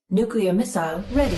Nuclear missile ready.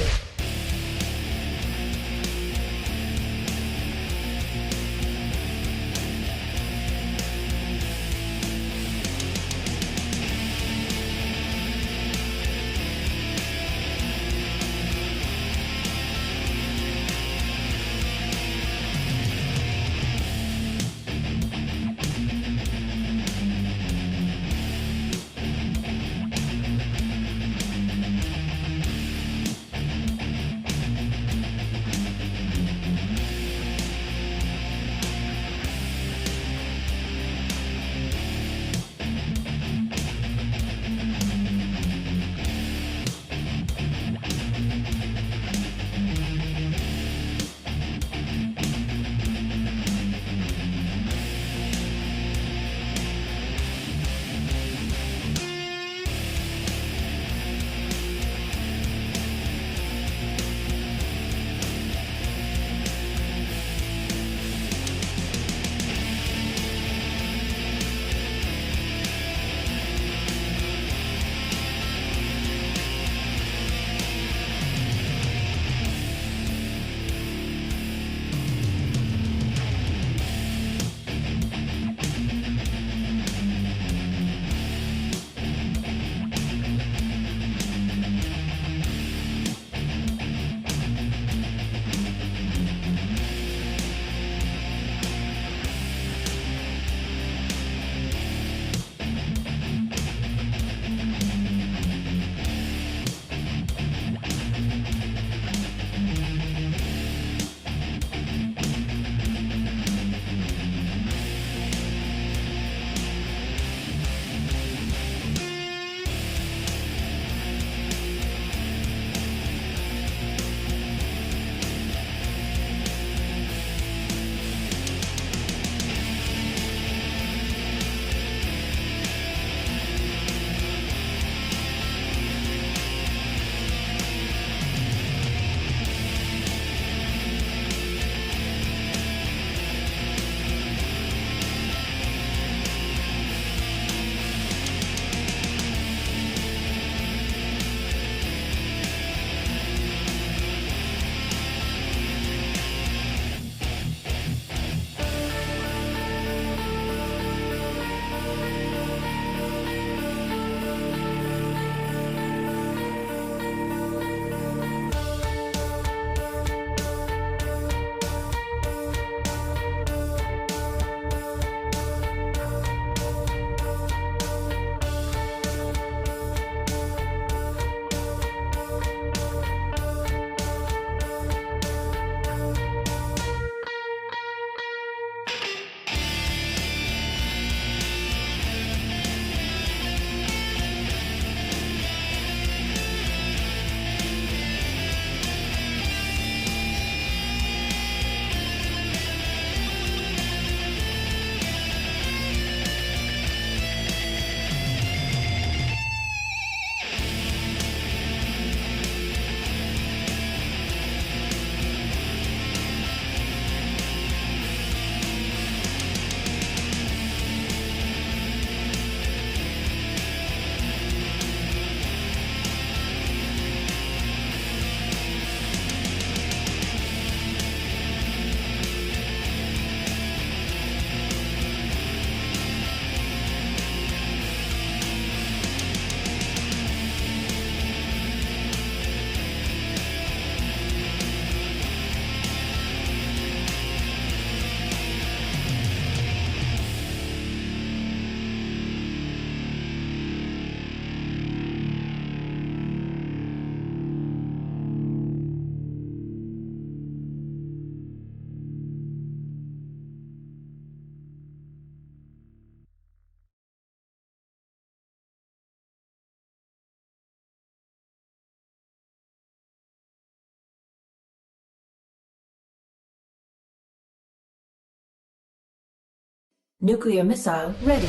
Nuclear missile ready.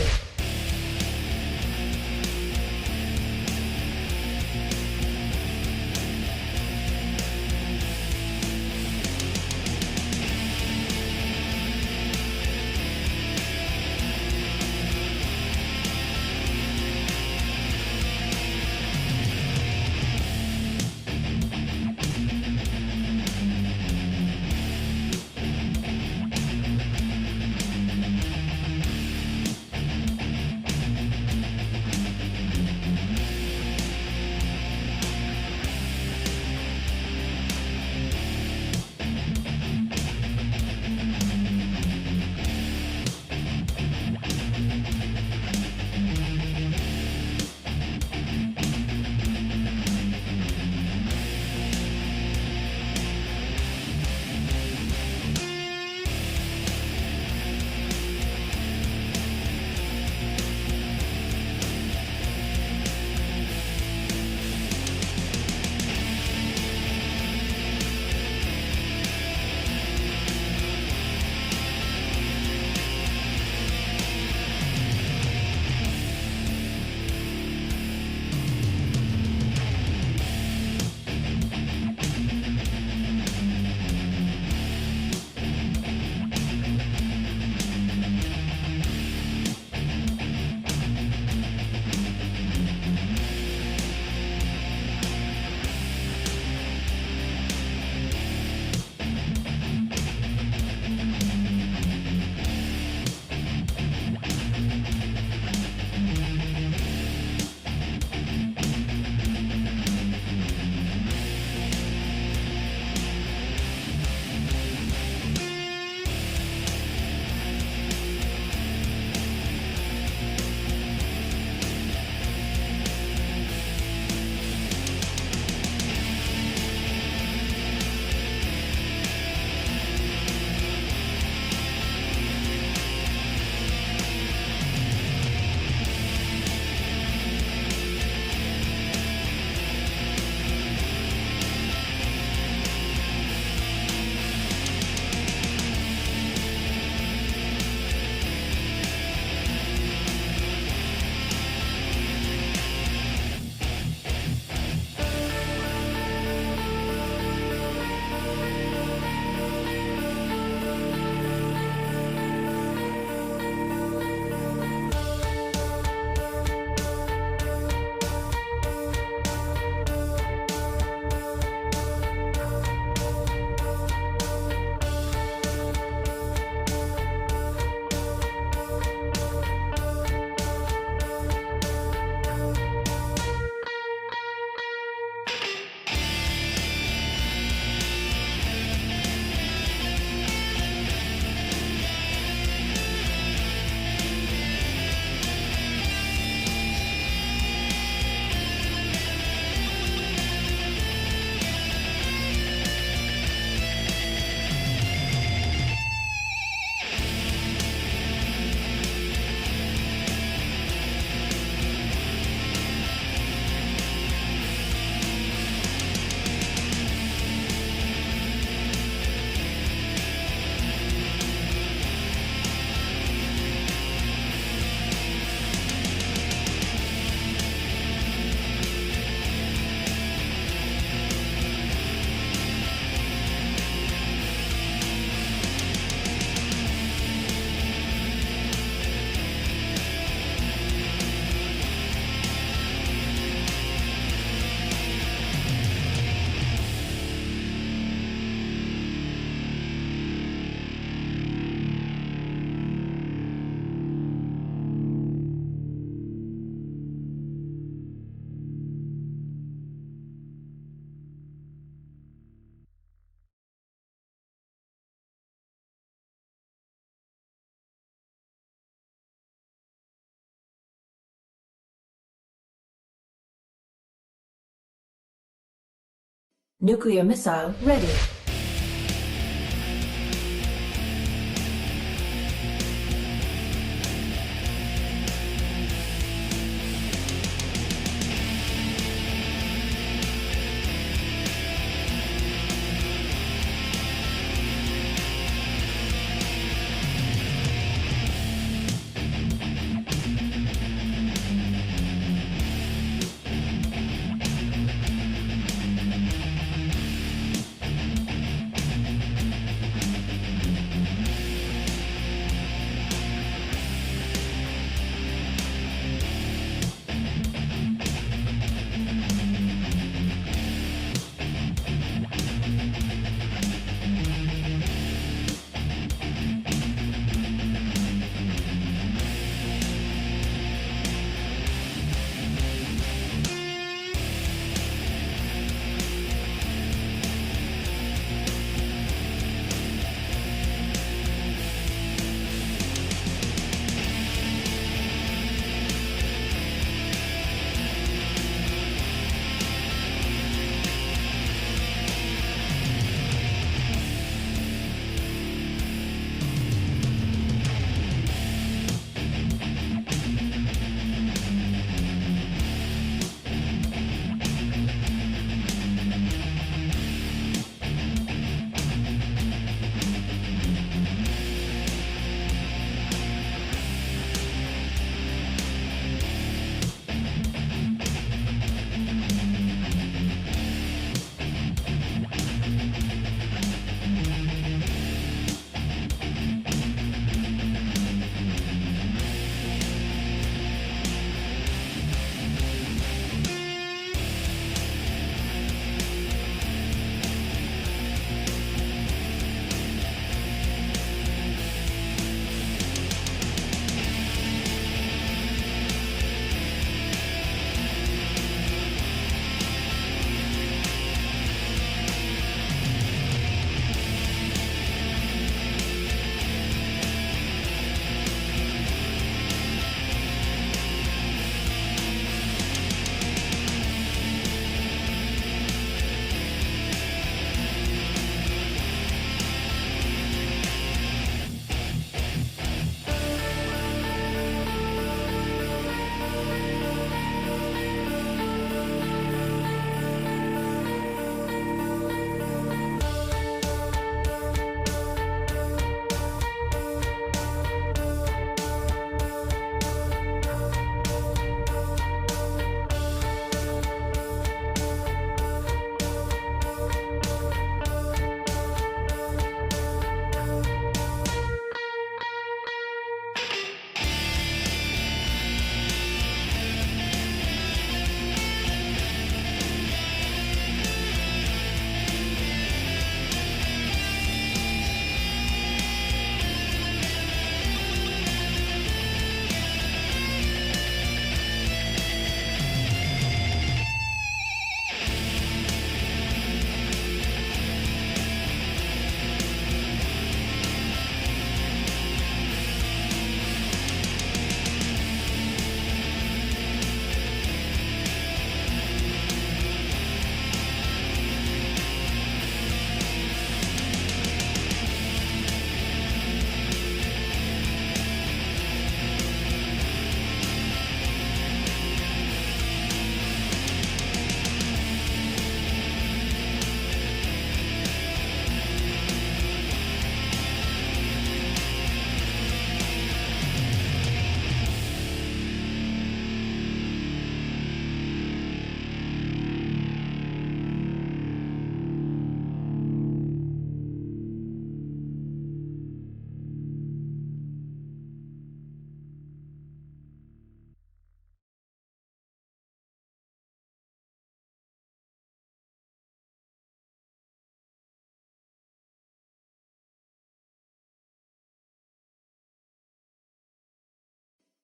Nuclear missile ready.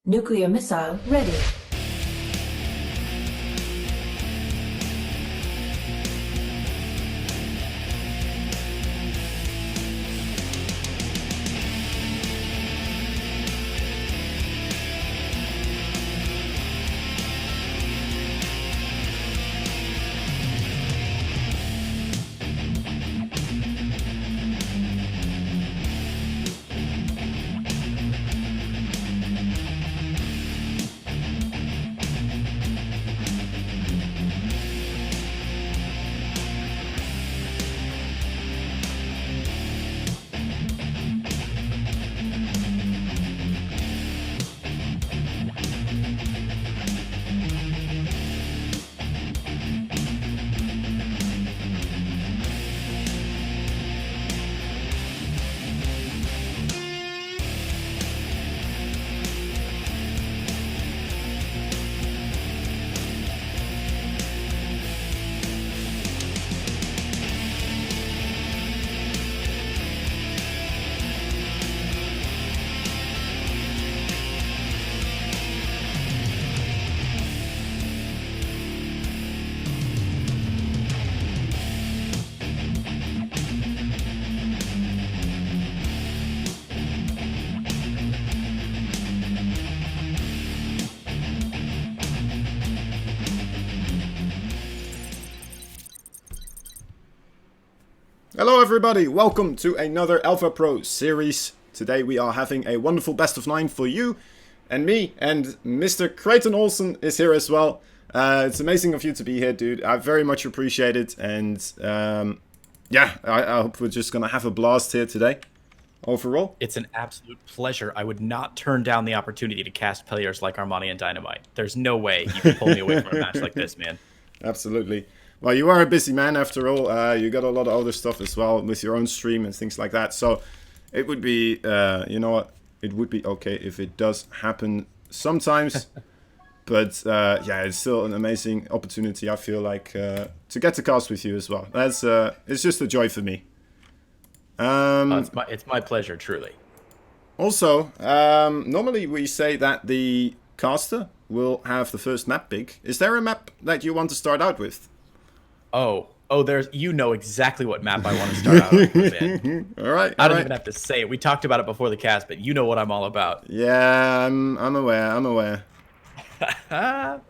Nuclear missile ready. Hello everybody, welcome to another Alpha Pro series. Today we are having a wonderful best of 9 for you and me, and Mr. Creighton Olsen is here as well. It's amazing of you to be here, dude. I very much appreciate it, and yeah, I hope we're just gonna have a blast here today. Overall, it's an absolute pleasure. I would not turn down the opportunity to cast players like Armani and DynaMite. There's no way you can pull me away from a match like this, man. Absolutely. Well, you are a busy man after all. You got a lot of other stuff as well with your own stream and things like that. So it would be, you know what? It would be okay if it does happen sometimes. But yeah, it's still an amazing opportunity, I feel like, to get to cast with you as well. That's it's just a joy for me. It's my pleasure, truly. Also, normally we say that the caster will have the first map pick. Is there a map that you want to start out with? Oh, there's, you know exactly what map I want to start out with, man. All right. I don't even have to say it. We talked about it before the cast, but you know what I'm all about. Yeah, I'm aware. Right,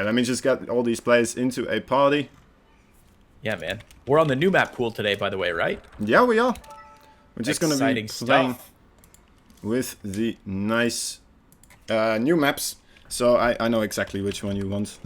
let me just get all these players into a party. Yeah, man. We're on the new map pool today, by the way, right? Yeah, we are. We're just going to be playing stuff with the nice new maps. So I know exactly which one you want.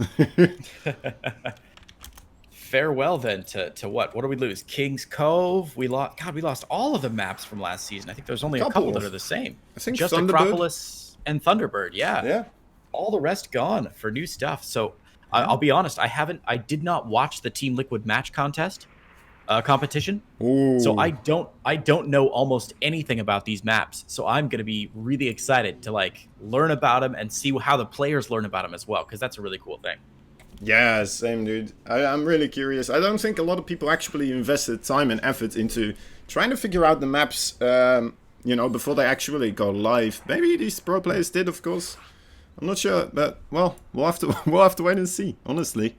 Farewell then to what? What do we lose? King's Cove. We lost all of the maps from last season. I think there's only a couple that are the same. I think just Thunderbird. Acropolis and Thunderbird. Yeah. All the rest gone for new stuff. So I'll be honest. I did not watch the Team Liquid match competition. Ooh. So I don't know almost anything about these maps. So I'm gonna be really excited to like learn about them and see how the players learn about them as well, because that's a really cool thing. Yeah, same, dude. I'm really curious. I don't think a lot of people actually invested time and effort into trying to figure out the maps, you know, before they actually go live. Maybe these pro players did, of course. I'm not sure, but well, we'll have to wait and see. Honestly,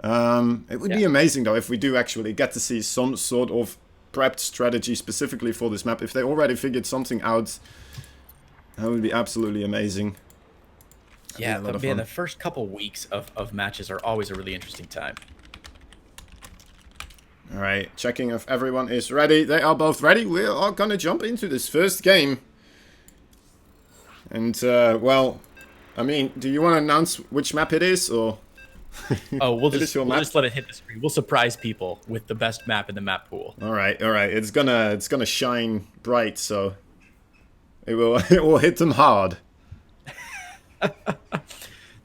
it would be amazing though if we do actually get to see some sort of prepped strategy specifically for this map. If they already figured something out, that would be absolutely amazing. Yeah, the first couple weeks of matches are always a really interesting time. Alright, checking if everyone is ready. They are both ready. We are gonna jump into this first game. And, well, I mean, do you want to announce which map it is, or...? Oh, we'll just let it hit the screen. We'll surprise people with the best map in the map pool. Alright. It's gonna shine bright, so... It will hit them hard.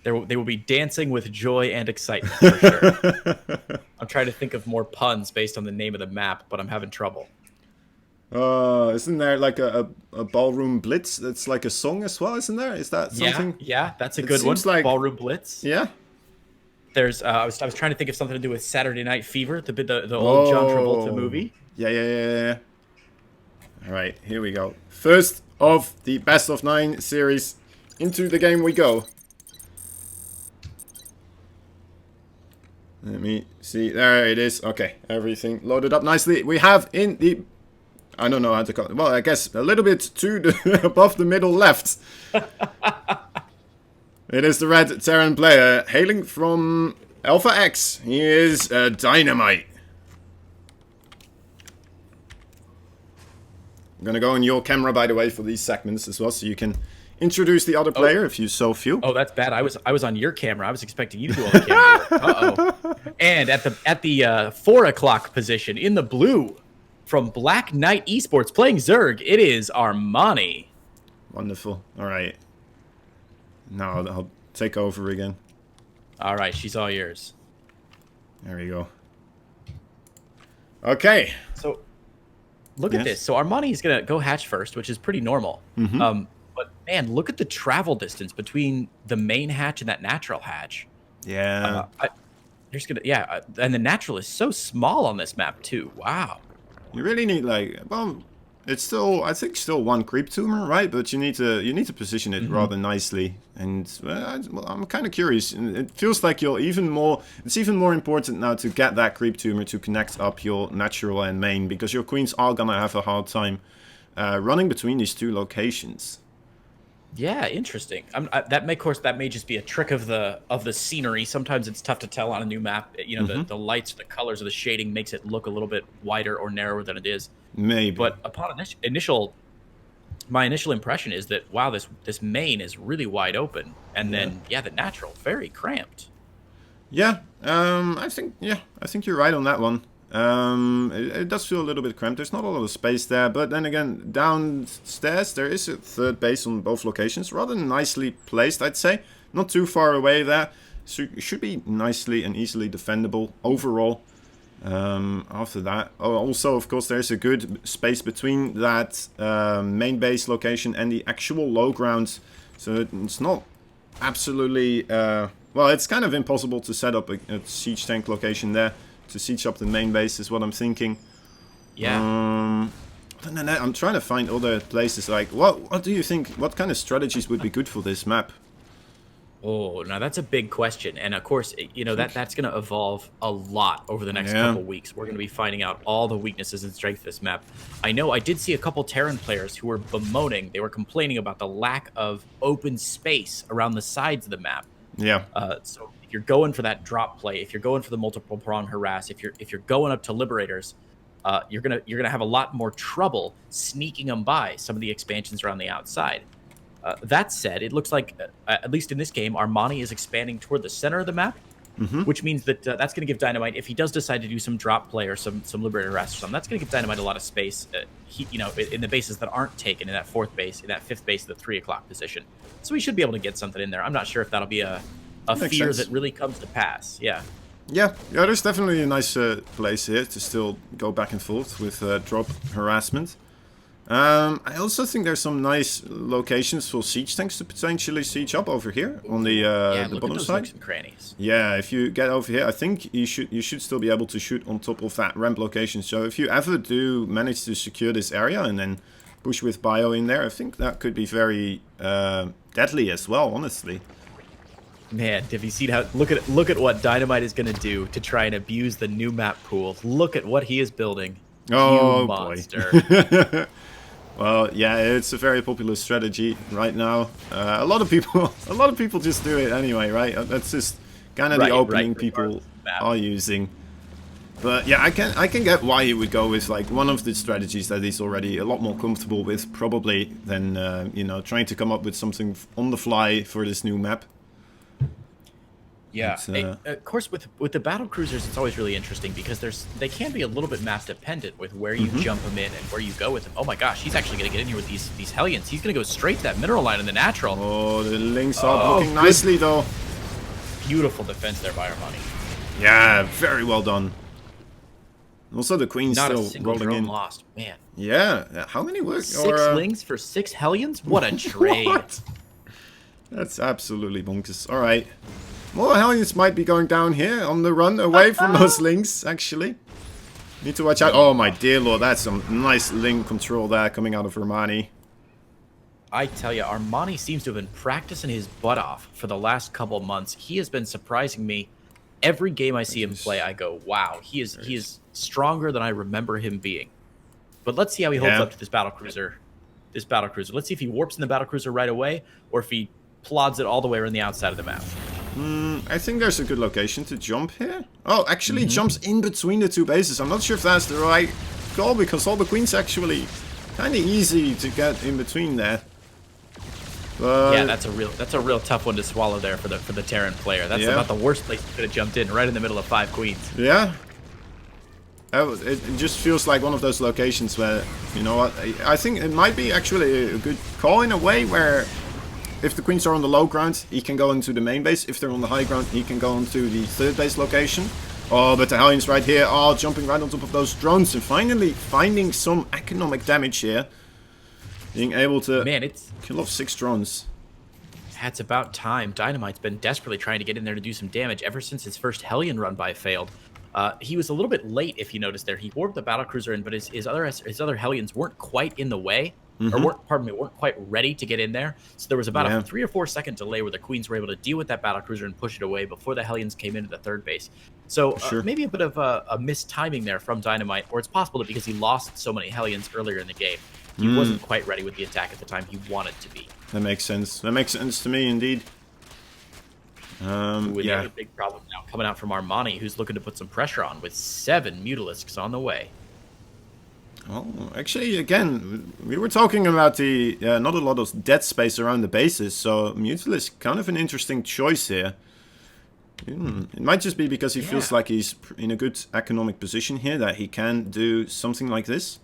They will be dancing with joy and excitement, for sure. I'm trying to think of more puns based on the name of the map, but I'm having trouble. Isn't there like a ballroom blitz? That's like a song as well, isn't there? Is that something? Yeah, that's a good one. Like, ballroom blitz. Yeah. There's I was trying to think of something to do with Saturday Night Fever, the old John Travolta movie. Yeah. All right, here we go. First of the best of 9 series. Into the game we go. Let me see. There it is. Okay, everything loaded up nicely. We have in the... I don't know how to call it. Well, I guess a little bit to the above the middle left. It is the red Terran player hailing from Alpha X. He is DynaMite. I'm gonna go on your camera, by the way, for these segments as well, so you can introduce the other player if you so feel. Oh, that's bad. I was on your camera. I was expecting you to do all the camera work. Uh-oh. And at the 4 o'clock position in the blue from Black Knight Esports playing Zerg, it is Armani. Wonderful. All right. Now I'll take over again. All right, she's all yours. There we go. Okay. So look at this. So Armani is gonna go hatch first, which is pretty normal. But man, look at the travel distance between the main hatch and that natural hatch. Yeah. And the natural is so small on this map too. Wow. You really need like, well, it's still, I think, still one creep tumor, right? But you need to position it rather nicely. And I'm kind of curious. It feels like it's even more important now to get that creep tumor to connect up your natural and main, because your queens are gonna have a hard time running between these two locations. Yeah, interesting. That may, of course, that may just be a trick of the scenery. Sometimes it's tough to tell on a new map. You know, the lights, the colors of the shading makes it look a little bit wider or narrower than it is. Maybe. But upon my initial impression is that wow, this main is really wide open, and then the natural very cramped. Yeah, I think you're right on that one. It does feel a little bit cramped. There's not a lot of space there, but then again, downstairs there is a third base on both locations, rather nicely placed, I'd say. Not too far away there, so it should be nicely and easily defendable overall. After that, also of course there's a good space between that main base location and the actual low ground, so it's not absolutely well, it's kind of impossible to set up a siege tank location there to siege up the main base is what I'm thinking. Yeah. Other than that, I'm trying to find other places. Like, what do you think? What kind of strategies would be good for this map? Oh, now that's a big question, and of course, you know that's going to evolve a lot over the next couple weeks. We're going to be finding out all the weaknesses and strengths of this map. I know I did see a couple Terran players who were bemoaning, they were complaining about the lack of open space around the sides of the map. Yeah. So if you're going for that drop play, if you're going for the multiple prong harass, if you're going up to liberators, you're gonna have a lot more trouble sneaking them by some of the expansions around the outside. That said, it looks like, at least in this game, Armani is expanding toward the center of the map, which means that that's going to give DynaMite, if he does decide to do some drop play or some Liberator harass or something, that's going to give DynaMite a lot of space, in the bases that aren't taken, in that fourth base, in that fifth base, the 3 o'clock position. So he should be able to get something in there. I'm not sure if that'll be a fear that really comes to pass. Yeah. Yeah, there's definitely a nice place here to still go back and forth with drop harassment. I also think there's some nice locations for siege tanks to potentially siege up over here on the bottom side. Nooks and crannies. Yeah, if you get over here, I think you should still be able to shoot on top of that ramp location. So if you ever do manage to secure this area and then push with bio in there, I think that could be very deadly as well, honestly. Man, have you seen how look at what DynaMite is going to do to try and abuse the new map pool? Look at what he is building. Oh, you boy. Monster. Well, yeah, it's a very popular strategy right now. A lot of people just do it anyway, right? That's just kind of the opening people are using. But yeah, I can get why he would go with like one of the strategies that he's already a lot more comfortable with, probably, than trying to come up with something on the fly for this new map. Yeah, of course, with the battle cruisers, it's always really interesting because they can be a little bit map dependent with where you jump them in and where you go with them. Oh my gosh, he's actually going to get in here with these Hellions. He's going to go straight to that mineral line in the natural. Oh, the links are blocking nicely though. Beautiful defense there by Armani. Yeah, very well done. Also, the Queen's Not still a single rolling drone in. lost, man. Yeah, how many work? 6 lings for 6 Hellions? What a trade! What? That's absolutely bonkers. All right. More Hellions might be going down here on the run away from those links, actually. Need to watch out. Oh, my dear lord. That's some nice link control there coming out of Armani. I tell you, Armani seems to have been practicing his butt off for the last couple months. He has been surprising me. Every game I see him play, I go, wow, he is stronger than I remember him being. But let's see how he holds up to this battlecruiser. Let's see if he warps in the battlecruiser right away, or if he plods it all the way around the outside of the map. I think there's a good location to jump here. Oh, actually jumps in between the two bases. I'm not sure if that's the right call, because all the Queen's actually kind of easy to get in between there. But yeah, that's a real tough one to swallow there for the Terran player. That's about the worst place he could have jumped in, right in the middle of 5 Queens. Yeah. It just feels like one of those locations where, you know what, I think it might be actually a good call in a way, where if the Queens are on the low ground, he can go into the main base. If they're on the high ground, he can go into the third base location. Oh, but the Hellions right here are jumping right on top of those drones and finally finding some economic damage here. Being able to kill off 6 drones. It's about time. DynaMite's been desperately trying to get in there to do some damage ever since his first Hellion run by failed. He was a little bit late, if you noticed there. He warped the battlecruiser in, but his other Hellions weren't quite in the way. Or weren't quite ready to get in there. So there was about a 3 or 4 second delay where the Queens were able to deal with that battlecruiser and push it away before the Hellions came into the third base. So maybe a bit of a mistiming there from DynaMite, or it's possible that because he lost so many Hellions earlier in the game, he wasn't quite ready with the attack at the time he wanted to be. That makes sense. That makes sense to me, indeed. With Yeah. another big problem now coming out from Armani, who's looking to put some pressure on with 7 Mutalisks on the way. Oh, actually, again, we were talking about the not a lot of dead space around the bases, so Mutalisk kind of an interesting choice here. It might just be because he feels like he's in a good economic position here, that he can do something like this.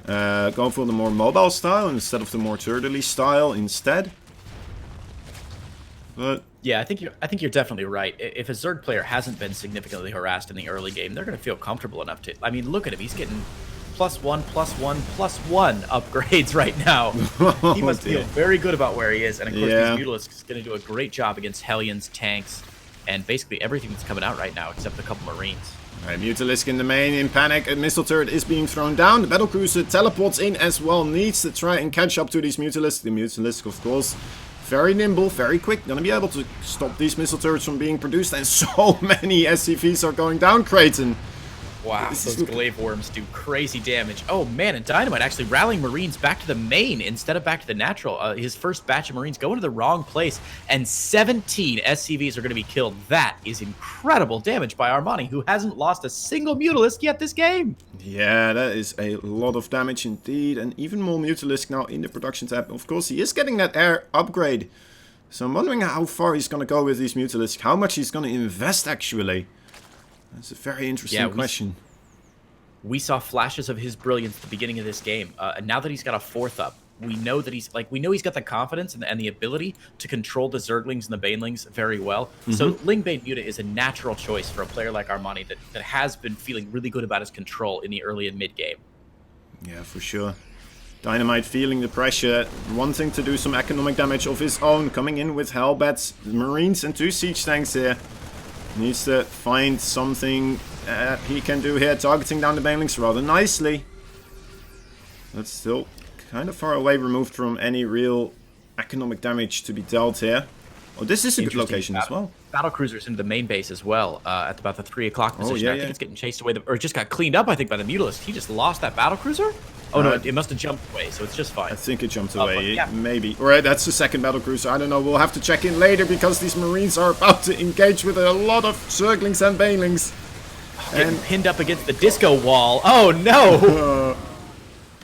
Go for the more mobile style instead of the more turtley style instead. But yeah, I think you're definitely right. If a Zerg player hasn't been significantly harassed in the early game, they're going to feel comfortable enough to. I mean, look at him; he's getting +1, +1, +1 upgrades right now. He must feel very good about where he is, and of course, these Mutalisks is going to do a great job against Hellions, tanks, and basically everything that's coming out right now, except a couple Marines. Alright, Mutalisk in the main, in panic. A missile turret is being thrown down. The battlecruiser teleports in as well. Needs to try and catch up to these Mutalisks. The Mutalisk, of course, very nimble, very quick. Gonna be able to stop these missile turrets from being produced. And so many SCVs are going down, Creighton. Wow, those glaive worms do crazy damage. Oh man, and DynaMite actually rallying Marines back to the main instead of back to the natural. His first batch of Marines going to the wrong place, and 17 SCVs are going to be killed. That is incredible damage by Armani, who hasn't lost a single Mutalisk yet this game. Yeah, that is a lot of damage indeed, and even more Mutalisk now in the production tab. Of course, he is getting that air upgrade, so I'm wondering how far he's going to go with these Mutalisk, how much he's going to invest actually. That's a very interesting question. We saw flashes of his brilliance at the beginning of this game, and now that he's got a 4th up, we know that he's got the confidence and the ability to control the Zerglings and the Banelings very well. So Lingbane Muta is a natural choice for a player like Armani that has been feeling really good about his control in the early and mid game. Yeah, for sure. DynaMite feeling the pressure, wanting to do some economic damage of his own, coming in with Hellbats, Marines and 2 siege tanks here. Needs to find something he can do here, targeting down the Banelings rather nicely. That's still kind of far away, removed from any real economic damage to be dealt here. Oh, this is a good location as well. Battlecruisers into the main base as well, at about the 3 o'clock position. I think it's getting chased away, or it just got cleaned up, I think, by the Mutalist. He just lost that Battlecruiser? Oh no, it must have jumped away, so it's just fine. I think it jumped away, maybe. Alright, that's the second battlecruiser. I don't know, we'll have to check in later because these Marines are about to engage with a lot of Zerglings and Banelings. Getting pinned up against the disco wall. Oh no!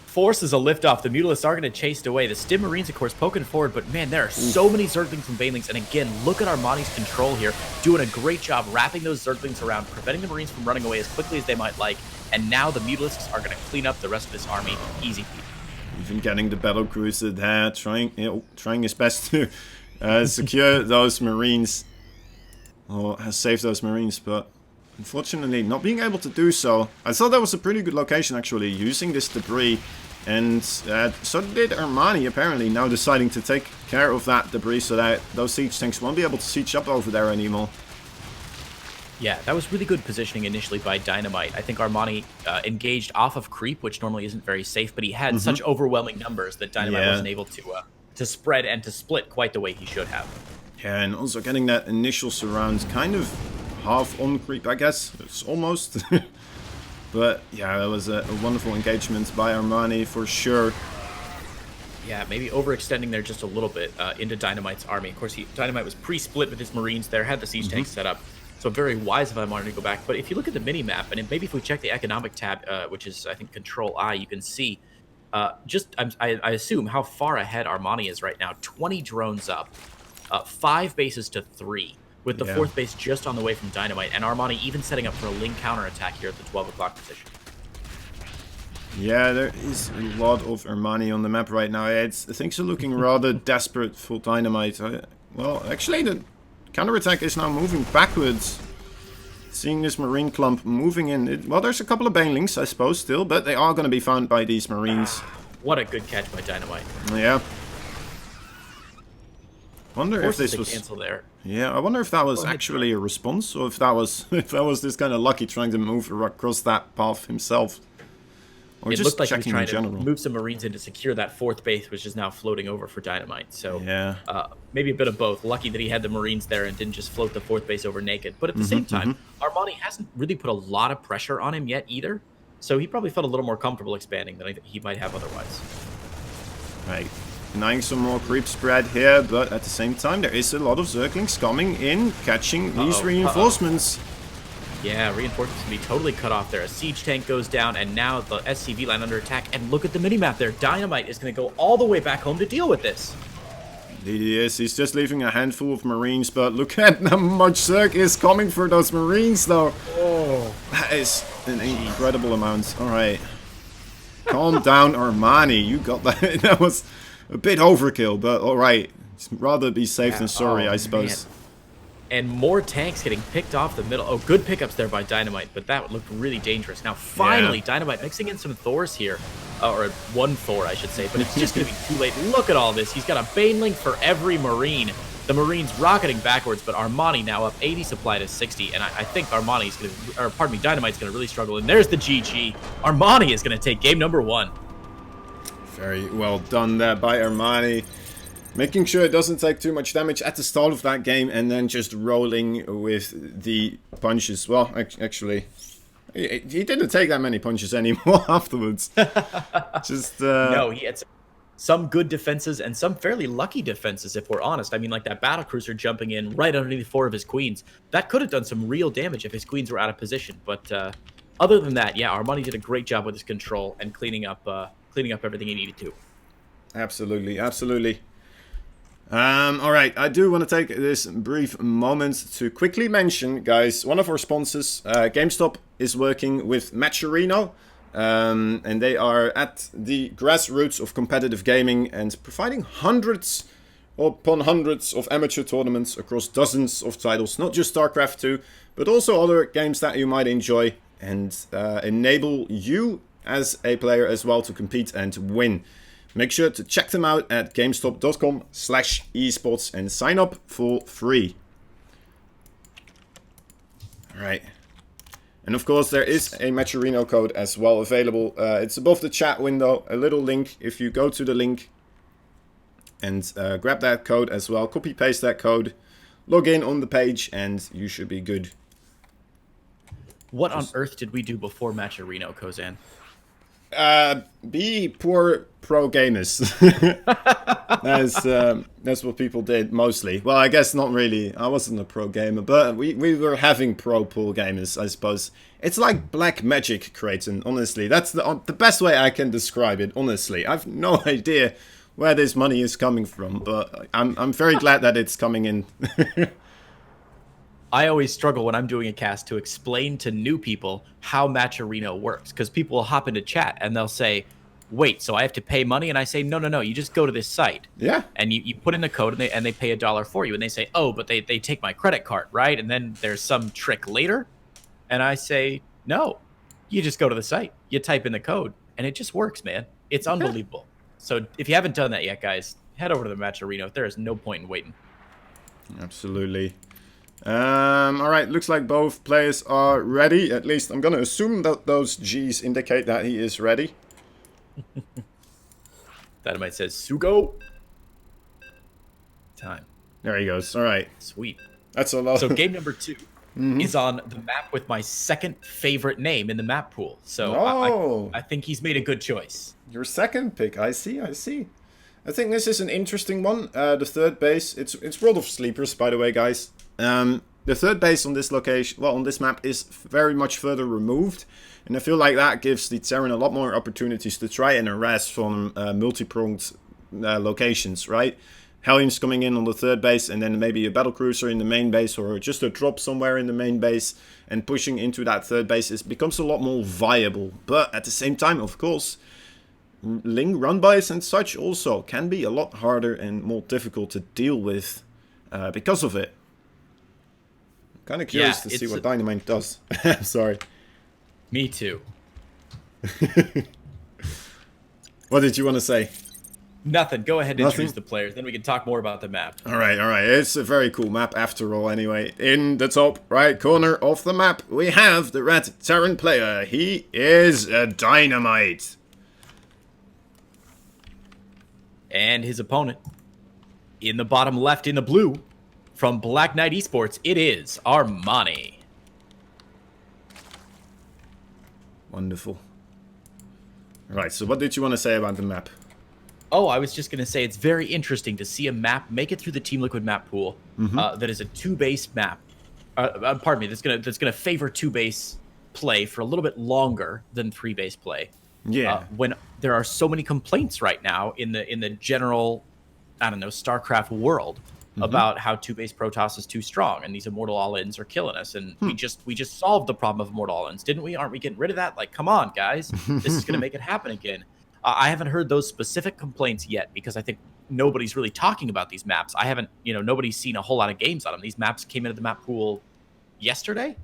Forces a liftoff. The Mutalists are going to chase it away. The Stim Marines, of course, poking forward, but man, there are so many Zerglings and Banelings. And again, look at Armani's control here, doing a great job wrapping those Zerglings around, preventing the Marines from running away as quickly as they might like. And now the Mutalisks are going to clean up the rest of this army. Easy peasy. Even getting the battlecruiser there, trying his best to secure those Marines, or save those Marines, but unfortunately not being able to do so. I thought that was a pretty good location actually, using this debris, and so did Armani apparently, now deciding to take care of that debris so that those siege tanks won't be able to siege up over there anymore. Yeah, that was really good positioning initially by DynaMite. I think Armani engaged off of creep, which normally isn't very safe, but he had such overwhelming numbers that DynaMite wasn't able to spread and to split quite the way he should have. Yeah, and also getting that initial surround kind of half on creep, I guess. It's almost. But yeah, that was a wonderful engagement by Armani for sure. Yeah, maybe overextending there just a little bit into DynaMite's army. Of course, DynaMite was pre-split with his Marines there, had the siege tanks set up. So very wise of Armani to go back. But if you look at the mini-map, and maybe if we check the economic tab, which is, I think, Control-I, you can see I assume how far ahead Armani is right now. 20 drones up, 5 bases to 3, with the 4th base just on the way from DynaMite, and Armani even setting up for a Ling counterattack here at the 12 o'clock position. Yeah, there is a lot of Armani on the map right now. Things are looking rather desperate for DynaMite. Well, actually, the counterattack is now moving backwards. Seeing this Marine clump moving in. Well, there's a couple of Banelings, I suppose, still, but they are going to be found by these Marines. What a good catch by DynaMite. Yeah. Wonder if this was cancel there. Yeah, I wonder if that was actually a response, or if that was this kind of Lucky trying to move across that path himself. Or it just looked like he was trying to move some Marines in to secure that 4th base, which is now floating over for DynaMite. So yeah, maybe a bit of both. Lucky that he had the Marines there and didn't just float the 4th base over naked. But at the same time, Armani hasn't really put a lot of pressure on him yet either. So he probably felt a little more comfortable expanding than he might have otherwise. Right. denying some more creep spread here, but at the same time there is a lot of Zerglings coming in, catching these reinforcements. Yeah, reinforcements can be totally cut off there. A siege tank goes down, and now the SCV line under attack. And look at the minimap there. DynaMite is going to go all the way back home to deal with this. He is. He's just leaving a handful of Marines, but look at how much Zerg is coming for those Marines, though. Oh, that is an incredible amount. All right. Calm down, Armani. You got that. That was a bit overkill, but all right. Rather be safe than sorry, I suppose. Man. And more tanks getting picked off the middle. Oh, good pickups there by DynaMite, but that looked really dangerous. Now, finally, DynaMite mixing in some Thors here. Or one Thor, I should say, but it's just going to be too late. Look at all this. He's got a Baneling for every Marine. The Marines rocketing backwards, but Armani now up 80 supply to 60. And I think Armani's going to, or pardon me, DynaMite's going to really struggle. And there's the GG. Armani is going to take game number 1. Very well done there by Armani. Making sure it doesn't take too much damage at the start of that game and then just rolling with the punches. Well, actually, he didn't take that many punches anymore afterwards. Just no, he had some good defenses and some fairly lucky defenses, if we're honest. I mean, like that battlecruiser jumping in right underneath 4 of his queens. That could have done some real damage if his queens were out of position. But other than that, yeah, Armani did a great job with his control and cleaning up everything he needed to. Absolutely, absolutely. Alright, I do want to take this brief moment to quickly mention, guys, one of our sponsors, GameStop, is working with Matcherino, and they are at the grassroots of competitive gaming and providing hundreds upon hundreds of amateur tournaments across dozens of titles, not just StarCraft 2, but also other games that you might enjoy, and enable you as a player as well to compete and to win. Make sure to check them out at gamestop.com/esports and sign up for free. Alright. And of course there is a Matcherino code as well available. It's above the chat window, a little link. If you go to the link and grab that code as well, copy paste that code, log in on the page and you should be good. What on earth did we do before Matcherino, Kozan? Be poor pro gamers. That's what people did mostly. Well, I guess not really. I wasn't a pro gamer, but we were having pro pool gamers, I suppose. It's like black magic, Creighton, honestly. That's the best way I can describe it, honestly. I've no idea where this money is coming from, but I'm very glad that it's coming in. I always struggle when I'm doing a cast to explain to new people how Matcherino works, because people will hop into chat and they'll say, wait, so I have to pay money? And I say, no, you just go to this site. Yeah. And you put in the code and they pay $1 for you. And they say, oh, but they take my credit card, right? And then there's some trick later. And I say, no, you just go to the site. You type in the code and it just works, man. It's unbelievable. So if you haven't done that yet, guys, head over to the Matcherino. There is no point in waiting. Absolutely. Alright, looks like both players are ready. At least I'm gonna assume that those G's indicate that he is ready. DynaMite says, Sugo. Time. There he goes. Alright. Sweet. That's a lot. So game number 2 is on the map with my second favorite name in the map pool. So I think he's made a good choice. Your second pick. I see. I think this is an interesting one. The third base. It's World of Sleepers, by the way, guys. The third base on this location, well, on this map, is very much further removed, and I feel like that gives the Terran a lot more opportunities to try and harass from multi-pronged locations, right? Hellions coming in on the third base, and then maybe a battlecruiser in the main base, or just a drop somewhere in the main base, and pushing into that third base becomes a lot more viable. But at the same time, of course, Ling run-bys and such also can be a lot harder and more difficult to deal with because of it. Kind of curious to see what DynaMite does. I'm sorry. Me too. What did you want to say? Nothing. Go ahead and introduce the players. Then we can talk more about the map. Alright. It's a very cool map after all anyway. In the top right corner of the map, we have the red Terran player. He is a DynaMite. And his opponent, in the bottom left in the blue, from Black Knight Esports, it is Armani. Wonderful. Right, so what did you want to say about the map? Oh, I was just going to say it's very interesting to see a map make it through the Team Liquid map pool that is a 2-base map. Pardon me, that's gonna favor 2-base play for a little bit longer than 3-base play. Yeah. When there are so many complaints right now in the general, I don't know, StarCraft world about how 2-base Protoss is too strong and these Immortal All-Ins are killing us. And we just solved the problem of Immortal All-Ins, didn't we? Aren't we getting rid of that? Like, come on, guys, this is gonna make it happen again. I haven't heard those specific complaints yet because I think nobody's really talking about these maps. I haven't, nobody's seen a whole lot of games on them. These maps came into the map pool yesterday,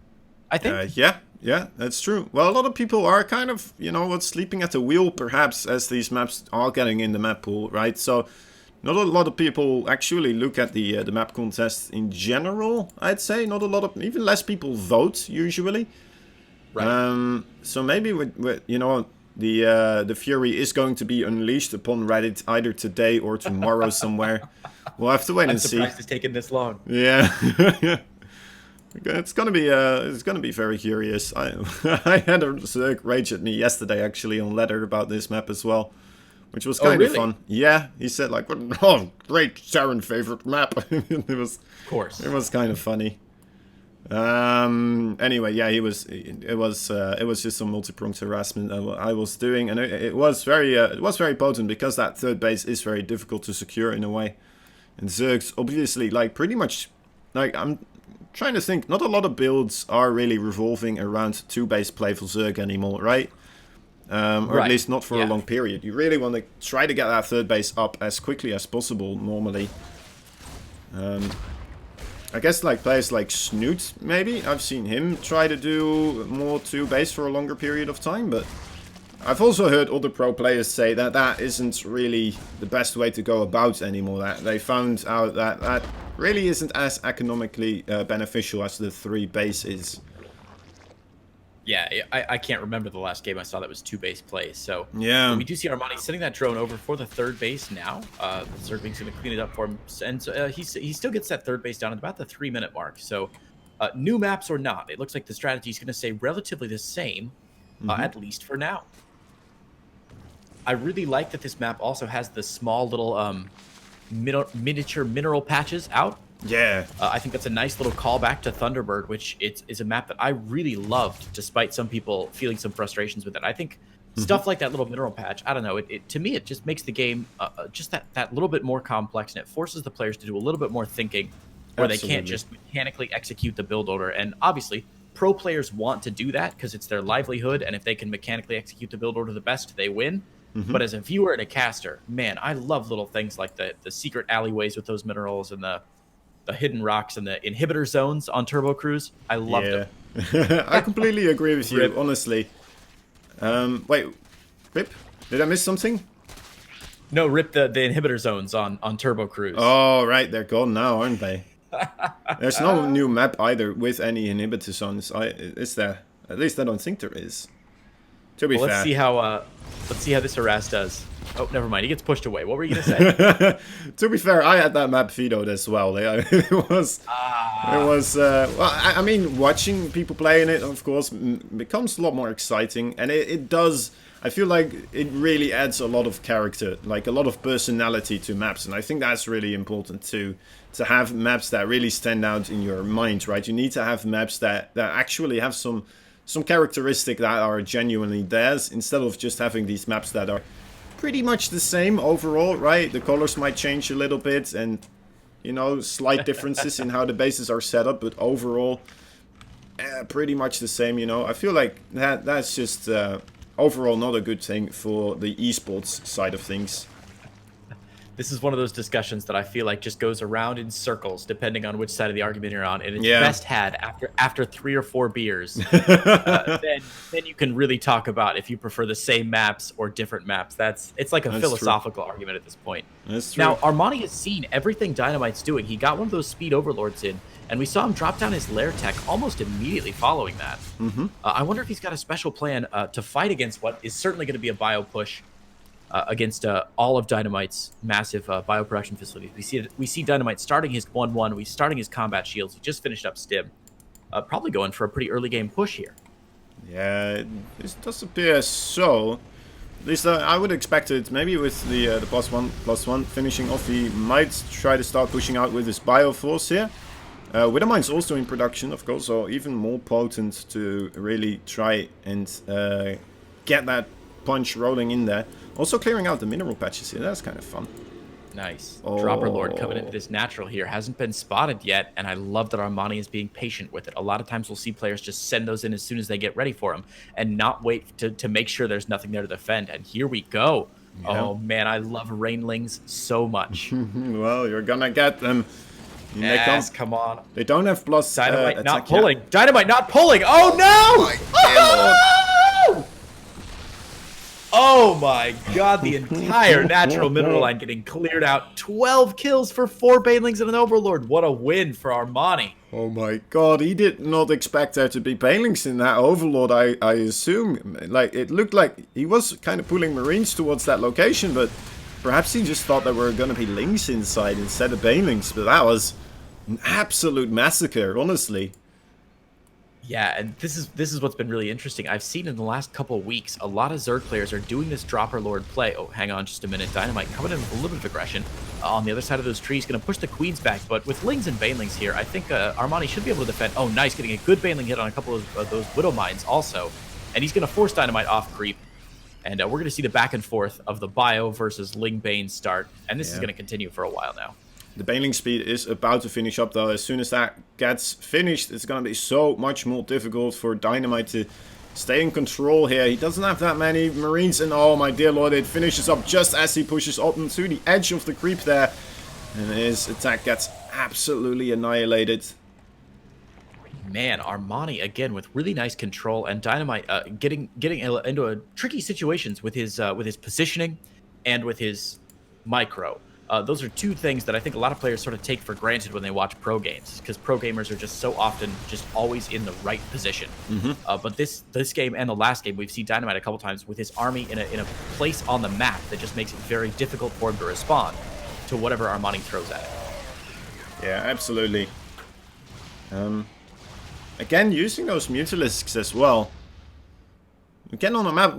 I think. Yeah, that's true. Well, a lot of people are kind of, sleeping at the wheel, perhaps, as these maps are getting in the map pool, right? So, not a lot of people actually look at the map contest in general, I'd say. Not a lot of, even less people vote, usually. Right. So maybe, the fury is going to be unleashed upon Reddit either today or tomorrow somewhere. We'll have to wait and see. I'm surprised it's taken this long. Yeah. It's gonna be very curious. I had a Zerg rage at me yesterday actually on Letter about this map as well, which was kind of fun. Yeah, he said like, "Oh, great Saren favorite map." It was, of course, it was kind of funny. Anyway, yeah, it was just some multi-pronged harassment I was doing, and it was very potent because that third base is very difficult to secure in a way, and Zerg's obviously pretty much I'm trying to think, not a lot of builds are really revolving around 2-base play for Zerg anymore, right? Or at least not for a long period. You really want to try to get that third base up as quickly as possible normally. I guess players like Snoot, maybe. I've seen him try to do more 2-base for a longer period of time, but I've also heard other pro players say that that isn't really the best way to go about anymore. That they found out that that really isn't as economically beneficial as the 3-base is. Yeah, I can't remember the last game I saw that was 2-base play. So yeah, we do see Armani sending that drone over for the third base now. Zergling's going to clean it up for him, and he still gets that third base down at about the 3-minute mark. So new maps or not, it looks like the strategy is going to stay relatively the same, at least for now. I really like that this map also has the small little miniature mineral patches out. Yeah. I think that's a nice little callback to Thunderbird, which is a map that I really loved, despite some people feeling some frustrations with it. I think stuff like that little mineral patch, I don't know, to me, it just makes the game just that little bit more complex, and it forces the players to do a little bit more thinking, where they can't just mechanically execute the build order. And obviously, pro players want to do that because it's their livelihood, and if they can mechanically execute the build order the best, they win. But as a viewer and a caster, man, I love little things like the secret alleyways with those minerals and the hidden rocks and the inhibitor zones on Turbo Cruise. I love them. I completely agree with you, honestly. Wait, Rip? Did I miss something? No, Rip the inhibitor zones on Turbo Cruise. Oh, right, they're gone now, aren't they? There's no new map either with any inhibitor zones. Is there? At least I don't think there is. To be fair. Let's see how this harass does. Oh, never mind. He gets pushed away. What were you gonna say? To be fair, I had that map vetoed as well. It was. Well, I mean, watching people playing it, of course, becomes a lot more exciting, and it does. I feel like it really adds a lot of character, like a lot of personality to maps, and I think that's really important too. To have maps that really stand out in your mind, right? You need to have maps that actually have some characteristic that are genuinely theirs, instead of just having these maps that are pretty much the same overall, right? The colors might change a little bit, and slight differences in how the bases are set up, but overall pretty much the same. I feel like that's just overall not a good thing for the esports side of things. This is one of those discussions that I feel like just goes around in circles, depending on which side of the argument you're on, and it's best had after 3 or 4 beers. Then you can really talk about if you prefer the same maps or different maps. It's like a philosophical argument at this point. That's true. Now, Armani has seen everything DynaMite's doing. He got one of those speed overlords in, and we saw him drop down his lair tech almost immediately following that. I wonder if he's got a special plan to fight against what is certainly going to be a bio push. Against all of DynaMite's massive bioproduction facilities. We see DynaMite starting his 1-1. He's starting his combat shields. He just finished up Stim. Probably going for a pretty early game push here. Yeah, it does appear so. At least I would expect it. Maybe with the +1/+1 finishing off, he might try to start pushing out with his Bioforce here. Widowmine's also in production, of course, so even more potent to really try and get that punch rolling in there. Also clearing out the mineral patches here. That's kind of fun. Nice. Oh. Dropper Lord coming into this natural here. Hasn't been spotted yet, and I love that Armani is being patient with it. A lot of times we'll see players just send those in as soon as they get ready for them and not wait to make sure there's nothing there to defend. And here we go. Yeah. Oh, man, I love Rainlings so much. Well, you're gonna get them. Yes, come on. They don't have plus DynaMite not pulling. Yet. DynaMite not pulling. Oh, no! Oh my god, the entire natural mineral line getting cleared out. 12 kills for 4 Banelings and an Overlord. What a win for Armani. Oh my god, he did not expect there to be Banelings in that Overlord, I assume. Like, it looked like he was kind of pulling Marines towards that location, but perhaps he just thought there were going to be Lings inside instead of Banelings. But that was an absolute massacre, honestly. Yeah, and this is what's been really interesting. I've seen in the last couple of weeks, a lot of Zerg players are doing this Dropper Lord play. Oh, hang on just a minute. DynaMite coming in with a little bit of aggression. On the other side of those trees, going to push the Queens back. But with Lings and Banelings here, I think Armani should be able to defend. Oh, nice. Getting a good Baneling hit on a couple of those Widow Mines also. And he's going to force DynaMite off creep. And we're going to see the back and forth of the Bio versus Ling Bane start. And this is going to continue for a while now. The Baneling speed is about to finish up though. As soon as that gets finished, it's going to be so much more difficult for DynaMite to stay in control here. He doesn't have that many Marines, and oh my dear lord, it finishes up just as he pushes up to the edge of the creep there. And his attack gets absolutely annihilated. Man, Armani again with really nice control, and DynaMite getting into a tricky situations with his positioning and with his micro. Those are two things that I think a lot of players sort of take for granted when they watch pro games, because pro gamers are just so often just always in the right position. But this game and the last game, we've seen DynaMite a couple times with his army in a place on the map that just makes it very difficult for him to respond to whatever Armani throws at him. Yeah, absolutely. Again, using those Mutalisks as well. Again, on a map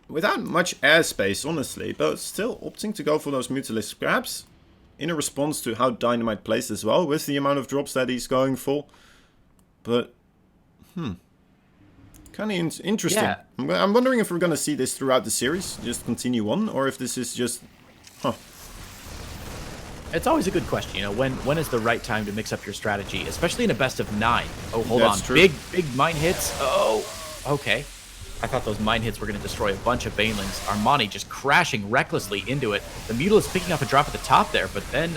without much airspace, honestly, but still opting to go for those Mutalisks. Perhaps in a response to how DynaMite plays as well, with the amount of drops that he's going for. But, kind of interesting. Yeah. I'm wondering if we're going to see this throughout the series, just continue on, or if this is just... It's always a good question, you know, when is the right time to mix up your strategy, especially in a best of 9. Oh, hold on. True. Big mine hits. Oh, okay. I thought those mine hits were going to destroy a bunch of Banelings. Armani just crashing recklessly into it. The Mutalisk picking up a drop at the top there, but then,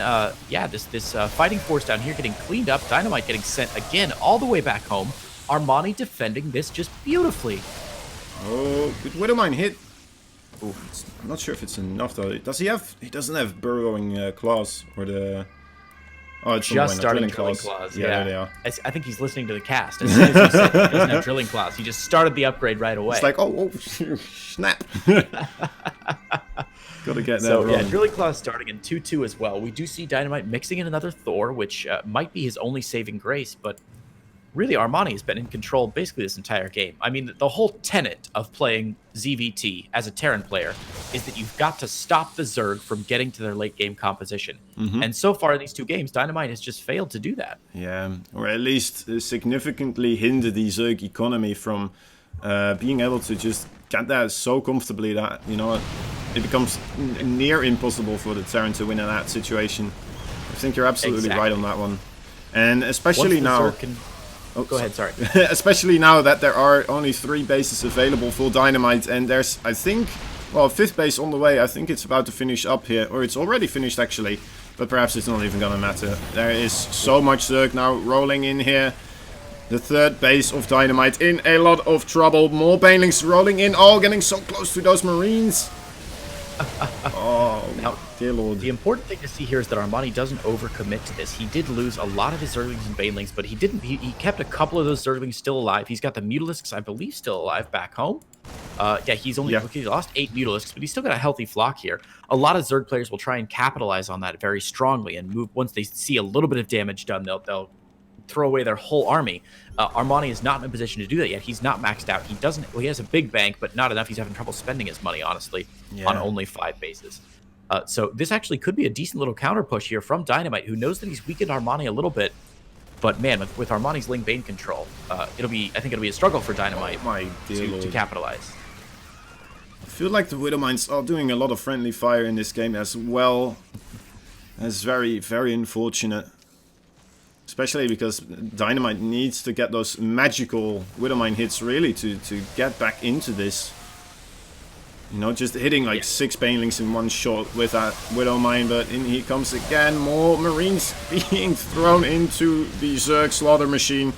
yeah, this fighting force down here getting cleaned up. DynaMite getting sent again all the way back home. Armani defending this just beautifully. Oh, good Widowmine hit. Ooh, I'm not sure if it's enough though. Does he have? He doesn't have burrowing claws or the. Oh, it's just starting drilling claws. Yeah, there they are. I think he's listening to the cast. As soon as he said he doesn't have drilling claws, he just started the upgrade right away. It's like, oh snap. Gotta get that so, wrong. Yeah, drilling claws starting in 2-2 as well. We do see DynaMite mixing in another Thor, which might be his only saving grace, but really Armani has been in control basically this entire game. I mean, the whole tenet of playing ZVT as a Terran player is that you've got to stop the Zerg from getting to their late game composition. And so far in these 2 games, DynaMite has just failed to do that. Yeah, or at least significantly hinder the Zerg economy from being able to just get that so comfortably that, you know, it becomes near impossible for the Terran to win in that situation. I think you're absolutely right on that one. And especially now... Oh, go ahead, sorry. Especially now that there are only 3 bases available for DynaMite, and there's, I think, well, a 5th base on the way. I think it's about to finish up here, or it's already finished actually, but perhaps it's not even gonna matter. There is so much Zerg now rolling in here. The 3rd base of DynaMite in a lot of trouble. More Banelings rolling in. Oh, getting so close to those Marines. Oh, now, dear lord. The important thing to see here is that Armani doesn't overcommit to this. He did lose a lot of his Zerglings and Banelings, but he didn't. He kept a couple of those Zerglings still alive. He's got the Mutalisks, I believe, still alive back home. Yeah, he's lost 8 Mutalisks, but he's still got a healthy flock here. A lot of Zerg players will try and capitalize on that very strongly and move once they see a little bit of damage done. They'll throw away their whole army. Armani is not in a position to do that yet. He's not maxed out. He doesn't. Well, he has a big bank, but not enough. He's having trouble spending his money, honestly, on only 5 bases. So this actually could be a decent little counter push here from DynaMite, who knows that he's weakened Armani a little bit. But man, with Armani's Ling Bane control, I think it'll be a struggle for DynaMite to capitalize. I feel like the Widowmines are doing a lot of friendly fire in this game as well. That's very, very unfortunate. Especially because DynaMite needs to get those magical Widowmine hits really to get back into this. You know, just hitting like 6 Banelings in one shot with that Widowmine, but in he comes again. More Marines being thrown into the Zerg slaughter machine.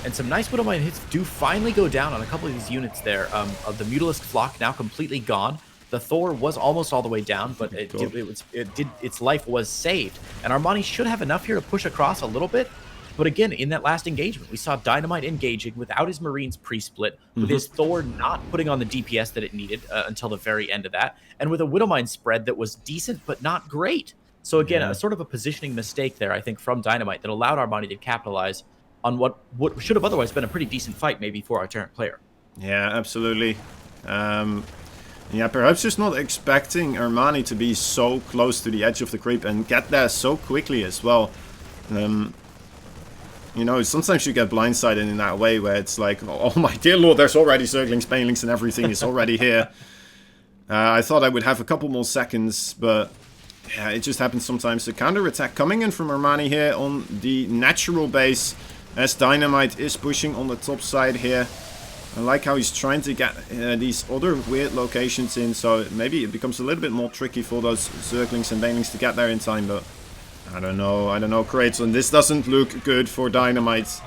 And some nice Widowmine hits do finally go down on a couple of these units there. Of the Mutalisk flock now completely gone. The Thor was almost all the way down, but its life was saved. And Armani should have enough here to push across a little bit. But again, in that last engagement, we saw DynaMite engaging without his Marines pre-split, with his Thor not putting on the DPS that it needed until the very end of that, and with a Widowmine spread that was decent but not great. So again, a sort of a positioning mistake there, I think, from DynaMite that allowed Armani to capitalize on what should have otherwise been a pretty decent fight maybe for our Terran player. Yeah, absolutely. Yeah, perhaps just not expecting Armani to be so close to the edge of the creep and get there so quickly as well. You know, sometimes you get blindsided in that way where it's like, oh my dear lord, there's already Zerglings, Banelings and everything is already here. I thought I would have a couple more seconds, but yeah, it just happens sometimes. The counter-attack coming in from Armani here on the natural base as DynaMite is pushing on the top side here. I like how he's trying to get these other weird locations in, so maybe it becomes a little bit more tricky for those Zerglings and Banelings to get there in time, but I don't know, Kratos, this doesn't look good for DynaMite.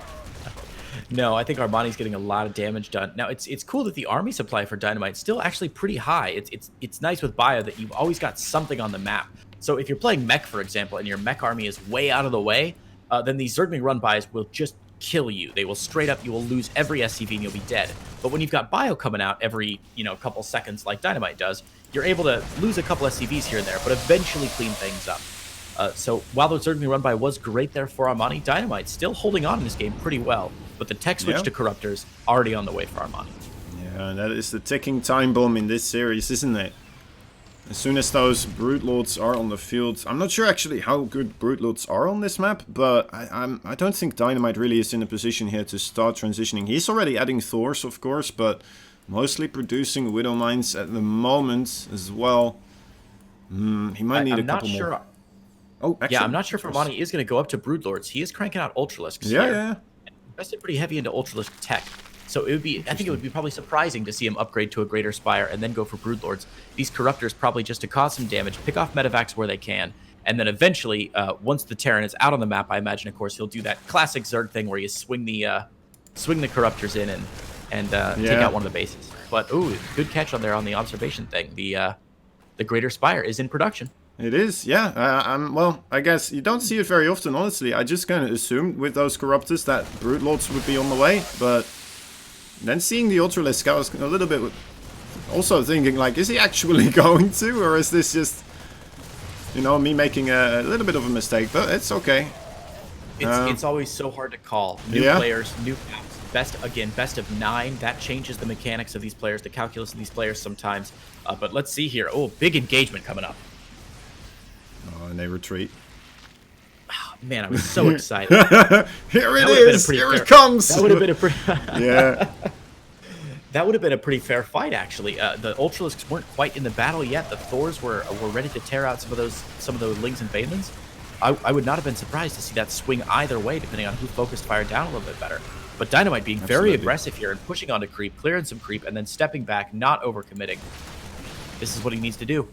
No, I think Armani's getting a lot of damage done. Now, it's cool that the army supply for DynaMite is still actually pretty high. It's nice with Bio that you've always got something on the map. So if you're playing mech, for example, and your mech army is way out of the way, then these Zergling run-bys will just kill you. They will straight up, you will lose every SCV and you'll be dead. But when you've got Bio coming out every, couple seconds like DynaMite does, you're able to lose a couple SCVs here and there, but eventually clean things up. So while the Zergling run-by was great there for Armani, DynaMite still holding on in this game pretty well. But the tech switch to Corruptors already on the way for Armani. Yeah, that is the ticking time bomb in this series, isn't it? As soon as those Brute Lords are on the field, I'm not sure actually how good Brute Lords are on this map, but I don't think DynaMite really is in a position here to start transitioning. He's already adding Thors, of course, but mostly producing Widowmines at the moment as well. He might need a couple more. Oh, actually, yeah, I'm not sure if Armani is going to go up to Brood Lords. He is cranking out Ultralisks. Yeah. Invested pretty heavy into Ultralisk tech. So I think it would be probably surprising to see him upgrade to a Greater Spire and then go for Brood Lords. These Corruptors probably just to cause some damage, pick off Medivacs where they can, and then eventually, once the Terran is out on the map, I imagine, of course, he'll do that classic Zerg thing where you swing the Corruptors in and take out one of the bases. But ooh, good catch on there on the observation thing. The Greater Spire is in production. It is, yeah. Well, I guess you don't see it very often, honestly. I just kind of assumed with those Corruptors that Brood Lords would be on the way, but then seeing the Ultralisk, I was a little bit also thinking, like, is he actually going to, or is this just, me making a little bit of a mistake? But it's okay. It's always so hard to call. New players, new maps, best of 9. That changes the mechanics of these players, the calculus of these players sometimes. But let's see here. Oh, big engagement coming up. Oh, and they retreat. Oh, man, I was so excited. Here it is! Here it comes! That would have been a pretty... Yeah. That would have been a pretty fair fight, actually. The Ultralisks weren't quite in the battle yet. The Thors were ready to tear out some of those Lings and Banelings. I would not have been surprised to see that swing either way, depending on who focused fire down a little bit better. But DynaMite being very aggressive here and pushing onto creep, clearing some creep, and then stepping back, not overcommitting. This is what he needs to do.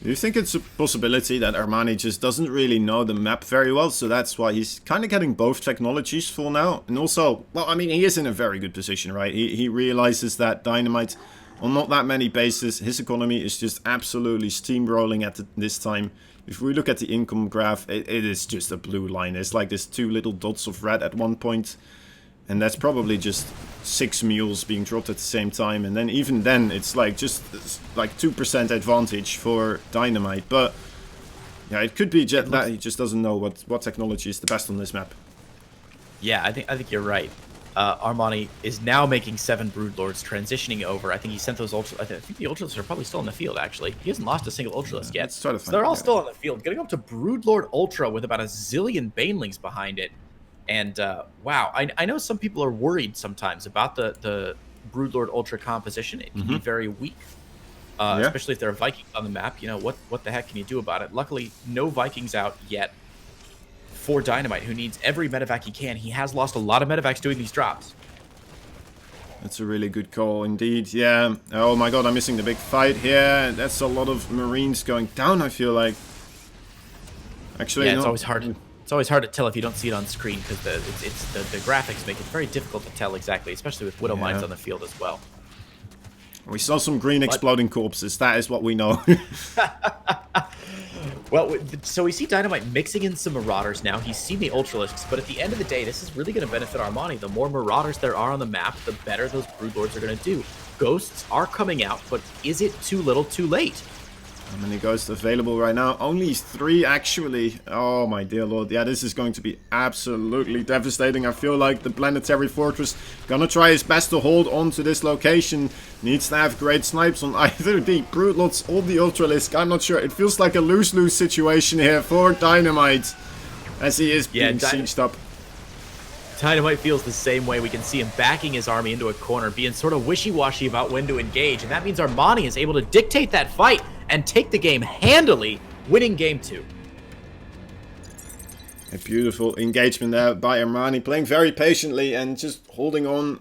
Do you think it's a possibility that Armani just doesn't really know the map very well, so that's why he's kind of getting both technologies for now? And also, well, I mean, he is in a very good position, right? He realizes that DynaMite, on not that many bases, his economy is just absolutely steamrolling at this time. If we look at the income graph, it is just a blue line. It's like there's 2 little dots of red at one point. And that's probably just 6 mules being dropped at the same time. And then even then, it's like just like 2% advantage for DynaMite. But Yeah, it could be that he just doesn't know what technology is the best on this map. Yeah, I think you're right. Armani is now making 7 Broodlords, transitioning over. I think he sent those Ultra. I think the Ultralisks are probably still in the field, actually. He hasn't lost a single Ultralisk yet. So they're all still in the field. Getting up to Broodlord Ultra with about a zillion Banelings behind it. And, wow, I know some people are worried sometimes about the Broodlord Ultra composition. It can be very weak, especially if there are Vikings on the map. You know, what the heck can you do about it? Luckily, no Vikings out yet. For DynaMite, who needs every medevac he can. He has lost a lot of medevacs doing these drops. That's a really good call indeed. Yeah. Oh my god, I'm missing the big fight here. That's a lot of Marines going down, I feel like. Actually, yeah, it's always hard. It's always hard to tell if you don't see it on screen because the graphics make it very difficult to tell exactly, especially with Widow Mines on the field as well. We saw some green exploding corpses. That is what we know. Well, so we see DynaMite mixing in some Marauders now. He's seen the Ultralisks, but at the end of the day, this is really going to benefit Armani. The more Marauders there are on the map, the better those Broodlords are going to do. Ghosts are coming out, but is it too little too late? How many ghosts available right now? Only 3, actually. Oh, my dear lord. Yeah, this is going to be absolutely devastating. I feel like the Planetary Fortress gonna try his best to hold on to this location. Needs to have great snipes on either the Broodlords or the Ultralisk. I'm not sure. It feels like a lose-lose situation here for DynaMite, as he is being sieged up. DynaMite feels the same way. We can see him backing his army into a corner, being sort of wishy-washy about when to engage, and that means Armani is able to dictate that fight and take the game handily, winning game 2. A beautiful engagement there by Armani, playing very patiently and just holding on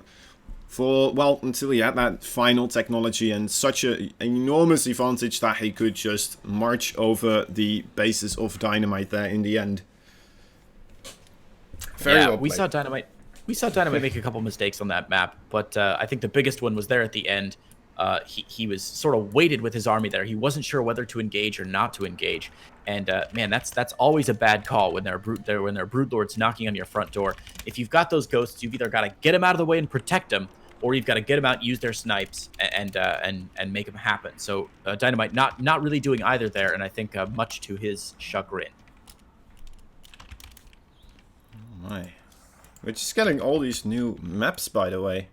for, well, until he had that final technology and such an enormous advantage that he could just march over the bases of DynaMite there in the end. Very well we saw DynaMite. We saw DynaMite make a couple mistakes on that map, but I think the biggest one was there at the end. He was sort of weighted with his army there. He wasn't sure whether to engage or not to engage. And man, that's always a bad call when there are Broodlords knocking on your front door. If you've got those ghosts, you've either got to get them out of the way and protect them, or you've got to get them out, use their snipes, and make them happen. So DynaMite not really doing either there, and I think much to his chagrin. Oh my. We're just getting all these new maps, by the way.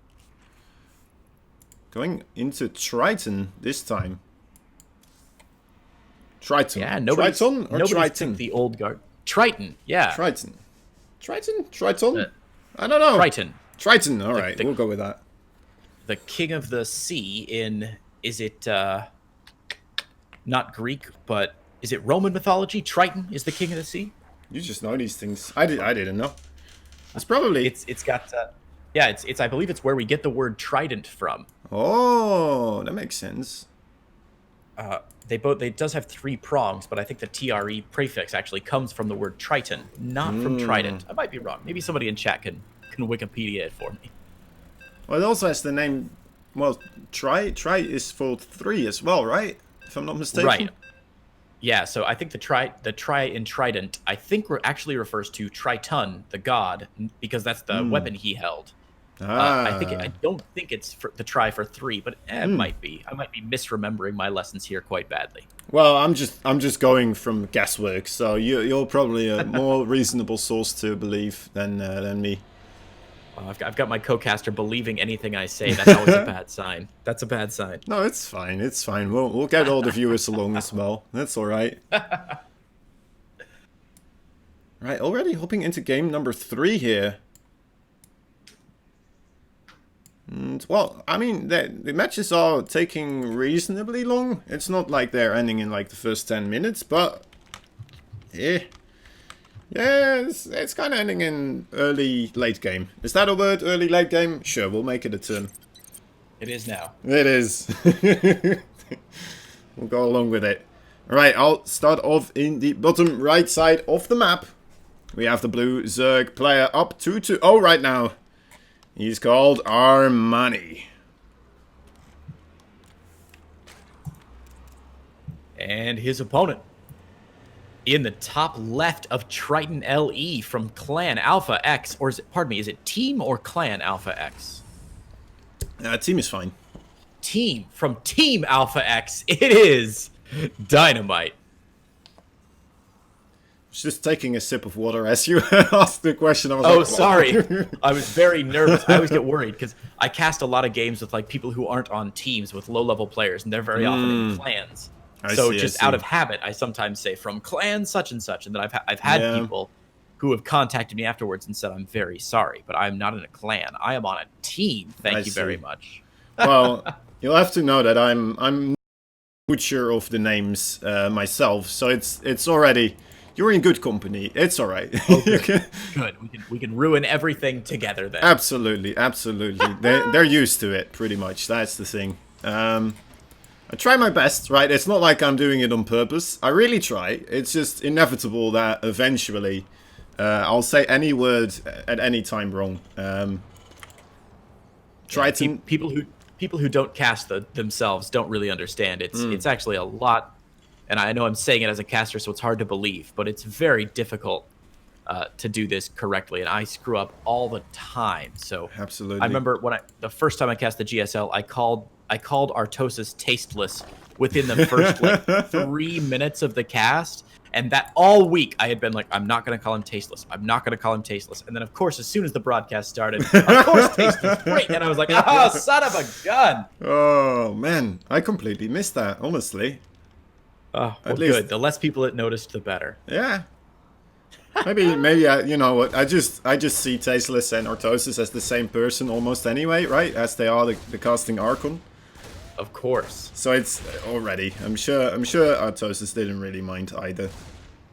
Going into Triton this time. Triton. Yeah, Triton or Triton? The old guard. Triton, yeah. Triton. Triton? Triton? I don't know. Triton. Triton, alright, we'll go with that. The king of the sea in, is it, not Greek, but is it Roman mythology? Triton is the king of the sea? You just know these things. I didn't know. It's probably... It's got... yeah, it's. I believe it's where we get the word trident from. Oh, that makes sense. They does have 3 prongs, but I think the TRE prefix actually comes from the word triton, not from trident. I might be wrong. Maybe somebody in chat can Wikipedia it for me. Well, it also has the name... Well, Tri is for 3 as well, right? If I'm not mistaken. Right. Yeah, so I think the try in trident, I think actually refers to Triton, the god, because that's the weapon he held. I don't think it's for the try for 3, but it might be. I might be misremembering my lessons here quite badly. Well, I'm just going from guesswork, so you're probably a more reasonable source to believe than me. Well, I've got my co-caster believing anything I say. That's always a bad sign. That's a bad sign. No, it's fine. It's fine. We'll get all the viewers along as well. That's all right. Right, already hopping into game number 3 here. And, well, I mean, the matches are taking reasonably long. It's not like they're ending in like the first 10 minutes, but yeah, it's kind of ending in late game. Is that a word, late game? Sure, we'll make it a term. It is now. It is. We'll go along with it. Alright, I'll start off in the bottom right side of the map. We have the blue Zerg player up 2-0 right now. He's called Armani. And his opponent in the top left of Triton LE from Clan Alpha X, or is it, pardon me, is it Team or Clan Alpha X? Team is fine. Team from Team Alpha X. It is DynaMite. was just taking a sip of water as you asked the question. I was Oh, like, sorry. I was very nervous. I always get worried because I cast a lot of games with like people who aren't on teams with low-level players, and they're very often in clans. So just out of habit, I sometimes say from clan such and such, and then I've had people who have contacted me afterwards and said I'm very sorry, but I'm not in a clan. I am on a team. Thank you very much. Well, you'll have to know that I'm butcher of the names myself, so it's already. You're in good company. It's all right. Okay. Good. We can ruin everything together then. Absolutely. They're used to it, pretty much. That's the thing. I try my best, right? It's not like I'm doing it on purpose. I really try. It's just inevitable that eventually I'll say any word at any time wrong. People who don't cast themselves don't really understand. It's actually a lot. And I know I'm saying it as a caster, so it's hard to believe, but it's very difficult to do this correctly, and I screw up all the time. So absolutely, I remember the first time I cast the GSL, I called Artosis tasteless within the first like 3 minutes of the cast, and that all week I had been like, I'm not going to call him tasteless. I'm not going to call him tasteless. And then of course, as soon as the broadcast started, of course tasteless, great. And I was like, oh, son of a gun. Oh man, I completely missed that, honestly. Oh, well, good. The less people that noticed, the better. Yeah. Maybe you know what? I just see Tasteless and Artosis as the same person almost anyway, right? As they are the casting Archon. Of course. So it's already. I'm sure Artosis didn't really mind either.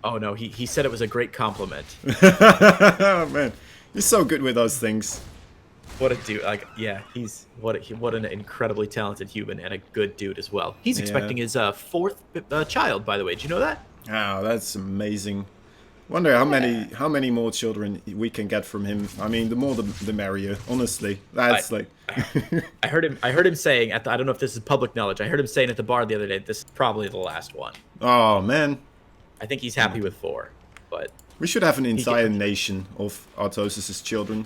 Oh no, he said it was a great compliment. Oh man, you're so good with those things. What a dude! Like, yeah, he's what an incredibly talented human and a good dude as well. He's expecting his fourth child, by the way. Did you know that? Oh, that's amazing. Wonder how many more children we can get from him. I mean, the more the merrier. Honestly, that's I heard him saying I don't know if this is public knowledge. I heard him saying at the bar the other day, this is probably the last one. Oh man. I think he's happy with 4, but we should have an entire nation of Artosis' children.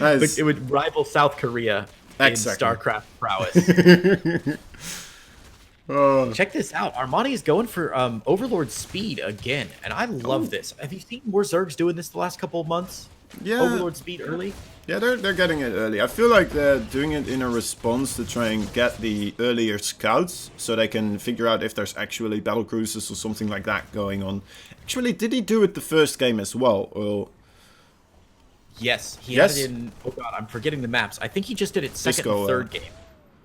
It would rival South Korea in StarCraft prowess. Check this out. Armani is going for Overlord speed again, and I love this. Have you seen more Zergs doing this the last couple of months? Yeah. Overlord speed early? Yeah, they're getting it early. I feel like they're doing it in a response to try and get the earlier scouts, so they can figure out if there's actually battle cruisers or something like that going on. Actually, did he do it the first game as well? Or... Yes, he had it in... Oh god, I'm forgetting the maps. I think he just did it second and third game.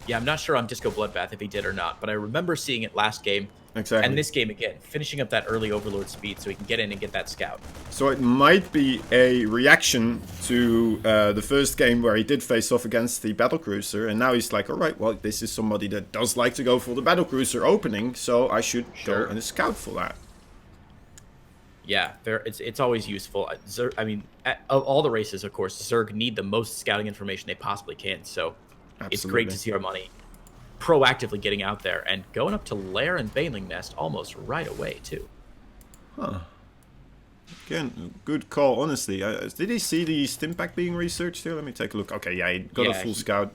Yeah, I'm not sure on Disco Bloodbath if he did or not, but I remember seeing it last game. Exactly. And this game again, finishing up that early Overlord speed so he can get in and get that scout. So it might be a reaction to the first game where he did face off against the battlecruiser, and now he's like, alright, well, this is somebody that does like to go for the battlecruiser opening, so I should go and scout for that. Yeah, it's always useful. Zerg, I mean, of all the races, of course, Zerg need the most scouting information they possibly can, so... Absolutely. It's great to see Armani proactively getting out there and going up to Lair and Baneling Nest almost right away, too. Huh. Again, good call, honestly. Did he see the Stimpack being researched here? Let me take a look. Okay, yeah, he got a full scout.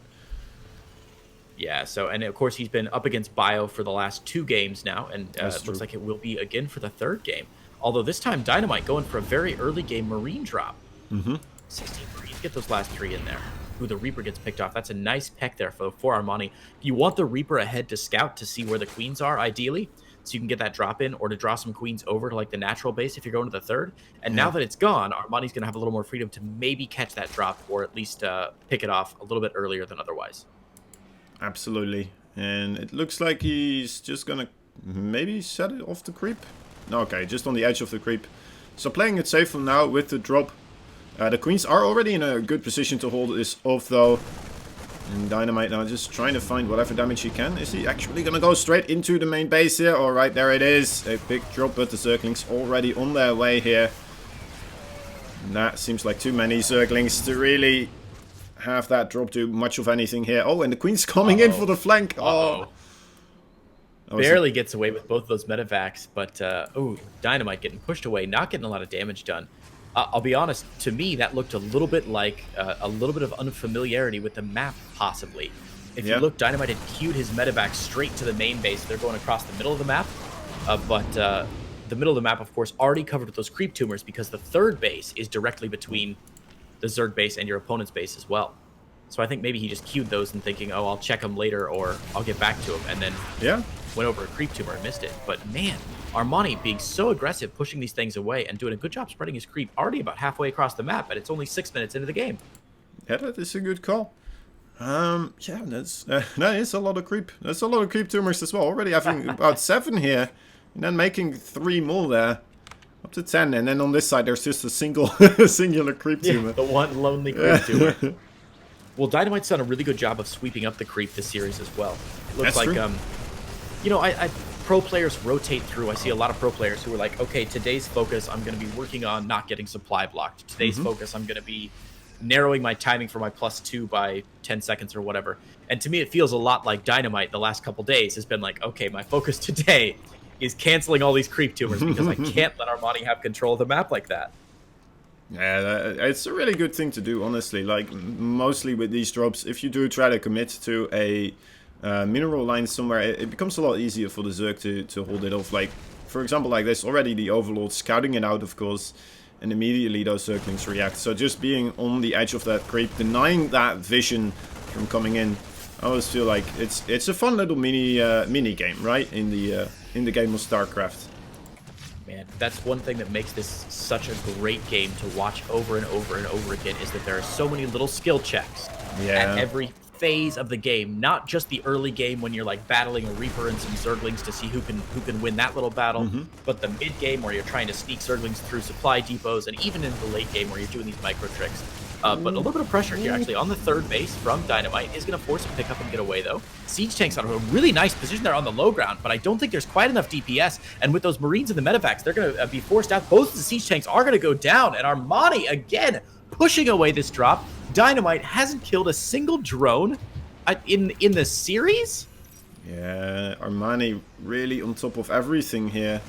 Yeah, so, and of course he's been up against Bio for the last 2 games now, and it looks like it will be again for the 3rd game. Although this time DynaMite going for a very early game Marine drop. 16 Marines, get those last 3 in there. Ooh, the Reaper gets picked off. That's a nice peck there for Armani. You want the Reaper ahead to scout to see where the queens are, ideally, so you can get that drop in or to draw some queens over to like the natural base if you're going to the 3rd. And now that it's gone, Armani's going to have a little more freedom to maybe catch that drop or at least pick it off a little bit earlier than otherwise. Absolutely. And it looks like he's just going to maybe set it off the creep. No, okay, just on the edge of the creep. So playing it safe for now with the drop. The queens are already in a good position to hold this off, though. And DynaMite now just trying to find whatever damage he can. Is he actually going to go straight into the main base here? Alright, there it is. A big drop, but the Zerglings already on their way here. And that seems like too many Zerglings to really have that drop do much of anything here. Oh, and the queen's coming in for the flank. Oh. Barely gets away with both of those medevacs, but DynaMite getting pushed away, not getting a lot of damage done. I'll be honest, to me, that looked a little bit like a little bit of unfamiliarity with the map, possibly. If you look, DynaMite had queued his medevac straight to the main base. They're going across the middle of the map, but the middle of the map, of course, already covered with those creep tumors because the third base is directly between the Zerg base and your opponent's base as well. So I think maybe he just queued those and thinking, oh, I'll check them later or I'll get back to him, and then went over a creep tumor and missed it. But man, Armani being so aggressive, pushing these things away and doing a good job spreading his creep already about halfway across the map, and it's only 6 minutes into the game. Yeah, that is a good call. Yeah, that is a lot of creep. That's a lot of creep tumors as well. Already having about 7 here, and then making 3 more there. Up to 10, and then on this side there's just a singular creep tumor. The one lonely creep tumor. Well, DynaMite's done a really good job of sweeping up the creep this series as well. It looks like, you know, pro players rotate through. I see a lot of pro players who are like, okay, today's focus, I'm going to be working on not getting supply blocked. Today's focus, I'm going to be narrowing my timing for my +2 by 10 seconds or whatever. And to me, it feels a lot like DynaMite the last couple days has been like, okay, my focus today is canceling all these creep tumors because I can't let Armani have control of the map like that. Yeah, it's a really good thing to do, honestly. Like, mostly with these drops, if you do try to commit to a mineral line somewhere, it becomes a lot easier for the Zerg to hold it off. Like, for example, like this, already the Overlord scouting it out, of course, and immediately those Zerglings react. So just being on the edge of that creep, denying that vision from coming in, I always feel like it's a fun little mini game, right? In the game of StarCraft. Man, that's one thing that makes this such a great game to watch over and over and over again, is that there are so many little skill checks at every phase of the game. Not just the early game when you're like battling a Reaper and some Zerglings to see who can win that little battle, but the mid game where you're trying to sneak Zerglings through supply depots, and even in the late game where you're doing these micro tricks. But a little bit of pressure here, actually, on the third base from DynaMite is going to force him to pick up and get away, though. Siege Tank's on a really nice position there on the low ground, but I don't think there's quite enough DPS. And with those Marines and the medevacs, they're going to be forced out. Both of the Siege Tanks are going to go down, and Armani, again, pushing away this drop. DynaMite hasn't killed a single drone in the series? Yeah, Armani really on top of everything here.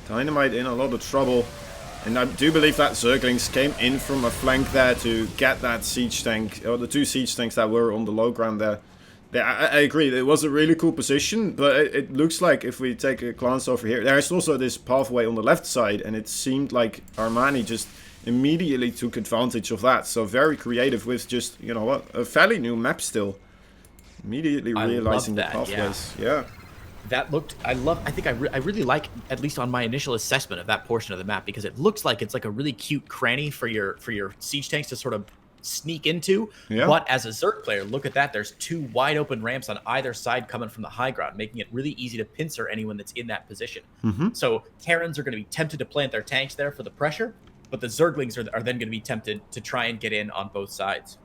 DynaMite in a lot of trouble. And I do believe that Zerglings came in from a flank there to get that siege tank, or the 2 siege tanks that were on the low ground there. Yeah, I agree, it was a really cool position, but it looks like if we take a glance over here, there's also this pathway on the left side, and it seemed like Armani just immediately took advantage of that. So very creative with just, you know what, a fairly new map still. Immediately realizing the pathways. Yeah. That looked, I really like, at least on my initial assessment of that portion of the map, because it looks like it's like a really cute cranny for your siege tanks to sort of sneak into. Yeah. But as a Zerg player, look at that. There's 2 wide open ramps on either side coming from the high ground, making it really easy to pincer anyone that's in that position. So Terrans are going to be tempted to plant their tanks there for the pressure, but the Zerglings are then going to be tempted to try and get in on both sides.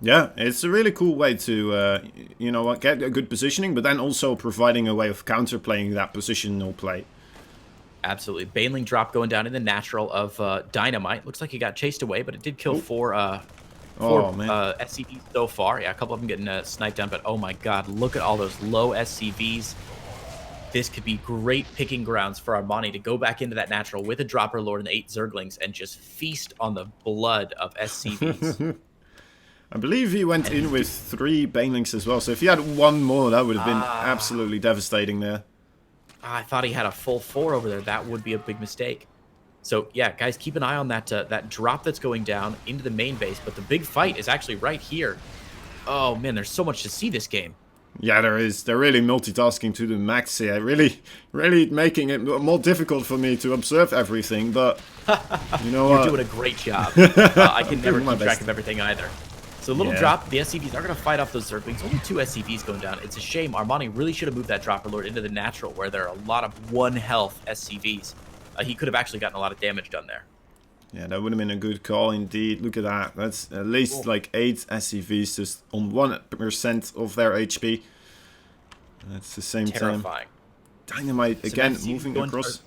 Yeah, it's a really cool way to, you know what, get a good positioning, but then also providing a way of counterplaying that positional play. Absolutely. Baneling drop going down in the natural of DynaMite. Looks like he got chased away, but it did kill 4 SCVs so far. Yeah, a couple of them getting sniped down, but oh my god, look at all those low SCVs. This could be great picking grounds for Armani to go back into that natural with a Dropper Lord and 8 Zerglings and just feast on the blood of SCVs. I believe he went in with 3 Banelings as well, so if he had 1 more, that would have been absolutely devastating there. I thought he had a full 4 over there. That would be a big mistake. So, yeah, guys, keep an eye on that that drop that's going down into the main base, but the big fight is actually right here. Oh, man, there's so much to see this game. Yeah, there is. They're really multitasking to the max here. Really making it more difficult for me to observe everything, but, you know what? You're doing a great job. I can never keep track of everything either. So a little drop, the SCVs are going to fight off those Zerglings. Only 2 SCVs going down. It's a shame. Armani really should have moved that Dropper Lord into the natural where there are a lot of 1 health SCVs. He could have actually gotten a lot of damage done there. Yeah, that would have been a good call indeed. Look at that. That's at least like 8 SCVs just on 1% of their HP. That's the same Terrifying. time. DynaMite again moving across.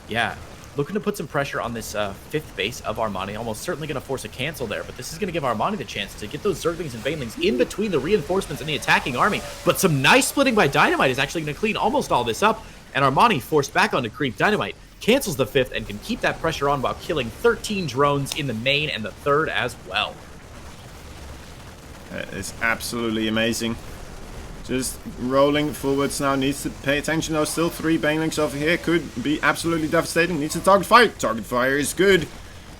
Yeah. Looking to put some pressure on this 5th base of Armani. Almost certainly going to force a cancel there, but this is going to give Armani the chance to get those Zerglings and Banelings in between the reinforcements and the attacking army. But some nice splitting by DynaMite is actually going to clean almost all this up, and Armani forced back onto creep. DynaMite cancels the 5th and can keep that pressure on while killing 13 drones in the main and the 3rd as well. That is absolutely amazing. Just rolling forwards now. Needs to pay attention though. Still 3 banelings over here. Could be absolutely devastating. Needs a target fire. Target fire is good.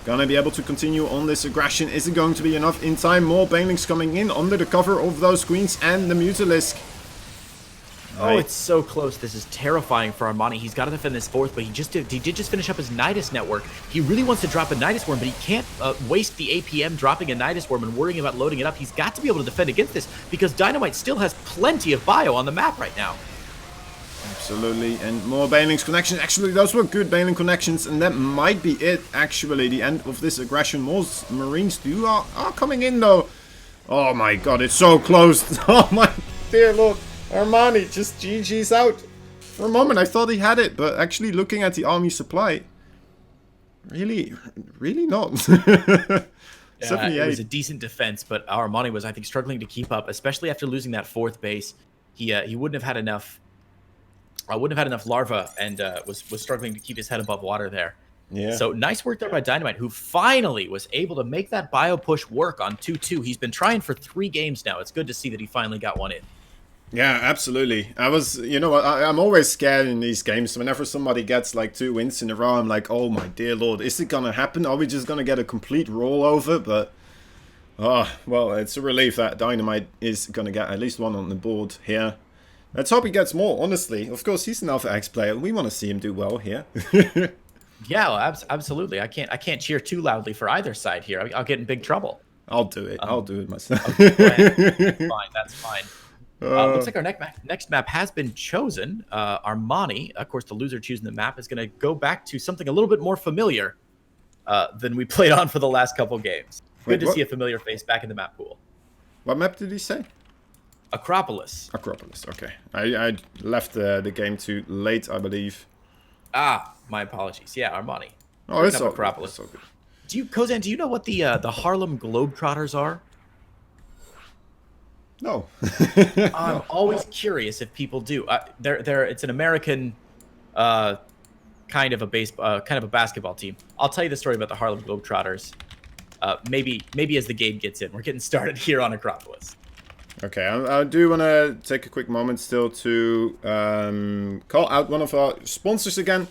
Gonna be able to continue on this aggression. Is it going to be enough in time? More banelings coming in under the cover of those queens and the Mutalisk. Oh, it's so close. This is terrifying for Armani. He's got to defend this 4th, but he did just finish up his Nidus network. He really wants to drop a Nidus Worm, but he can't waste the APM dropping a Nidus Worm and worrying about loading it up. He's got to be able to defend against this because DynaMite still has plenty of bio on the map right now. Absolutely, and more banelings connections. Actually, those were good baneling connections, and that might be it, actually, the end of this aggression. Most Marines are coming in, though. Oh my god, it's so close. Oh my dear lord. Armani just GG's out. For a moment I thought he had it, but actually looking at the army supply, really not. 78. It was a decent defense, but Armani was, I think, struggling to keep up, especially after losing that 4th base. He wouldn't have had enough. Wouldn't have had enough larva, and was struggling to keep his head above water there. Yeah. So nice work there by DynaMite, who finally was able to make that bio push work on 2-2. He's been trying for 3 games now. It's good to see that he finally got one in. Yeah, absolutely. You know what, I'm always scared in these games. Whenever somebody gets like 2 wins in a row, I'm like, oh my dear lord, is it gonna happen? Are we just gonna get a complete rollover? But, well, it's a relief that DynaMite is gonna get at least 1 on the board here. Let's hope he gets more, honestly. Of course, he's an Alpha X player. We want to see him do well here. Yeah, well, absolutely. I can't cheer too loudly for either side here. I'll get in big trouble. I'll do it. I'll do it myself. Okay, fine, that's fine. Looks like our next map has been chosen. Armani, of course, the loser choosing the map is going to go back to something a little bit more familiar than we played on for the last couple games. Good to see a familiar face back in the map pool. What map did he say? Acropolis. Acropolis, okay. I left the game too late, I believe. Ah, my apologies. Yeah, Armani. Oh, it's all Acropolis. Good. Kozan, do you know what the Harlem Globetrotters are? No. I'm always curious if people do. It's an American kind of a basketball team. I'll tell you the story about the Harlem Globetrotters. Maybe as the game gets in. We're getting started here on Acropolis. Okay, I do want to take a quick moment still to call out one of our sponsors again.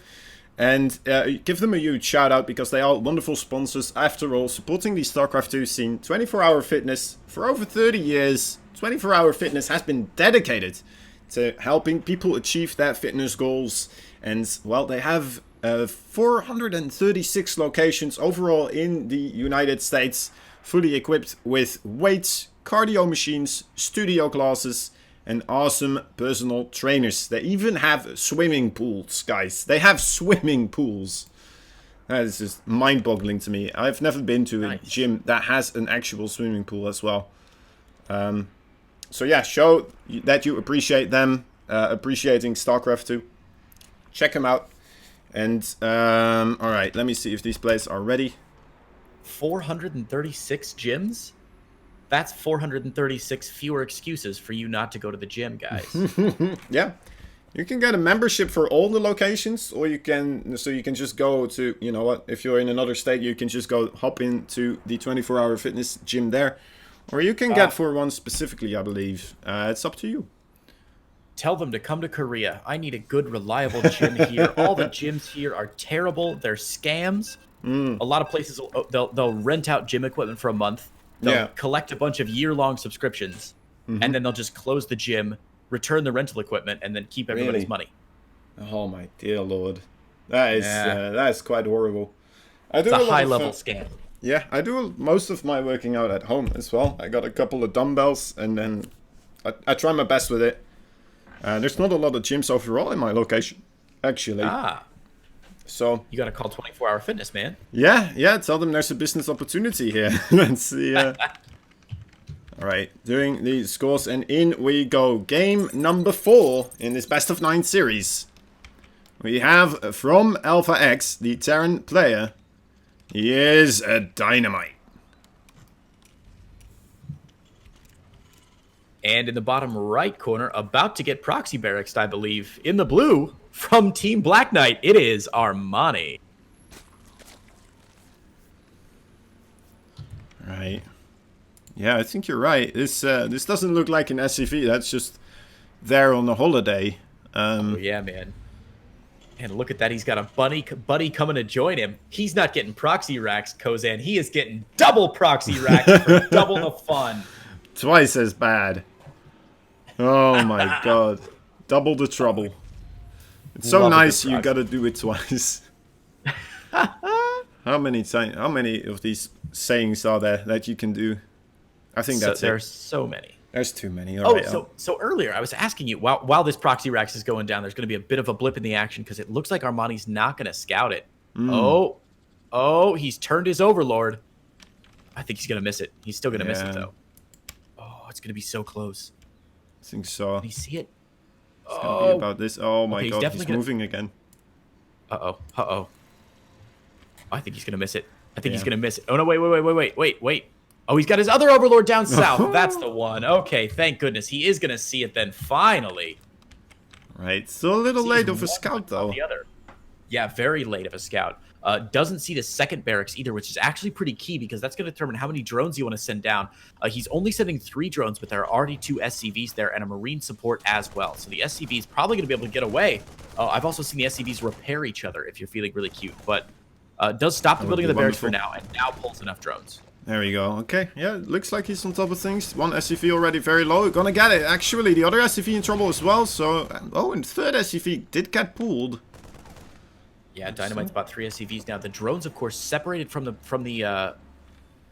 And give them a huge shout out because they are wonderful sponsors. After all, supporting the StarCraft 2 scene, 24-hour fitness for over 30 years. 24-hour fitness has been dedicated to helping people achieve their fitness goals. And, well, they have 436 locations overall in the United States, fully equipped with weights, cardio machines, studio classes, and awesome personal trainers. They even have swimming pools, guys. They have swimming pools. That is just mind-boggling to me. I've never been to a gym that has an actual swimming pool as well. So yeah, show that you appreciate them, appreciating StarCraft 2. Check them out. And, alright, let me see if these plays are ready. 436 gyms? That's 436 fewer excuses for you not to go to the gym, guys. Yeah. You can get a membership for all the locations, or you can just go to, you know what, if you're in another state, you can just go hop into the 24-hour fitness gym there. Or you can get for one specifically, I believe. It's up to you. Tell them to come to Korea. I need a good, reliable gym here. All the gyms here are terrible. They're scams. A lot of places, they'll rent out gym equipment for a month. They'll collect a bunch of year-long subscriptions, and then they'll just close the gym, return the rental equipment, and then keep everybody's money. Oh my dear lord, that is quite horrible. It's a high-level scam. Yeah, I do most of my working out at home as well. I got a couple of dumbbells, and then I try my best with it. There's not a lot of gyms overall in my location, actually. So you got to call 24-hour fitness, man. Yeah. Tell them there's a business opportunity here. Let's see. All right, doing the scores, and in we go. Game number 4 in this best of 9 series. We have from Alpha X, the Terran player. He is a DynaMite. And in the bottom right corner, about to get proxy barracks, I believe, in the blue, from Team Black Knight, it is Armani. Right. Yeah, I think you're right. This doesn't look like an SCV. That's just there on a holiday. Oh, yeah, man. And look at that. He's got a buddy coming to join him. He's not getting proxy racks, Kozan. He is getting double proxy racks for double the fun. Twice as bad. Oh, my God. Double the trouble. It's so nice you gotta do it twice. How many of these sayings are there that you can do? I think that's There's so many. There's too many. So earlier I was asking you, while this proxy racks is going down, there's going to be a bit of a blip in the action because it looks like Armani's not going to scout it. Oh, he's turned his overlord. I think he's going to miss it. He's still going to miss it, though. Oh, it's going to be so close. I think so. Can you see it? It's going to be about this. Oh, my God. He's moving again. Uh-oh. I think he's going to miss it. I think he's going to miss it. Oh, no, wait. Oh, he's got his other overlord down south. That's the one. Okay, thank goodness. He is going to see it then, finally. Right. Still a little late of a scout, though. Yeah, very late of a scout. Doesn't see the second barracks either, which is actually pretty key because that's going to determine how many drones you want to send down. He's only sending 3 drones, but there are already 2 SCVs there and a marine support as well. So the SCV is probably going to be able to get away. I've also seen the SCVs repair each other if you're feeling really cute, but does stop the building of the barracks for now and now pulls enough drones. There we go. Okay, yeah, looks like he's on top of things. One SCV already very low. Gonna get it. Actually, the other SCV in trouble as well. So, and third SCV did get pulled. Yeah, DynaMite's bought 3 SCVs now. The drones, of course, separated from the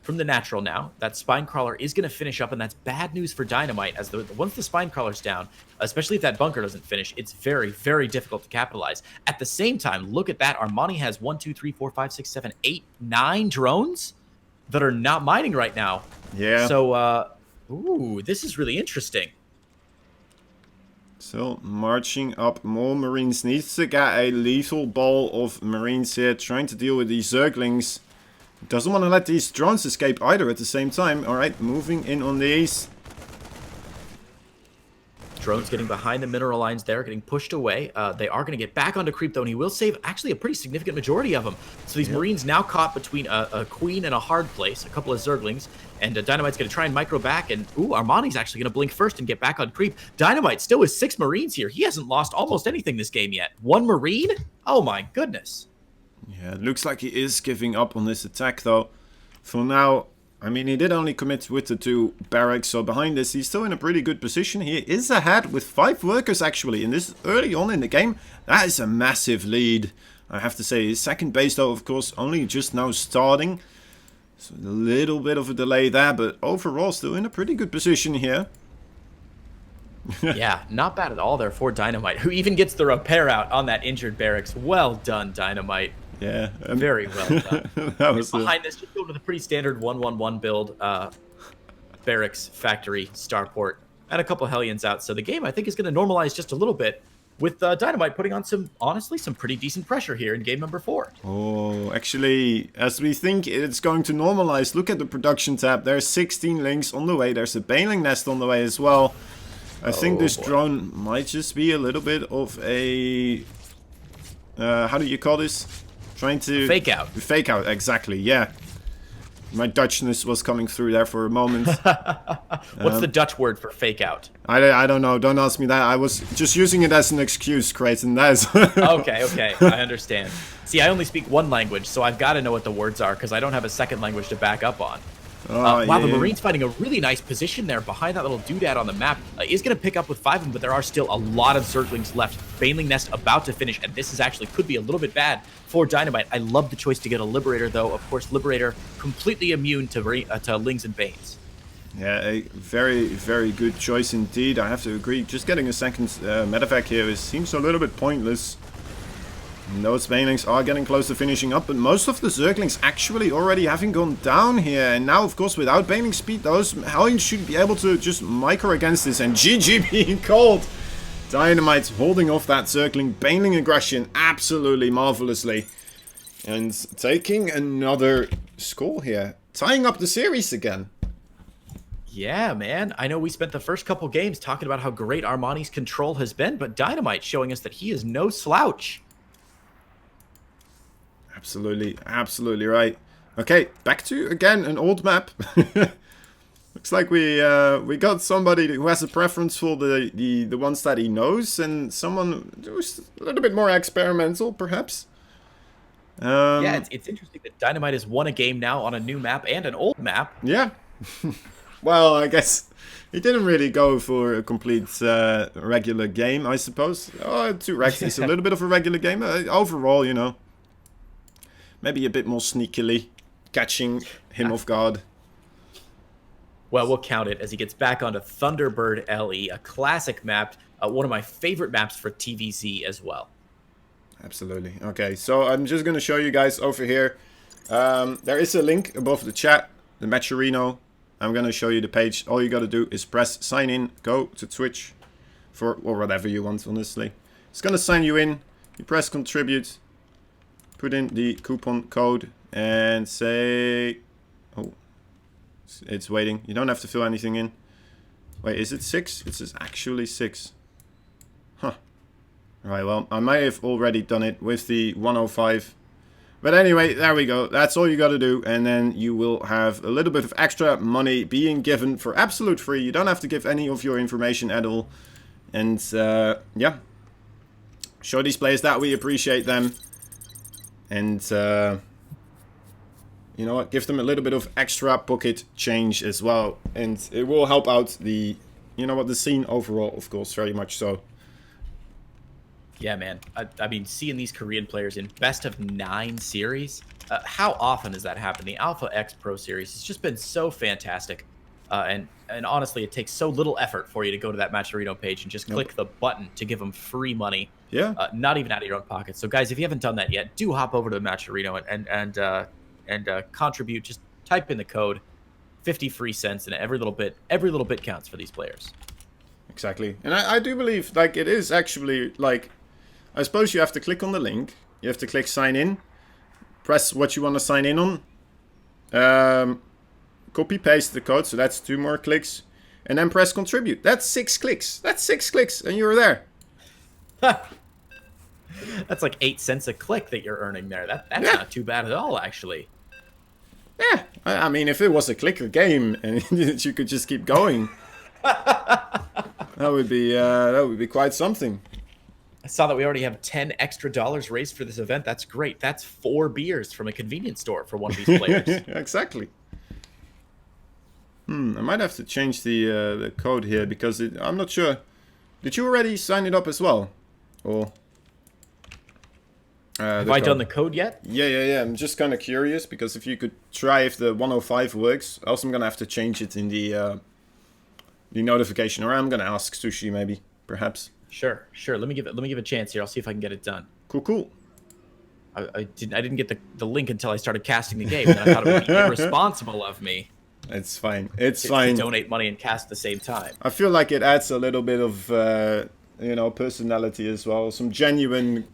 natural now. That spine crawler is going to finish up, and that's bad news for DynaMite. As once the spine crawler's down, especially if that bunker doesn't finish, it's very, very difficult to capitalize. At the same time, look at that. Armani has 1, 2, 3, 4, 5, 6, 7, 8, 9 drones that are not mining right now. Yeah. So, this is really interesting. So, marching up more Marines. Needs to get a lethal ball of Marines here, trying to deal with these Zerglings. Doesn't want to let these drones escape either at the same time. Alright, moving in on these. Drones getting behind the mineral lines there, getting pushed away. They are going to get back onto creep, though, and he will save actually a pretty significant majority of them. So these Marines now caught between a queen and a hard place, a couple of Zerglings, and DynaMite's going to try and micro back, and Armani's actually going to blink first and get back on creep. DynaMite still with 6 Marines here. He hasn't lost almost anything this game yet. 1 Marine? Oh my goodness. Yeah, it looks like he is giving up on this attack, though. For now, I mean, he did only commit with the 2 barracks, so behind this, he's still in a pretty good position. He is ahead with 5 workers, actually, in this early on in the game. That is a massive lead, I have to say. His second base, though, of course, only just now starting. So a little bit of a delay there, but overall, still in a pretty good position here. Yeah, not bad at all there for DynaMite, who even gets the repair out on that injured barracks. Well done, DynaMite. Yeah. Very well done. That was behind this, just build with a pretty standard 1-1-1 build. Barracks, factory, starport, and a couple Hellions out. So the game, I think, is going to normalize just a little bit with DynaMite putting on honestly, some pretty decent pressure here in game number 4. Oh, actually, as we think it's going to normalize, look at the production tab. There's 16 links on the way. There's a baneling nest on the way as well. I think this drone might just be a little bit of a... how do you call this? Trying to... Fake out. Fake out, exactly, yeah. My Dutchness was coming through there for a moment. What's the Dutch word for fake out? I don't know. Don't ask me that. I was just using it as an excuse, Creighton. That is... Okay. I understand. See, I only speak 1 language, so I've got to know what the words are because I don't have a second language to back up on. Wow, the Marines finding a really nice position there behind that little doodad on the map. Is going to pick up with 5 of them, but there are still a lot of Zerglings left. Baneling Nest about to finish, and this is actually could be a little bit bad for DynaMite. I love the choice to get a Liberator, though. Of course, Liberator completely immune to Lings and Banes. Yeah, a very, very good choice indeed. I have to agree. Just getting a second medevac here seems a little bit pointless. And those Banelings are getting close to finishing up, but most of the Zerglings actually already having gone down here. And now, of course, without Baneling speed, those Hellions should be able to just micro against this. And GG being called. DynaMite holding off that Zergling Baneling aggression absolutely marvelously. And taking another score here. Tying up the series again. Yeah, man. I know we spent the first couple games talking about how great Armani's control has been, but DynaMite showing us that he is no slouch. Absolutely right. Okay, back to, again, an old map. Looks like we got somebody who has a preference for the ones that he knows, and someone who's a little bit more experimental, perhaps. Yeah, it's interesting that DynaMite has won a game now on a new map and an old map. Yeah. Well, I guess he didn't really go for a complete regular game, I suppose. Oh, 2 Rex is a little bit of a regular game. Overall, you know, maybe a bit more sneakily catching him off guard. Well, we'll count it as he gets back onto Thunderbird LE, a classic map, one of my favorite maps for TVZ as well. Absolutely. Okay, so I'm just going to show you guys over here. There is a link above the chat, the Matcherino. I'm going to show you the page. All you got to do is press sign in, go to Twitch for or whatever you want, honestly. It's going to sign you in. You press contribute, put in the coupon code and say... Oh, it's waiting. You don't have to fill anything in. Wait, is it 6? It is actually 6. Huh. Right, well, I may have already done it with the 105. But anyway, there we go. That's all you got to do. And then you will have a little bit of extra money being given for absolute free. You don't have to give any of your information at all. And, yeah. Show these players that we appreciate them. And, you know what? Give them a little bit of extra pocket change as well. And it will help out the, you know what, the scene overall, of course, very much so. Yeah, man. I mean, seeing these Korean players in best of 9 series, how often does that happen? The Alpha X Pro Series has just been so fantastic. And honestly, it takes so little effort for you to go to that Matcherino page and just click the button to give them free money. Yeah. Not even out of your own pocket. So, guys, if you haven't done that yet, do hop over to the Matcherino and contribute. Just type in the code, 50 free cents, and every little bit counts for these players. Exactly. And I do believe, like, it is actually, like, I suppose you have to click on the link. You have to click sign in. Press what you want to sign in on. Copy paste the code, so that's 2 more clicks. And then press contribute. That's 6 clicks. That's 6 clicks, and you're there. That's like 8 cents a click that you're earning there. That's not too bad at all, actually. Yeah, I mean, if it was a clicker game and you could just keep going, that would be quite something. I saw that we already have $10 extra raised for this event. That's great. That's 4 beers from a convenience store for one of these players. Exactly. I might have to change the code here because I'm not sure. Did you already sign it up as well? Or have I done the code yet? Yeah. I'm just kind of curious because if you could try if the 105 works, also I'm gonna have to change it in the notification, or I'm gonna ask Sushi maybe, perhaps. Sure. Let me give it a chance here. I'll see if I can get it done. Cool. I didn't get the link until I started casting the game, and I thought it would be irresponsible of me. It's fine. To donate money and cast at the same time. I feel like it adds a little bit of personality as well. Some genuine,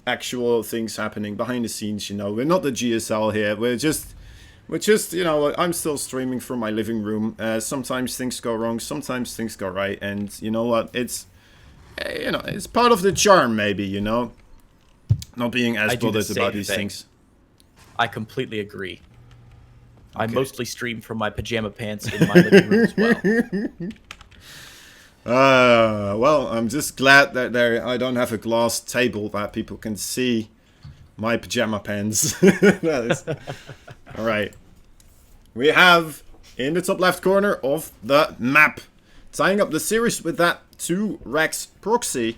actual things happening behind the scenes. You know, we're not the GSL here. We're just you know, I'm still streaming from my living room. Sometimes things go wrong. Sometimes things go right. And you know what? It's it's part of the charm, maybe. You know, not being as bothered about these things. I completely agree. Okay. I mostly stream from my pajama pants in my living room as well. Well, I'm just glad that I don't have a glass table that people can see my pajama pants. All right. We have in the top left corner of the map, tying up the series with that 2 Rex proxy.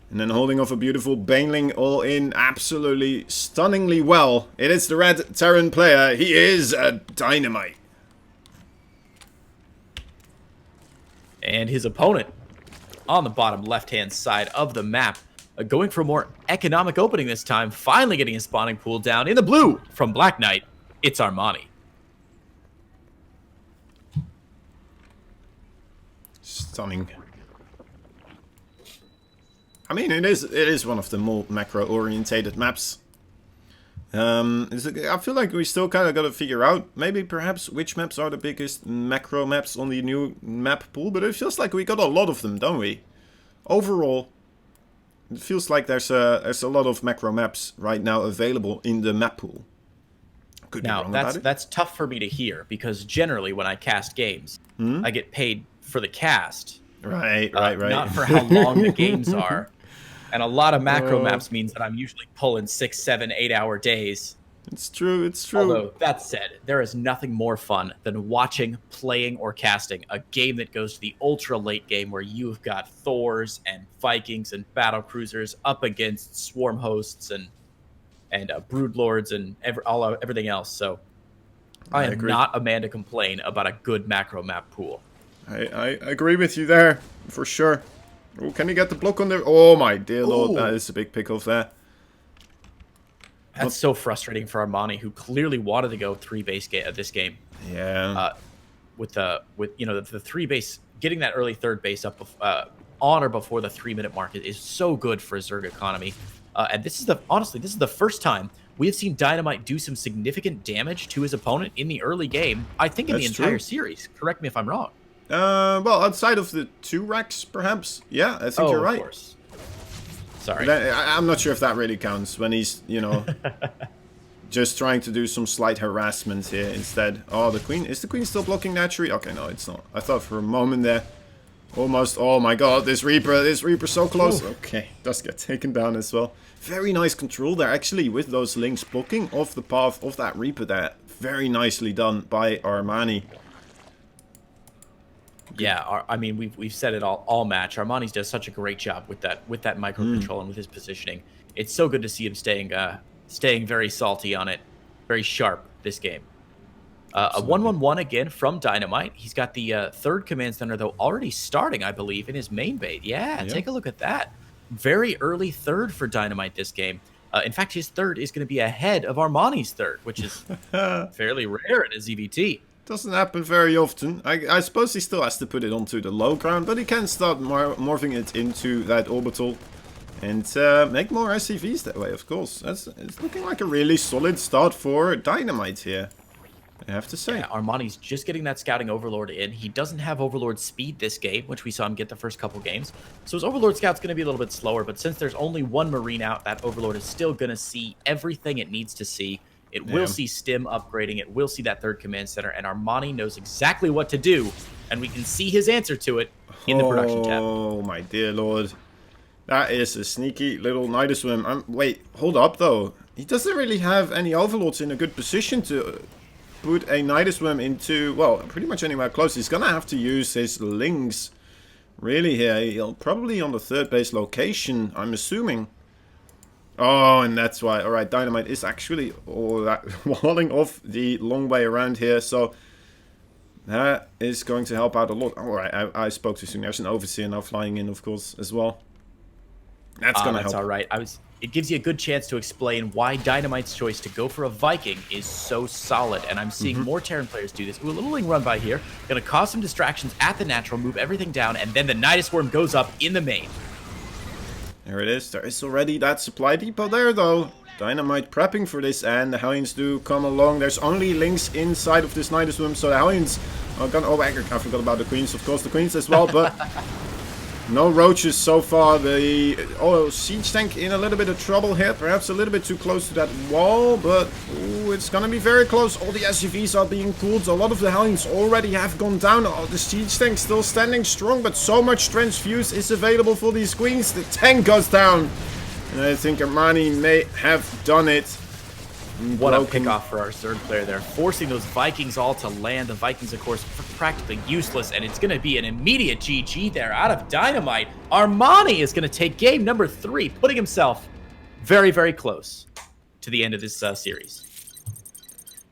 And then holding off a beautiful Baneling all in absolutely stunningly well. It is the red Terran player. He is a DynaMite. And his opponent on the bottom left-hand side of the map, going for a more economic opening this time, finally getting his spawning pool down in the blue from Black Knight. It's Armani. Stunning. I mean, it is one of the more macro-orientated maps. I feel like we still kind of got to figure out, maybe perhaps, which maps are the biggest macro maps on the new map pool. But it feels like we got a lot of them, don't we? Overall, it feels like there's a lot of macro maps right now available in the map pool. Could be Now, wrong about it. that's tough for me to hear because generally when I cast games, I get paid for the cast. Right. Not for how long the games are. And a lot of macro Oh. maps means that I'm usually pulling 6, 7, 8 hour days. It's true. Although, that said, there is nothing more fun than watching, playing, or casting a game that goes to the ultra late game where you've got Thors and Vikings and battle cruisers up against swarm hosts and brood lords and everything else. So I am agree. not a man to complain about a good macro map pool. I agree with you there, for sure. Oh, can you get the block on there? Oh my dear lord, that is a big pick off there. That's so frustrating for Armani, who clearly wanted to go 3 base this game. Yeah. With the 3 base, getting that early 3rd base up on or before the 3-minute mark is so good for Zerg economy. And this is the first time we have seen DynaMite do some significant damage to his opponent in the early game. I think in the entire series. Correct me if I'm wrong. Well, outside of the 2 racks, perhaps. Yeah, I think you're right. Of course. Sorry. I'm not sure if that really counts when he's, just trying to do some slight harassment here instead. Oh, the queen. Is the queen still blocking naturally? Okay, no, it's not. I thought for a moment there. Almost. Oh my god, this Reaper so close. Ooh. Okay, does get taken down as well. Very nice control there, actually, with those links blocking off the path of that Reaper there. Very nicely done by Armani. Yeah, I mean we've said it all match. Armani's does such a great job with that micro control and with his positioning. It's so good to see him staying very salty on it, very sharp this game. A 1-1-1 again from DynaMite. He's got the 3rd command center though already starting, I believe, in his main bait. Yeah, take a look at that. Very early 3rd for DynaMite this game. In fact, his 3rd is going to be ahead of Armani's 3rd, which is fairly rare in a ZVT. Doesn't happen very often. I suppose he still has to put it onto the low ground, but he can start morphing it into that orbital and make more SCVs that way, of course. It's looking like a really solid start for DynaMite here, I have to say. Yeah, Armani's just getting that scouting Overlord in. He doesn't have Overlord speed this game, which we saw him get the first couple games. So his Overlord scout's going to be a little bit slower, but since there's only 1 Marine out, that Overlord is still going to see everything it needs to see. It will see Stim upgrading. It will see that 3rd command center, and Armani knows exactly what to do, and we can see his answer to it in the production tab. Oh, my dear lord. That is a sneaky little Night Swim. Wait, hold up, though. He doesn't really have any Overlords in a good position to put a Night Swim into, well, pretty much anywhere close. He's going to have to use his Lings, really, here. He'll probably on the 3rd base location, I'm assuming. Oh, and that's why. Alright, DynaMite is actually walling off the long way around here, so that is going to help out a lot. Alright, I spoke too soon. There's an Overseer now flying in, of course, as well. That's going to help. That's alright. It gives you a good chance to explain why DynaMite's choice to go for a Viking is so solid, and I'm seeing more Terran players do this. Ooh, a little Ling run by here. Going to cause some distractions at the natural, move everything down, and then the Nidus Worm goes up in the main. There it is. There is already that supply depot there, though. DynaMite prepping for this, and the Hellions do come along. There's only links inside of this Night Swim, so the Hellions are gonna... Oh, I forgot about the Queens, of course, the Queens as well, but... No roaches so far. The siege tank in a little bit of trouble here. Perhaps a little bit too close to that wall, but ooh, it's gonna be very close. All the SUVs are being pulled. A lot of the Hellions already have gone down. Oh, the siege tank still standing strong, but so much transfuse is available for these queens. The tank goes down, and I think Armani may have done it. What a pickoff for our Zerg player there, forcing those Vikings all to land. The Vikings, of course, practically useless, and it's going to be an immediate GG there out of DynaMite. Armani is going to take game number 3, putting himself very, very close to the end of this series.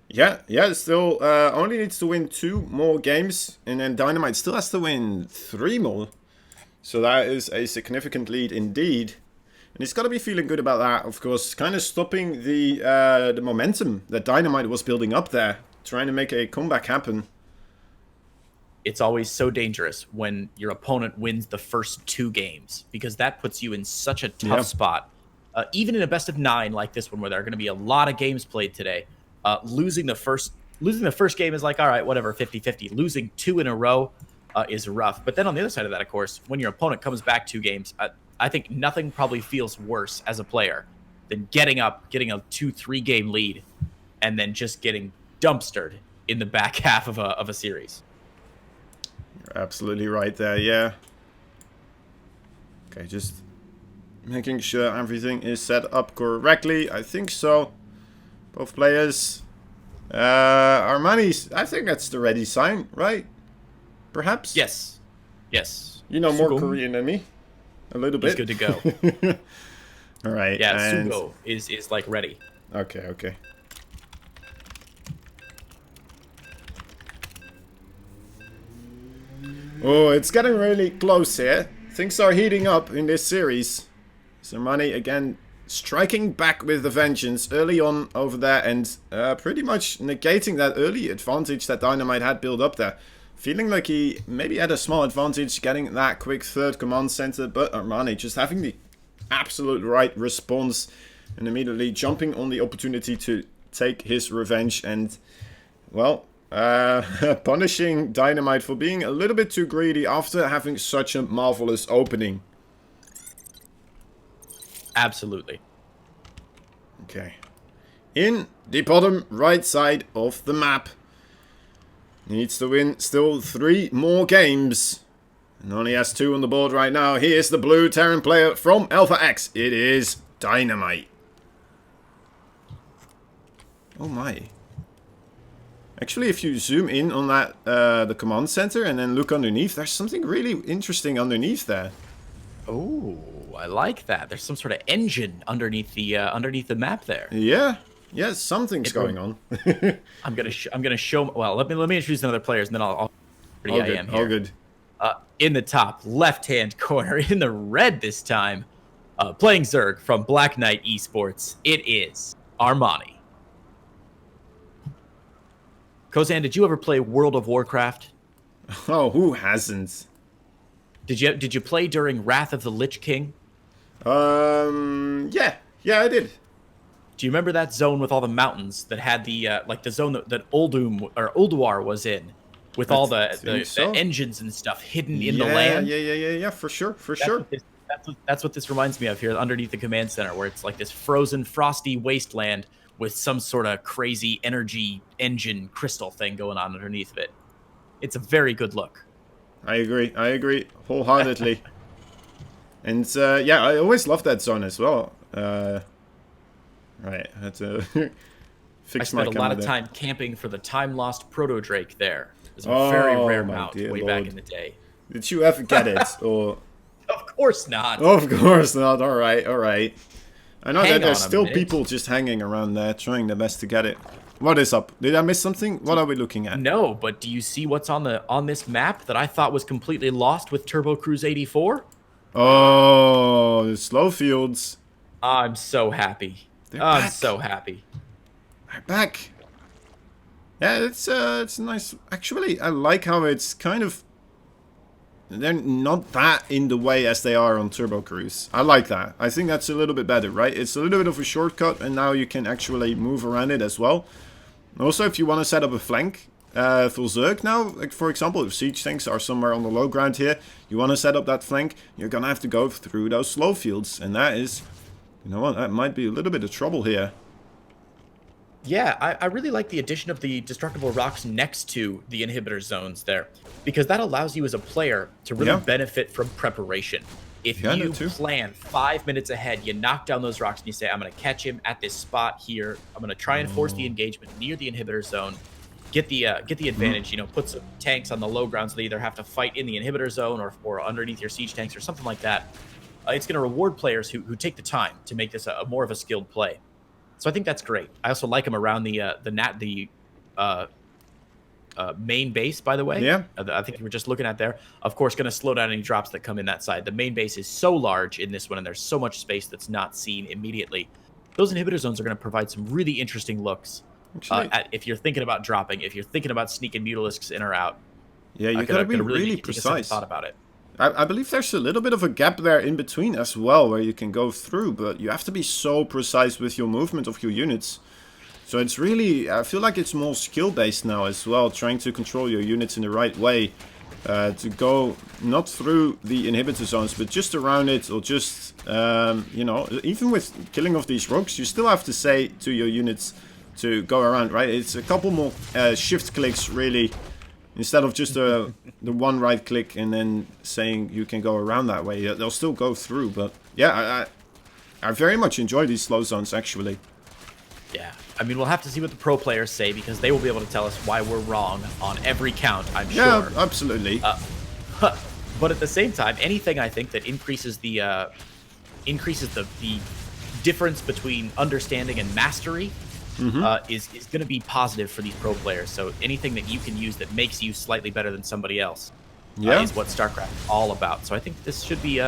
Yeah, still only needs to win 2 more games, and then DynaMite still has to win 3 more. So that is a significant lead indeed. And he's got to be feeling good about that, of course. Kind of stopping the momentum that DynaMite was building up there. Trying to make a comeback happen. It's always so dangerous when your opponent wins the first 2 games. Because that puts you in such a tough spot. Even in a best of 9 like this one, where there are going to be a lot of games played today. Losing the first game is like, all right, whatever, 50-50. Losing 2 in a row is rough. But then on the other side of that, of course, when your opponent comes back 2 games... I think nothing probably feels worse as a player than getting a 2-3 game lead and then just getting dumpstered in the back half of a series. You're absolutely right there, yeah. Okay, just making sure everything is set up correctly. I think so. Both players. Armani's, I think that's the ready sign, right? Perhaps? Yes. Yes. You know more Sugo Korean than me. A little bit. is good to go. Alright. Yeah, and... Sugo is like ready. Okay, okay. Oh, it's getting really close here. Things are heating up in this series. Armani again striking back with the vengeance early on over there and pretty much negating that early advantage that DynaMite had built up there. Feeling like he maybe had a small advantage getting that quick third command center, but Armani just having the absolute right response and immediately jumping on the opportunity to take his revenge and, well, punishing DynaMite for being a little bit too greedy after having such a marvelous opening. Absolutely. Okay. In the bottom right side of the map. Needs to win still 3 more games. And only has 2 on the board right now. Here's the blue Terran player from Alpha X. It is DynaMite. Oh my. Actually, if you zoom in on that, the command center and then look underneath, there's something really interesting underneath there. Oh, I like that. There's some sort of engine underneath the map there. Yeah, yeah, something's going on. I'm gonna show. Well, let me introduce another players, and then I'll All good, all good. In the top left-hand corner, in the red this time, playing Zerg from Black Knight Esports. It is Armani. Kozan, did you ever play World of Warcraft? Oh, who hasn't? Did you play during Wrath of the Lich King? Yeah, I did. Do you remember that zone with all the mountains that had the like the zone that Uldum or Ulduar was in, with all the engines and stuff hidden in the land? Yeah, for sure, sure. That's what this reminds me of here, underneath the command center, where it's like this frozen, frosty wasteland with some sort of crazy energy engine crystal thing going on underneath of it. It's a very good look. I agree wholeheartedly. And yeah, I always loved that zone as well. Right, I had to fix my camera. I spent a lot of time camping for the time-lost Proto-Drake there. It was a very rare mount way back in the day. Did you ever get it? Or... Of course not. Of course not. All right. I know that there's still people just hanging around there trying their best to get it. What is up? Did I miss something? What are we looking at? No, but do you see what's on this map that I thought was completely lost with Turbo Cruise 84? Oh, the slow fields. I'm so happy. I'm so happy. They're back. Yeah, it's nice. Actually, I like how it's kind of... They're not that in the way as they are on Turbo Cruise. I like that. I think that's a little bit better, right? It's a little bit of a shortcut, and now you can actually move around it as well. Also, if you want to set up a flank for Zerg now, like for example, if siege tanks are somewhere on the low ground here, you want to set up that flank, you're going to have to go through those slow fields. And that is, you know what, that might be a little bit of trouble here. Yeah, I really like the addition of the destructible rocks next to the inhibitor zones there, because that allows you as a player to really benefit from preparation. If you plan 5 minutes ahead, you knock down those rocks and you say, I'm going to catch him at this spot here. I'm going to try and force the engagement near the inhibitor zone. Get the advantage, you know, put some tanks on the low ground so they either have to fight in the inhibitor zone or underneath your siege tanks or something like that. It's going to reward players who take the time to make this a more of a skilled play. So I think that's great. I also like him around the main base, by the way. Yeah. I think you were just looking at there. Of course, going to slow down any drops that come in that side. The main base is so large in this one, and there's so much space that's not seen immediately. Those inhibitor zones are going to provide some really interesting looks. If you're thinking about dropping, if you're thinking about sneaking Mutalisks in or out. Yeah, you got to be really precise. Thought about it. I believe there's a little bit of a gap there in between as well where you can go through, but you have to be so precise with your movement of your units. So it's really, I feel like it's more skill-based now as well, trying to control your units in the right way. To go not through the inhibitor zones, but just around it, or just, you know, even with killing off these rocks, you still have to say to your units to go around, right? It's a couple more shift clicks, really, instead of just the one right click and then saying you can go around that way. They'll still go through, but yeah, I very much enjoy these slow zones, actually. Yeah, I mean, we'll have to see what the pro players say because they will be able to tell us why we're wrong on every count, I'm sure. Yeah, absolutely. But at the same time, anything I think that increases the difference between understanding and mastery is going to be positive for these pro players. So anything that you can use that makes you slightly better than somebody else is what StarCraft is all about. So I think this should be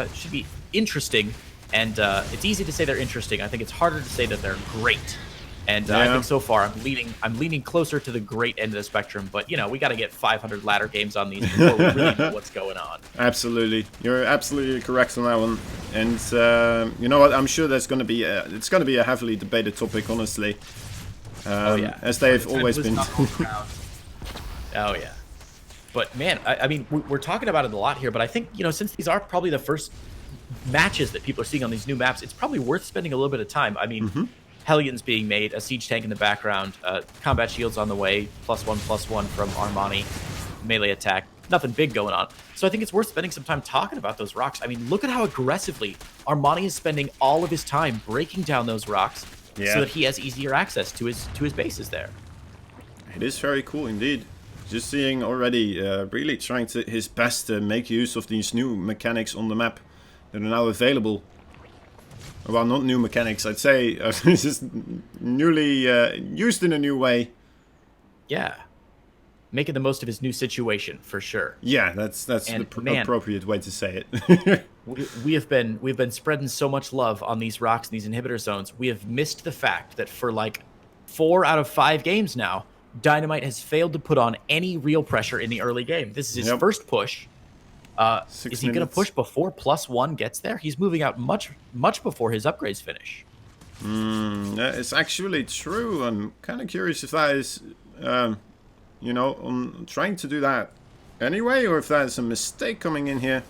interesting, and it's easy to say they're interesting. I think it's harder to say that they're great. And I think so far I'm leaning closer to the great end of the spectrum. But you know, we got to get 500 ladder games on these before we really know what's going on. Absolutely, you're absolutely correct on that one. And you know what? I'm sure there's going to be it's going to be a heavily debated topic, honestly. As they've always been. Oh yeah. But man, I mean, we're talking about it a lot here. But I think, you know, since these are probably the first matches that people are seeing on these new maps, it's probably worth spending a little bit of time. I mean. Hellions being made, a siege tank in the background, combat shields on the way, +1/+1 from Armani, melee attack, nothing big going on. So I think it's worth spending some time talking about those rocks. I mean, look at how aggressively Armani is spending all of his time breaking down those rocks so that he has easier access to his bases there. It is very cool indeed. Just seeing already, really trying his best to make use of these new mechanics on the map that are now available. Well, not new mechanics, I'd say. Just newly used in a new way. Yeah. Making the most of his new situation, for sure. Yeah, that's the appropriate way to say it. We've been spreading so much love on these rocks and these inhibitor zones. We have missed the fact that for like 4 out of 5 games now, DynaMite has failed to put on any real pressure in the early game. This is his first push. Is he going to push before +1 gets there? He's moving out much before his upgrades finish. It's actually true. I'm kind of curious if that is, you know, I'm trying to do that anyway, or if that is a mistake coming in here.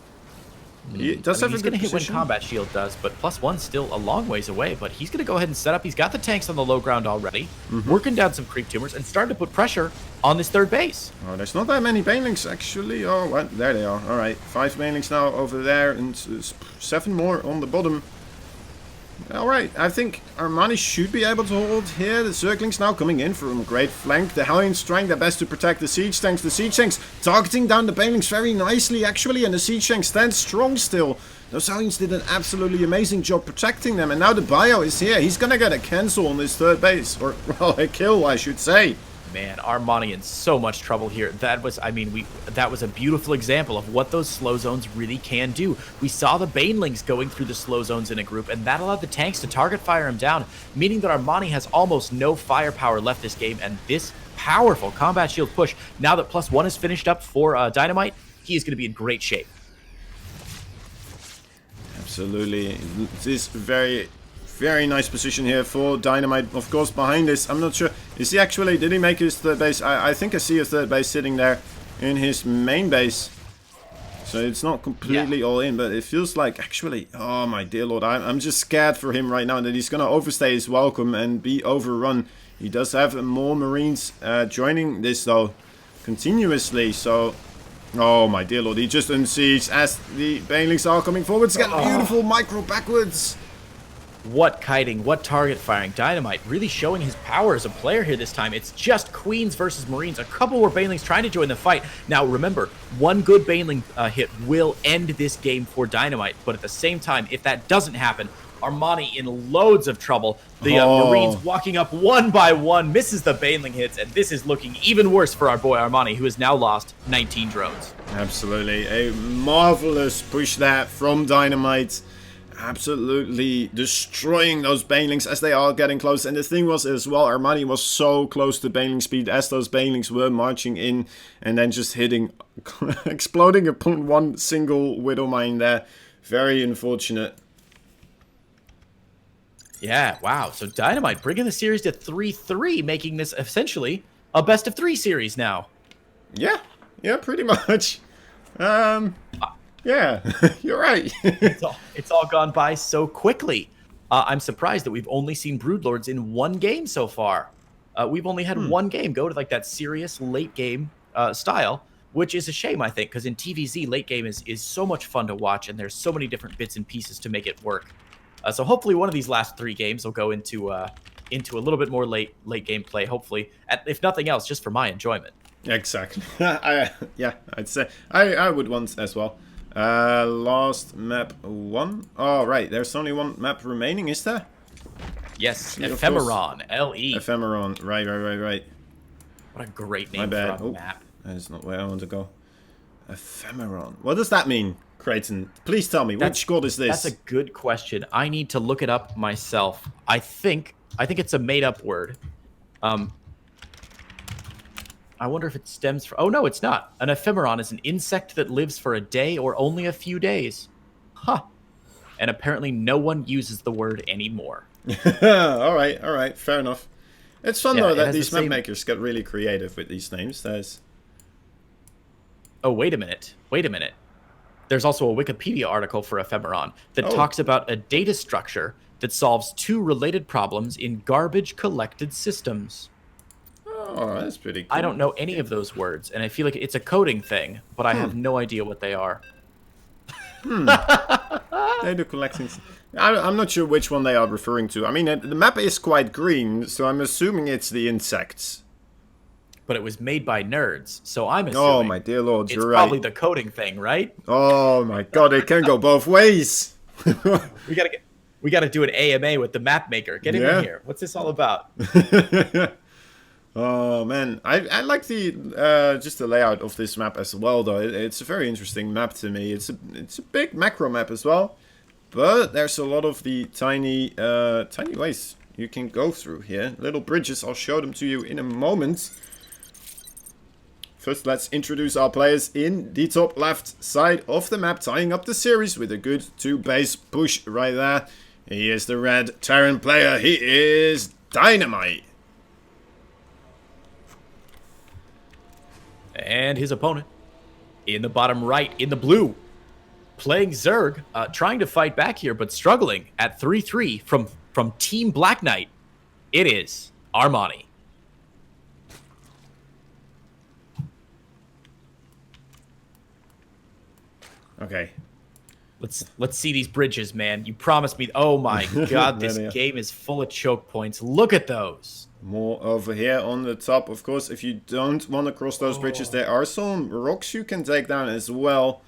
He does have a good position. He's going to hit when combat shield does, but +1's still a long ways away. But he's going to go ahead and set up. He's got the tanks on the low ground already, working down some creep tumors and starting to put pressure on this third base. Oh, there's not that many banelings actually. Oh, what? There they are. All right, 5 banelings now over there, and 7 more on the bottom. All right, I think Armani should be able to hold here. The Zerglings now coming in from a great flank. The Hellions trying their best to protect the siege tanks. The siege tanks targeting down the banelings very nicely, actually, and the siege tanks stand strong still. Those Hellions did an absolutely amazing job protecting them, and now the bio is here. He's gonna get a cancel on this third base, or well, a kill, I should say. Man, Armani in so much trouble here. That was, I mean, that was a beautiful example of what those slow zones really can do. We saw the banelings going through the slow zones in a group, and that allowed the tanks to target fire him down, meaning that Armani has almost no firepower left this game, and this powerful combat shield push, now that +1 is finished up for DynaMite, he is going to be in great shape. Absolutely. It is very nice position here for DynaMite. Of course, behind this, I'm not sure. Is he actually, did he make his third base? I think I see a third base sitting there in his main base. So it's not completely all in, but it feels like actually, oh my dear lord, I'm just scared for him right now that he's going to overstay his welcome and be overrun. He does have more Marines joining this though, continuously. So, oh my dear lord, he just unsieges as the banelings are coming forwards. Get beautiful micro backwards. What kiting, what target firing. DynaMite really showing his power as a player here this time. It's just Queens versus Marines. A couple more banelings trying to join the fight. Now remember, one good baneling hit will end this game for DynaMite. But at the same time, if that doesn't happen, Armani in loads of trouble. The Marines walking up one by one, misses the baneling hits, and this is looking even worse for our boy Armani, who has now lost 19 drones. Absolutely. A marvelous push that from DynaMite. Absolutely destroying those banelings as they are getting close. And the thing was as well, Armani was so close to baneling speed as those banelings were marching in and then just hitting, exploding upon one single Widow mine there. Very unfortunate. Yeah, wow. So DynaMite bringing the series to 3-3, making this essentially a best-of-3 series now. Yeah, pretty much. Yeah, you're right. it's all gone by so quickly. I'm surprised that we've only seen Broodlords in one game so far. we've only had one game go to like that serious late game style, which is a shame, I think, because in TVZ, late game is so much fun to watch, and there's so many different bits and pieces to make it work. So hopefully one of these last 3 games will go into a little bit more late game play, hopefully, if nothing else, just for my enjoyment. Exactly. Yeah, I'd say I would want as well. Last map 1. Oh, right. There's only one map remaining, is there? Yes, Yeah, Ephemeron, LE. Ephemeron. Right. What a great name for a map. That is not where I want to go. Ephemeron. What does that mean, Creighton? Please tell me. Which god is this? That's a good question. I need to look it up myself. I think it's a made-up word. I wonder if it stems from... Oh, no, it's not. An ephemeron is an insect that lives for a day or only a few days. Huh. And apparently no one uses the word anymore. All right. Fair enough. It's fun, though, that these map same... makers get really creative with these names. Oh, wait a minute. There's also a Wikipedia article for ephemeron that talks about a data structure that solves 2 related problems in garbage-collected systems. Oh, that's pretty cool. I don't know any of those words, and I feel like it's a coding thing, but I have no idea what they are. Data collecting. I'm not sure which one they are referring to. I mean, the map is quite green, so I'm assuming it's the insects. But it was made by nerds, so I'm assuming... Oh, my dear lord, you're right. It's probably the coding thing, right? Oh, my god, it can go both ways. We gotta do an AMA with the map maker. Get him in here. What's this all about? Oh man, I like the just the layout of this map as well, though. It's a very interesting map to me. It's a big macro map as well, but there's a lot of the tiny ways you can go through here. Little bridges. I'll show them to you in a moment. First, let's introduce our players in the top left side of the map, tying up the series with a good 2-base push right there. He is the red Terran player. He is DynaMite. And his opponent in the bottom right, in the blue, playing Zerg, trying to fight back here, but struggling at 3-3 from Team Black Knight. It is Armani. Okay. Let's see these bridges, man. You promised me. Oh my god, this game is full of choke points. Look at those. More over here on the top. Of course, if you don't want to cross those bridges, there are some rocks you can take down as well.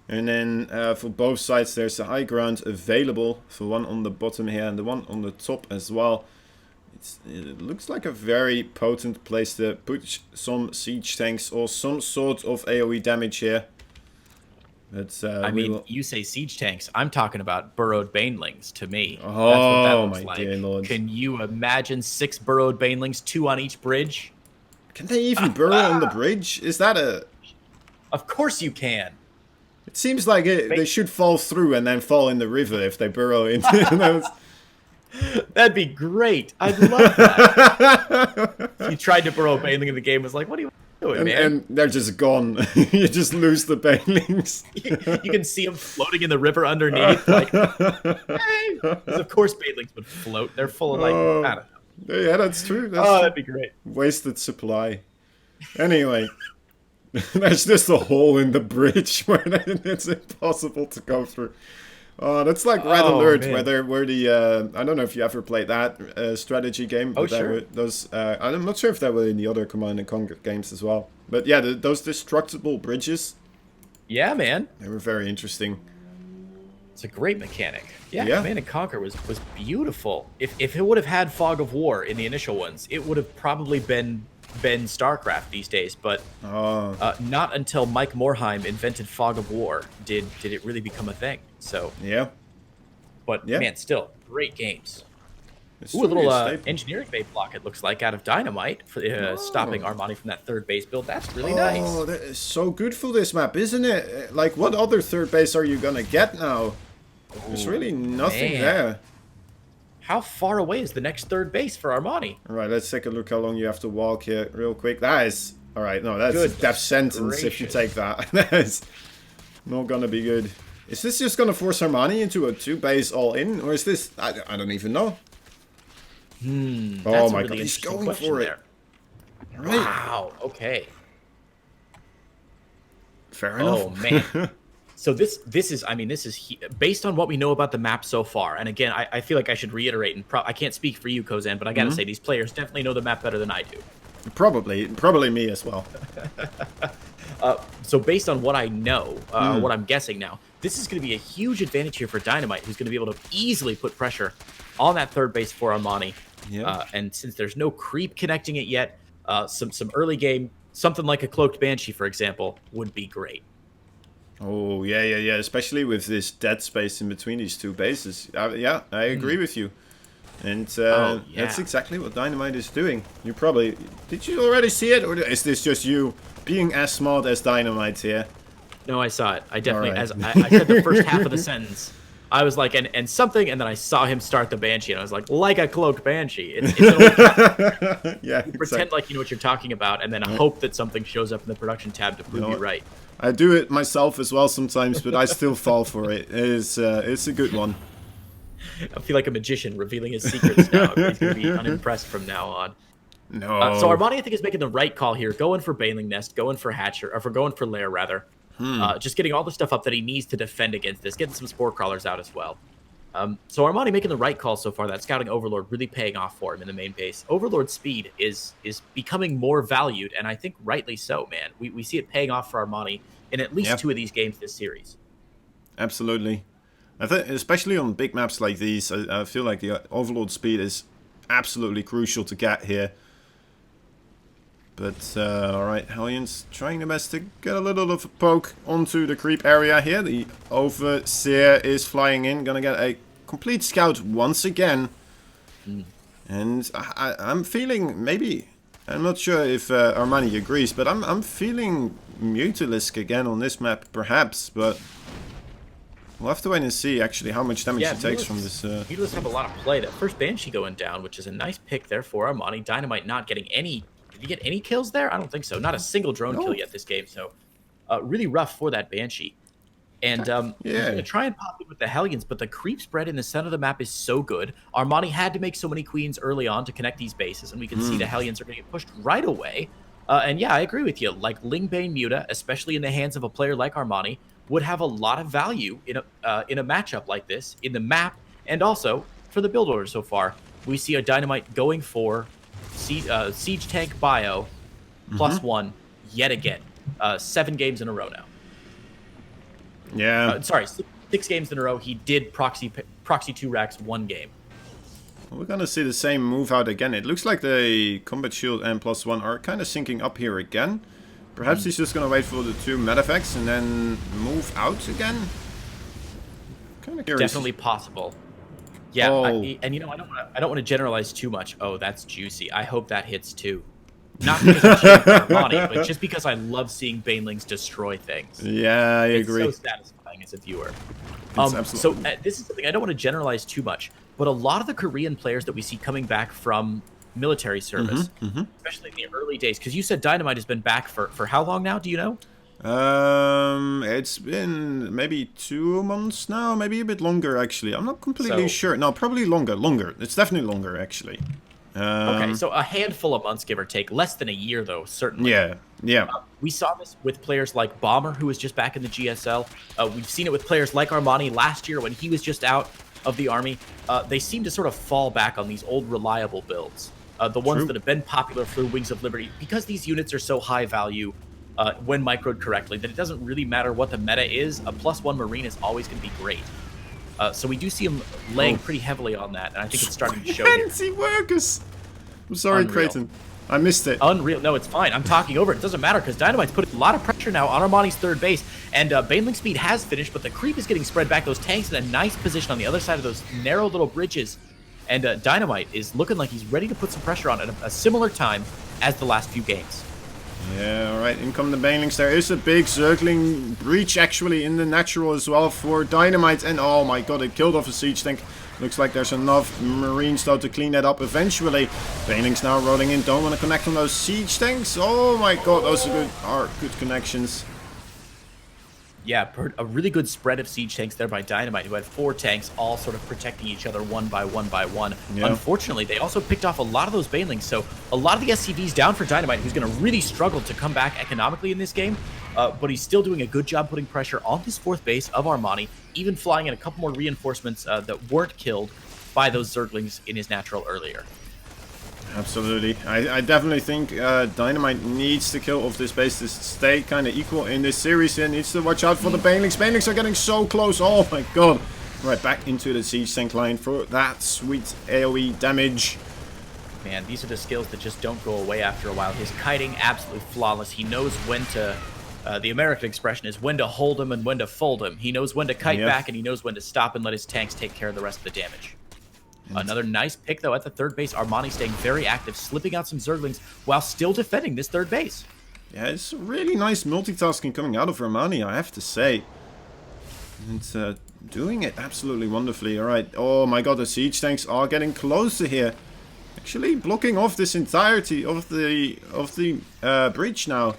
And then for both sides, there's a high ground available. For one on the bottom here and the one on the top as well. It looks like a very potent place to put some siege tanks or some sort of AoE damage here. But, I mean, you say siege tanks. I'm talking about burrowed banelings to me. Oh, that's what that looks my like. dear lord. Can you imagine 6 burrowed banelings, 2 on each bridge? Can they even burrow on the bridge? Is that a... Of course you can. It seems like they should fall through and then fall in the river if they burrow into those. That'd be great. I'd love that. He tried to burrow a baneling in the game. Was like, what are you doing, man? And they're just gone. You just lose the banelings. You can see them floating in the river underneath. Like, hey. 'Cause of course banelings would float. They're full of like, I don't know. Yeah, that's true. That'd be great. Wasted supply. Anyway. There's just a hole in the bridge where it's impossible to go through. That's like Red Alert, man. where the I don't know if you ever played that strategy game. But sure. I'm not sure if that were in the other Command and Conquer games as well. But yeah, those destructible bridges. Yeah, man. They were very interesting. It's a great mechanic. Yeah, Yeah. Command and Conquer was beautiful. If it would have had Fog of War in the initial ones, it would have probably been StarCraft these days, but not until Mike Morheim invented Fog of War did it really become a thing. So Yeah. but Yeah. man, still great games. It's Ooh, a little truly staple. engineering bay block, it looks like, out of DynaMite for stopping Armani from that third base build. That's really nice. Oh, that is so good for this map, isn't it? Like, what other third base are you gonna get now? There's really nothing man. there. How far away is the next third base for Armani? Alright, let's take a look how long you have to walk here real quick. That is... Alright, no, that's a Goodness death sentence if you gracious. take that. That is not gonna be good. Is this just gonna force Armani into a 2-base all-in? Or is this... I don't even know. That's Oh a my really god, he's interesting going question for it. there. Right. Wow. Okay. Fair enough. Oh man. So this is, I mean, based on what we know about the map so far. And again, I feel like I should reiterate, and I can't speak for you, Kozan, but I gotta say these players definitely know the map better than I do. Probably me as well. So based on what I know, what I'm guessing now, this is going to be a huge advantage here for DynaMite, who's going to be able to easily put pressure on that third base for Armani. Yeah. And since there's no creep connecting it yet, some early game, something like a Cloaked Banshee, for example, would be great. Oh, yeah. Especially with this dead space in between these two bases. Yeah, I agree with you. And that's exactly what DynaMite is doing. You probably... Did you already see it? Or is this just you being as smart as DynaMite here? No, I saw it. I definitely... Right. As I said the first half of the sentence, I was like, and something, and then I saw him start the Banshee, and I was like a Cloaked Banshee. It's an Yeah, pretend like you know what you're talking about, and then hope that something shows up in the production tab to prove you right. I do it myself as well sometimes, but I still fall for it. It's a good one. I feel like a magician revealing his secrets now. He's going to be unimpressed from now on. No. So Armani, I think, is making the right call here, going for Baneling Nest, going for Hatcher, or for going for Lair, rather. Just getting all the stuff up that he needs to defend against this, getting some Spore Crawlers out as well. So Armani making the right call so far. That Scouting Overlord really paying off for him in the main base. Overlord's speed is becoming more valued, and I think rightly so, man. We see it paying off for Armani in at least 2 of these games this series. Absolutely. I think, especially on big maps like these, I feel like the Overlord speed is absolutely crucial to get here. But, alright, Hellions trying their best to get a little of a poke onto the creep area here. The Overseer is flying in, gonna get a complete scout once again. And I'm feeling, maybe, I'm not sure if Armani agrees, but I'm feeling Mutalisk again on this map, perhaps, but... We'll have to wait and see, actually, how much damage he takes from this... Mutalisk have a lot of play. That first Banshee going down, which is a nice pick there for Armani. DynaMite not getting any... Did he get any kills there? I don't think so. Not a single drone kill yet this game, so... really rough for that Banshee. And he's going to try and pop it with the Hellions, but the creep spread in the center of the map is so good. Armani had to make so many Queens early on to connect these bases, and we can see the Hellions are going to get pushed right away. And yeah, I agree with you. Like, Lingbane Muta, especially in the hands of a player like Armani, would have a lot of value in a matchup like this, in the map, and also for the build order so far. We see a DynaMite going for Siege Tank Bio +1 yet again. 7 games in a row now. Yeah. Sorry, 6 games in a row. He did proxy 2 racks 1 game. We're gonna see the same move out again. It looks like the Combat Shield and +1 are kind of syncing up here again. Perhaps he's just gonna wait for the 2 medeffects and then move out again. Kind of curious. Definitely possible. Yeah, and you know, I don't want to generalize too much. Oh, that's juicy. I hope that hits too. Not because I'm cheering for Armani, but just because I love seeing Banelings destroy things. Yeah, I agree. It's so satisfying as a viewer. So this is something I don't want to generalize too much, but a lot of the Korean players that we see coming back from military service, especially in the early days, because you said DynaMite has been back for how long now? Do you know? It's been maybe 2 months now, maybe a bit longer actually. I'm not completely sure. No, probably longer. It's definitely longer actually. Okay, so a handful of months, give or take. Less than a year, though, certainly. Yeah. We saw this with players like Bomber, who was just back in the GSL. We've seen it with players like Armani last year when he was just out of the Army. They seem to sort of fall back on these old reliable builds. The ones that have been popular through Wings of Liberty, because these units are so high value when microed correctly, that it doesn't really matter what the meta is. A +1 Marine is always going to be great. So we do see him laying pretty heavily on that, and I think it's starting to show here. Anti-workers! I'm sorry, Creighton. I missed it. Unreal. No, it's fine. I'm talking over it. It doesn't matter, because DynaMite's putting a lot of pressure now on Armani's third base, and Baneling speed has finished, but the creep is getting spread back. Those tanks in a nice position on the other side of those narrow little bridges, and DynaMite is looking like he's ready to put some pressure on at a similar time as the last few games. Yeah, alright, in come the Banelings. There is a big circling breach actually in the natural as well for DynaMite. And oh my god, it killed off a siege tank. Looks like there's enough Marines though to clean that up eventually. Banelings now rolling in. Don't want to connect on those siege tanks. Oh my god, those are good connections. Yeah, a really good spread of siege tanks there by DynaMite, who had 4 tanks all sort of protecting each other one by one by one. Yeah. Unfortunately, they also picked off a lot of those banelings, so a lot of the SCVs down for DynaMite, who's going to really struggle to come back economically in this game, but he's still doing a good job putting pressure on his 4th base of Armani, even flying in a couple more reinforcements that weren't killed by those Zerglings in his natural earlier. Absolutely. I definitely think DynaMite needs to kill off this base to stay kind of equal in this series here. Needs to watch out for the Banelings. Banelings are getting so close. Oh my god. Right, back into the siege tank line for that sweet AoE damage. Man, these are the skills that just don't go away after a while. His kiting, absolutely flawless. He knows when to... the American expression is when to hold him and when to fold him. He knows when to kite back, and he knows when to stop and let his tanks take care of the rest of the damage. Another nice pick, though, at the 3rd base. Armani staying very active, slipping out some Zerglings while still defending this 3rd base. Yeah, it's really nice multitasking coming out of Armani, I have to say. And doing it absolutely wonderfully. Alright, oh my god, the siege tanks are getting closer here. Actually blocking off this entirety of the bridge now.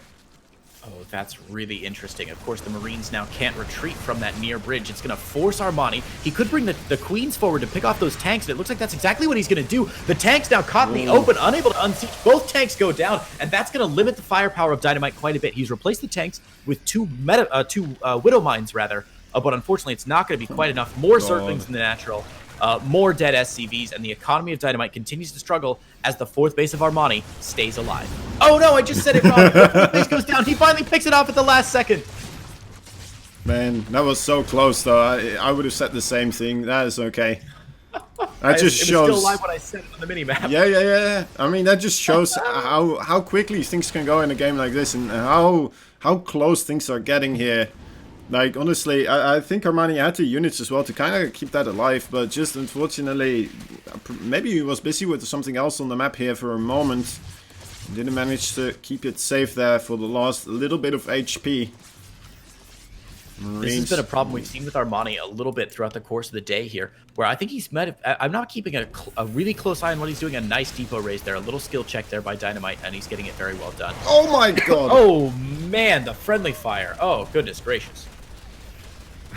Oh, that's really interesting. Of course, the Marines now can't retreat from that near bridge. It's going to force Armani. He could bring the Queens forward to pick off those tanks, and it looks like that's exactly what he's going to do. The tank's now caught in the open, unable to unseat. Both tanks go down, and that's going to limit the firepower of DynaMite quite a bit. He's replaced the tanks with two Widow Mines, rather, but unfortunately, it's not going to be quite enough. More Zerglings in the natural. More dead SCVs, and the economy of DynaMite continues to struggle as the 4th base of Armani stays alive. Oh no, I just said it wrong. The 4th base goes down. He finally picks it off at the last second. Man, that was so close, though. I would have said the same thing. That is okay. That just shows. It was still alive when I said it on the minimap. Yeah. I mean, that just shows how quickly things can go in a game like this, and how close things are getting here. Like, honestly, I think Armani had the units as well to kind of keep that alive, but just unfortunately, maybe he was busy with something else on the map here for a moment. Didn't manage to keep it safe there for the last little bit of HP. Marines. This has been a problem we've seen with Armani a little bit throughout the course of the day here, where I think I'm not keeping a really close eye on what he's doing. A nice depot raise there, a little skill check there by DynaMite, and he's getting it very well done. Oh my god! Oh man, the friendly fire. Oh, goodness gracious.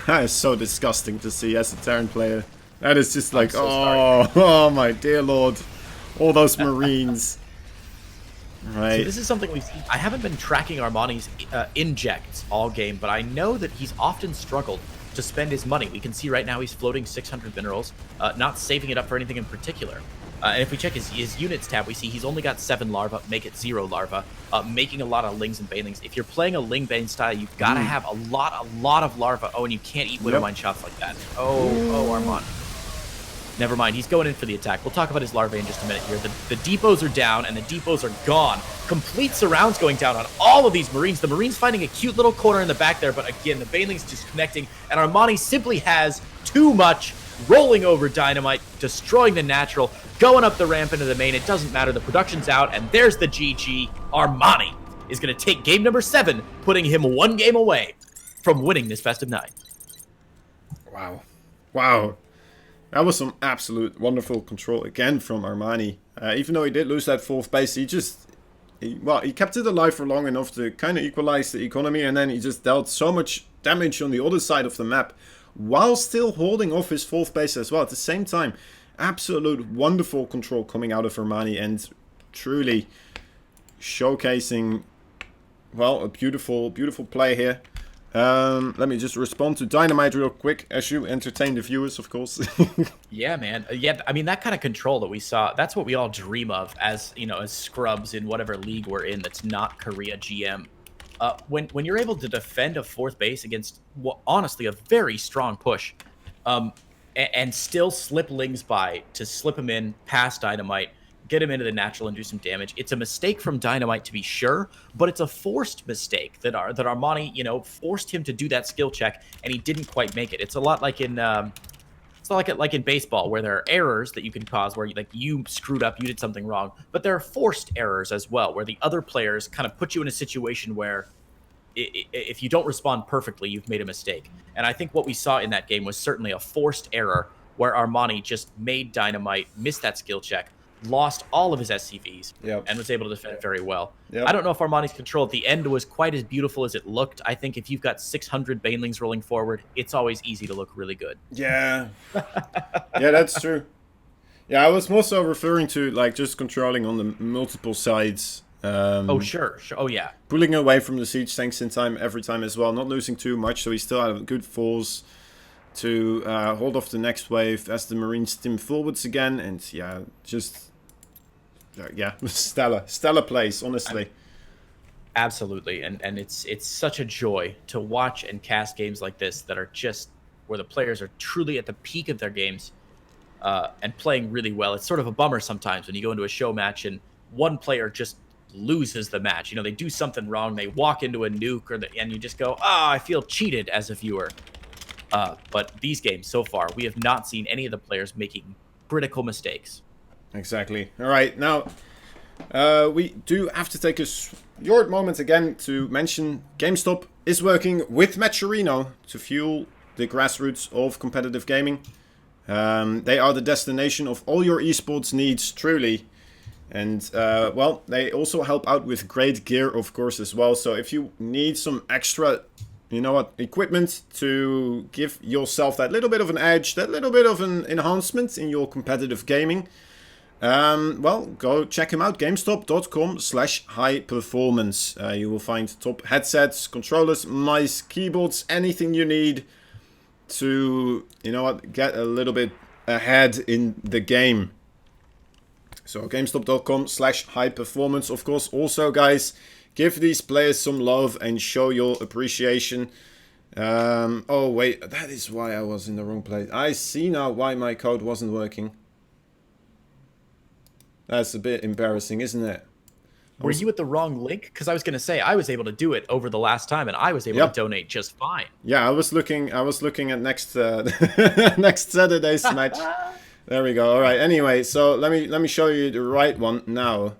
That is so disgusting to see as a Terran player. That is just like, so oh my dear lord. All those Marines. Right. So this is something we've seen. I haven't been tracking Armani's injects all game, but I know that he's often struggled to spend his money. We can see right now he's floating 600 minerals, not saving it up for anything in particular. And if we check his units tab, we see he's only got 7 larvae, make it 0 larvae, making a lot of lings and banelings. If you're playing a ling bane style, you've got to have a lot of larvae. Oh, and you can't eat Widow Mine shots like that. Oh, Armani. Never mind, he's going in for the attack. We'll talk about his larvae in just a minute here. The depots are down, and the depots are gone. Complete surrounds going down on all of these Marines. The Marines finding a cute little corner in the back there, but again, the banelings just connecting, and Armani simply has too much, rolling over DynaMite, destroying the natural, going up the ramp into the main. It doesn't matter, the production's out, and there's the GG. Armani is going to take game number 7, putting him 1 game away from winning this best of 9. Wow. That was some absolute wonderful control again from Armani. Even though he did lose that 4th base, he kept it alive for long enough to kind of equalize the economy, and then he just dealt so much damage on the other side of the map while still holding off his 4th base as well. At the same time, absolute wonderful control coming out of Armani, and truly showcasing, well, a beautiful play here. Let me just respond to DynaMite real quick as you entertain the viewers, of course. Yeah, man. Yeah, I mean, that kind of control that we saw, that's what we all dream of as, as scrubs in whatever league we're in that's not Korea GM. When you're able to defend a 4th base against, well, honestly, a very strong push, and still slip lings by to slip him in past DynaMite, get him into the natural and do some damage. It's a mistake from DynaMite to be sure, but it's a forced mistake that Armani, forced him to do that skill check, and he didn't quite make it. It's a lot like in like in baseball, where there are errors that you can cause, where you screwed up, you did something wrong, but there are forced errors as well, where the other players kind of put you in a situation where if you don't respond perfectly, you've made a mistake. And I think what we saw in that game was certainly a forced error, where Armani just made DynaMite miss that skill check, lost all of his SCVs Yep. and was able to defend very well. Yep. I don't know if Armani's control at the end was quite as beautiful as it looked. I think if you've got 600 Banelings rolling forward, it's always easy to look really good. Yeah. Yeah, that's true. Yeah, I was more so referring to like just controlling on the multiple sides. Oh, sure. Oh, yeah. Pulling away from the siege tanks in time every time as well. Not losing too much, so he still had a good force to hold off the next wave as the Marines steam forwards again. And yeah, just... yeah, stellar place, honestly. Absolutely. And it's such a joy to watch and cast games like this that are just where the players are truly at the peak of their games and playing really well. It's sort of a bummer sometimes when you go into a show match and one player just loses the match. You know, they do something wrong, they walk into a nuke, and you just go, I feel cheated as a viewer. But these games so far, we have not seen any of the players making critical mistakes. Exactly. All right, now we do have to take a short moment again to mention GameStop is working with Matcherino to fuel the grassroots of competitive gaming. They are the destination of all your esports needs, truly. And, well, they also help out with great gear, of course, as well. So if you need some extra, you know what, equipment to give yourself that little bit of an edge, that little bit of an enhancement in your competitive gaming, well, go check them out. GameStop.com/high performance. You will find top headsets, controllers, mice, keyboards, anything you need to, you know what, get a little bit ahead in the game. So GameStop.com/high performance. Of course, also, guys, give these players some love and show your appreciation. Oh, wait, that is why I was in the wrong place. I see now why my code wasn't working. That's a bit embarrassing, isn't it? Were you at the wrong link? Because I was going to say I was able to do it over the last time, and I was able to donate just fine. Yeah, I was looking at next next Saturday's match. There we go. All right. Anyway, so let me show you the right one now.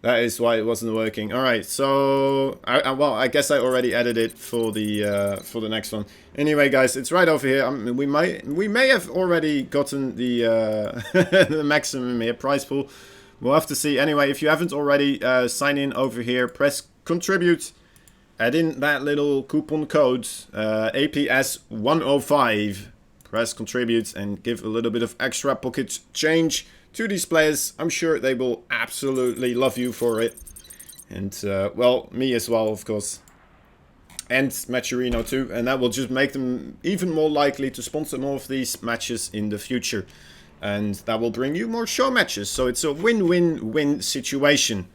That is why it wasn't working. All right. So well, I guess I already added it for the next one. Anyway, guys, it's right over here. We may have already gotten the the maximum here prize pool. We'll have to see. Anyway, if you haven't already, sign in over here. Press contribute. Add in that little coupon code APS105. Press contribute and give a little bit of extra pocket change to these players. I'm sure they will absolutely love you for it. And, well, me as well, of course. And Matcherino too. And that will just make them even more likely to sponsor more of these matches in the future. And that will bring you more show matches. So it's a win-win-win situation.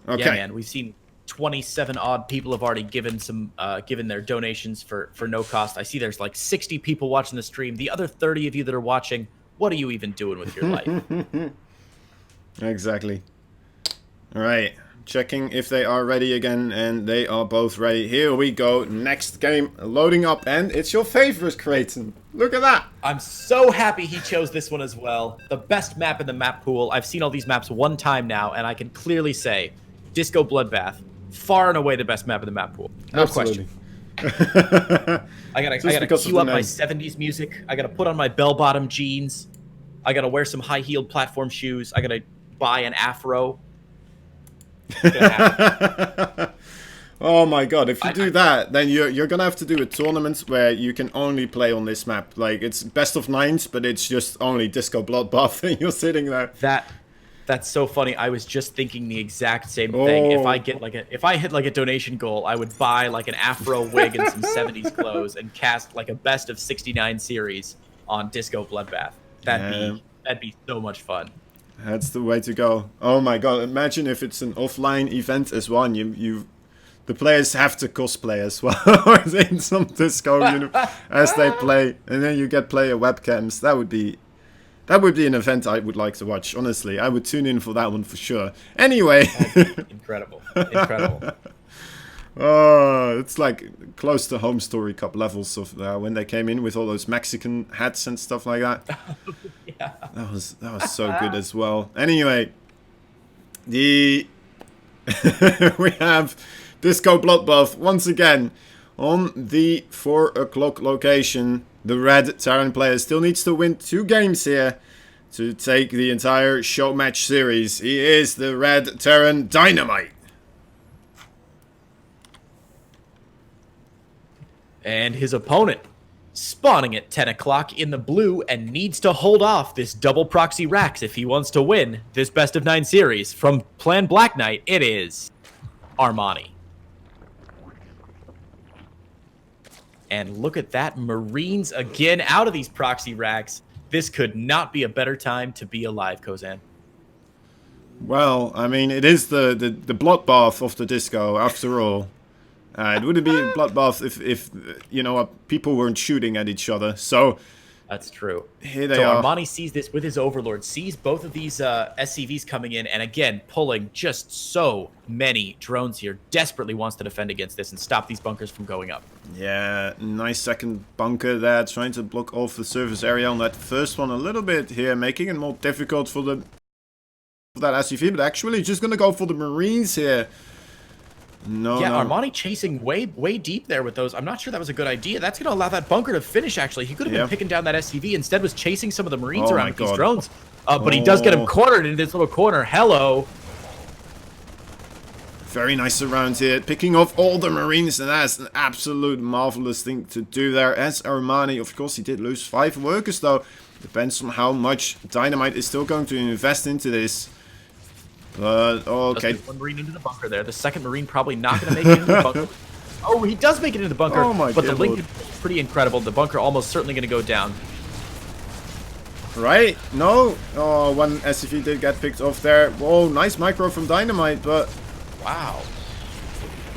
Okay. Yeah, man. We've seen 27 odd people have already given their donations for no cost. I see there's like 60 people watching the stream. The other 30 of you that are watching, what are you even doing with your life? Exactly. All right. Checking if they are ready again, and they are both ready. Here we go. Next game loading up, and it's your favorite, Creighton. Look at that. I'm so happy he chose this one as well. The best map in the map pool. I've seen all these maps one time now, and I can clearly say Disco Bloodbath, far and away the best map in the map pool. No Absolutely. question. I gotta queue up my 70s music. I gotta put on my bell-bottom jeans. I gotta wear some high-heeled platform shoes. I gotta buy an afro. Oh my god, if you do that, then you're gonna have to do a tournament where you can only play on this map. Like, it's best of 9s, but it's just only Disco Bloodbath and you're sitting there. That's so funny. I was just thinking the exact same thing. If I hit like a donation goal, I would buy like an afro wig and some 70s clothes and cast like a best of 69 series on Disco Bloodbath. That'd be so much fun. That's the way to go. Oh my god, imagine if it's an offline event as well, and the players have to cosplay as well in some disco as they play, and then you get player webcams. That would be an event I would like to watch, honestly. I would tune in for that one for sure. Anyway. Incredible. Incredible. Oh, it's like close to Home Story Cup levels of when they came in with all those Mexican hats and stuff like that. Yeah. That was so good as well. Anyway, we have Disco Bloodbath once again on the 4 o'clock location. The red Terran player still needs to win 2 games here to take the entire show match series. He is the red Terran DynaMite. And his opponent spawning at 10 o'clock in the blue and needs to hold off this double proxy racks if he wants to win this best of 9 series. From Plan Black Knight, it is Armani. And look at that, Marines again out of these proxy racks. This could not be a better time to be alive, Kozan. Well, I mean, it is the bloodbath of the disco, after all. It wouldn't be a bloodbath if you know, people weren't shooting at each other. So that's true. Here they are. Armani sees this with his Overlord, sees both of these SCVs coming in, and again, pulling just so many drones here. Desperately wants to defend against this and stop these bunkers from going up. Yeah, nice second bunker there, trying to block off the surface area on that first one a little bit here, making it more difficult for that SCV, but actually just going to go for the Marines here. No, Armani chasing way deep there with those. I'm not sure that was a good idea. That's going to allow that bunker to finish, actually. He could have been picking down that SCV. Instead was chasing some of the Marines around with these drones. But he does get him cornered in this little corner. Hello. Very nice around here. Picking off all the Marines, and that's an absolute marvelous thing to do there. As Armani, of course, he did lose 5 workers, though. Depends on how much DynaMite is still going to invest into this. Okay. One Marine into the bunker there. The second Marine probably not going to make it into the bunker. Oh, he does make it into the bunker. Oh my but God. The link is pretty incredible. The bunker almost certainly going to go down. Right? No? Oh, one SCV did get picked off there. Whoa, nice micro from DynaMite, but... Wow.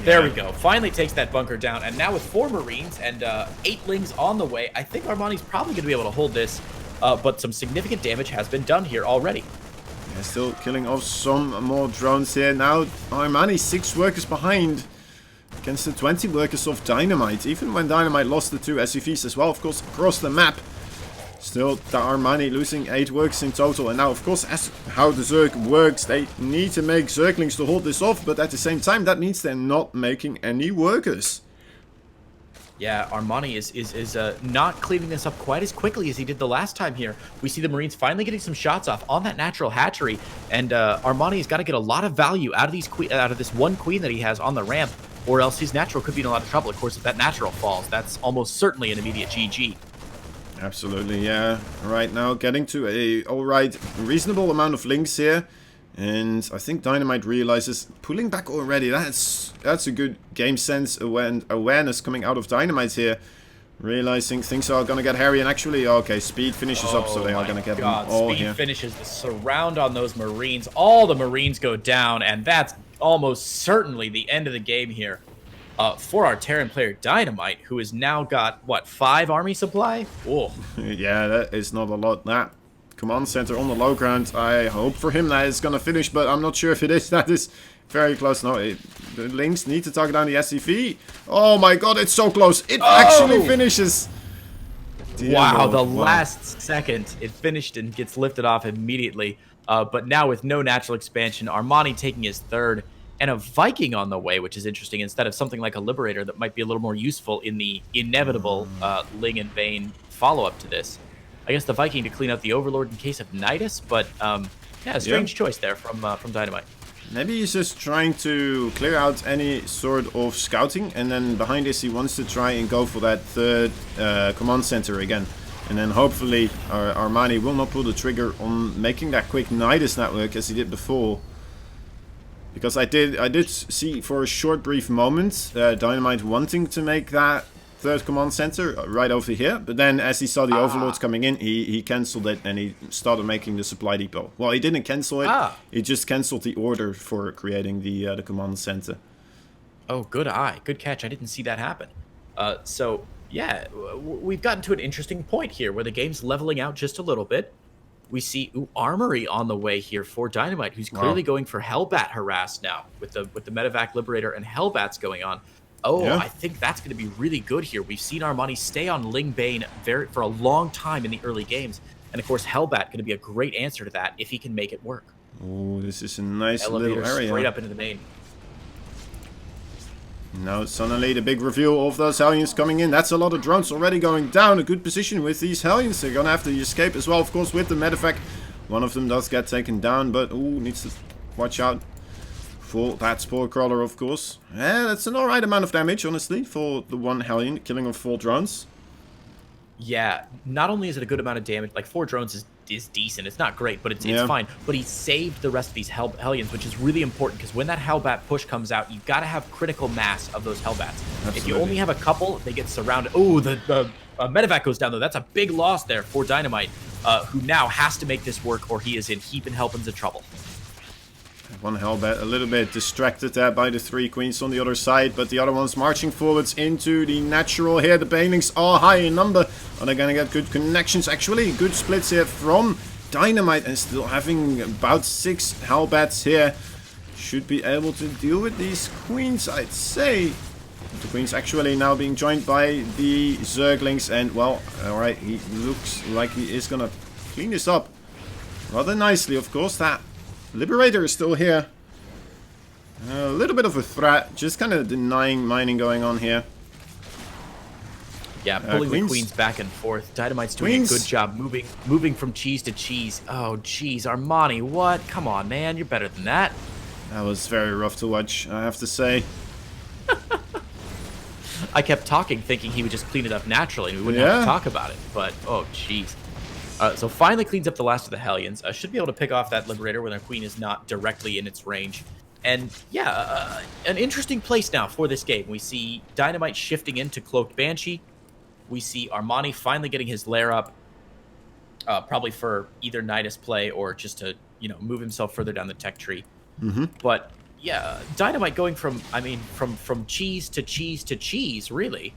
There we go. Finally takes that bunker down. And now with 4 Marines and 8 Lings on the way, I think Armani's probably going to be able to hold this. But some significant damage has been done here already. Yeah, still killing off some more drones here. Now Armani 6 workers behind against the 20 workers of DynaMite. Even when DynaMite lost the 2 SCVs as well, of course, across the map. Still, the Armani losing 8 workers in total. And now, of course, as how the Zerg works, they need to make Zerglings to hold this off. But at the same time, that means they're not making any workers. Yeah, Armani is not cleaning this up quite as quickly as he did the last time here. We see the Marines finally getting some shots off on that natural hatchery, and Armani's got to get a lot of value out of this one queen that he has on the ramp, or else his natural could be in a lot of trouble. Of course, if that natural falls, that's almost certainly an immediate GG. Absolutely, yeah. Right now, getting to a reasonable amount of links here. And I think DynaMite realizes pulling back already. That's a good game sense awareness coming out of DynaMite here. Realizing things are gonna get hairy, and actually, okay, speed finishes up, so they are gonna get them all here. Speed finishes the surround on those Marines. All the Marines go down, and that's almost certainly the end of the game here for our Terran player DynaMite, who has now got what, 5 army supply? Oh, yeah, that is not a lot. That command center on the low ground. I hope for him that it's gonna finish, but I'm not sure if it is. That is very close. No, the Lynx need to target down the SCV. Oh my God, it's so close. It actually finishes. Wow, the last second it finished and gets lifted off immediately. But now with no natural expansion, Armani taking his 3rd, and a Viking on the way, which is interesting, instead of something like a Liberator that might be a little more useful in the inevitable Ling and Vayne follow-up to this. I guess the Viking to clean out the Overlord in case of Nidus, but yeah, a strange choice there from DynaMite. Maybe he's just trying to clear out any sort of scouting, and then behind this he wants to try and go for that 3rd command center again. And then hopefully Armani will not pull the trigger on making that quick Nidus network as he did before. Because I did see for a short brief moment DynaMite wanting to make that 3rd command center right over here, but then as he saw the overlords coming in, he cancelled it and he started making the supply depot. Well, he didn't cancel it, he just cancelled the order for creating the command center. Oh, good eye, good catch. I didn't see that happen. So yeah, we've gotten to an interesting point here where the game's leveling out just a little bit. We see Armory on the way here for DynaMite, who's clearly going for Hellbat harass now with the Medevac Liberator and Hellbats going on. Oh, yeah. I think that's going to be really good here. We've seen Armani stay on Ling Bane for a long time in the early games. And, of course, Hellbat going to be a great answer to that if he can make it work. Oh, this is a nice Elevator little area. Straight up into the main. Now, suddenly, the big reveal of those Hellions coming in. That's a lot of drones already going down. A good position with these Hellions. They're going to have to escape as well, of course, with the Medevac One of them does get taken down, but ooh, needs to watch out for that Spore Crawler, of course. Yeah, that's an alright amount of damage, honestly, for the one Hellion, killing of 4 drones. Yeah, not only is it a good amount of damage, like 4 drones is decent. It's not great, but it's fine. But he saved the rest of these Hellions, which is really important because when that Hellbat push comes out, you've got to have critical mass of those Hellbats. Absolutely. If you only have a couple, they get surrounded. Oh, the medevac goes down, though. That's a big loss there for DynaMite, who now has to make this work or he is in heap and helpings of trouble. One Hellbat a little bit distracted there by the 3 queens on the other side, but the other one's marching forwards into the natural here. The banelings are high in number. Are they gonna get good connections? Actually, good splits here from DynaMite, and still having about 6 Hellbats here. Should be able to deal with these queens, I'd say. The queens actually now being joined by the Zerglings, and well, alright, he looks like he is gonna clean this up rather nicely, of course. That Liberator is still here. A little bit of a threat, just kind of denying mining going on here. Yeah, pulling the queens back and forth. DynaMite's doing a good job moving from cheese to cheese. Oh, jeez, Armani, what? Come on, man, you're better than that. That was very rough to watch, I have to say. I kept talking, thinking he would just clean it up naturally and we wouldn't have to talk about it. But, oh, jeez. So finally cleans up the last of the Hellions. Should be able to pick off that Liberator when their queen is not directly in its range. And yeah, an interesting place now for this game. We see DynaMite shifting into Cloaked Banshee. We see Armani finally getting his lair up, probably for either Nidus play or just to, you know, move himself further down the tech tree. But yeah, DynaMite going from, I mean, from cheese to cheese to cheese, really.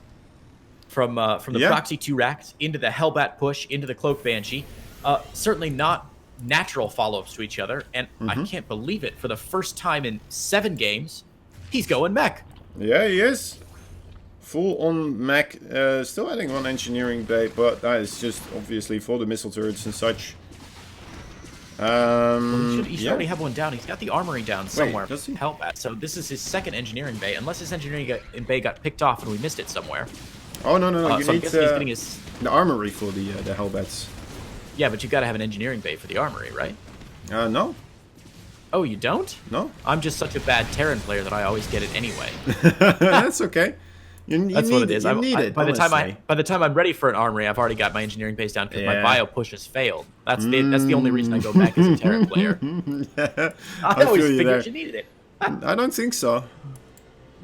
From the Proxy 2 racks into the Hellbat push into the Cloak Banshee. Certainly not natural follow-ups to each other, and I can't believe it. For the first time in 7 games, he's going mech. Yeah, he is. Full on mech. Still adding 1 engineering bay, but that is just obviously for the missile turrets and such. He should already have one down. He's got the armory down somewhere. Wait, does he? Hellbat. So this is his 2nd engineering bay, unless his engineering bay got picked off and we missed it somewhere. Oh, no. You so need the armory for the Hellbats. Yeah, but you got to have an engineering bay for the armory, right? No. Oh, you don't? No. I'm just such a bad Terran player that I always get it anyway. That's okay. That's what it is. You need it. By the time I'm ready for an armory, I've already got my engineering base down because my bio push has failed. That's the only reason I go back as a Terran player. I always figured you needed it. I don't think so.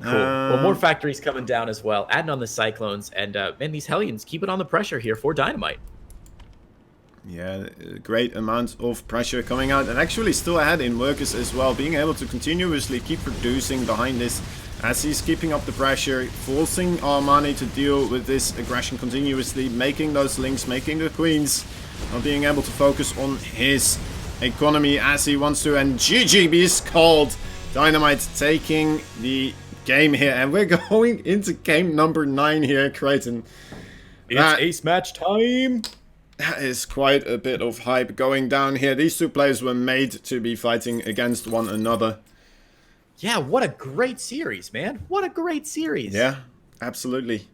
Cool. Well, more factories coming down as well, adding on the Cyclones, and man, these Hellions keep it on the pressure here for DynaMite. Yeah, a great amount of pressure coming out, and actually still ahead in workers as well, being able to continuously keep producing behind this as he's keeping up the pressure, forcing Armani to deal with this aggression continuously, making those links, making the queens, not being able to focus on his economy as he wants to, and GG is called. DynaMite taking the game here, and we're going into game number 9 here, Creighton. It's ace match time. That is quite a bit of hype going down here. These 2 players were made to be fighting against one another. Yeah, what a great series, man. What a great series. Yeah, absolutely.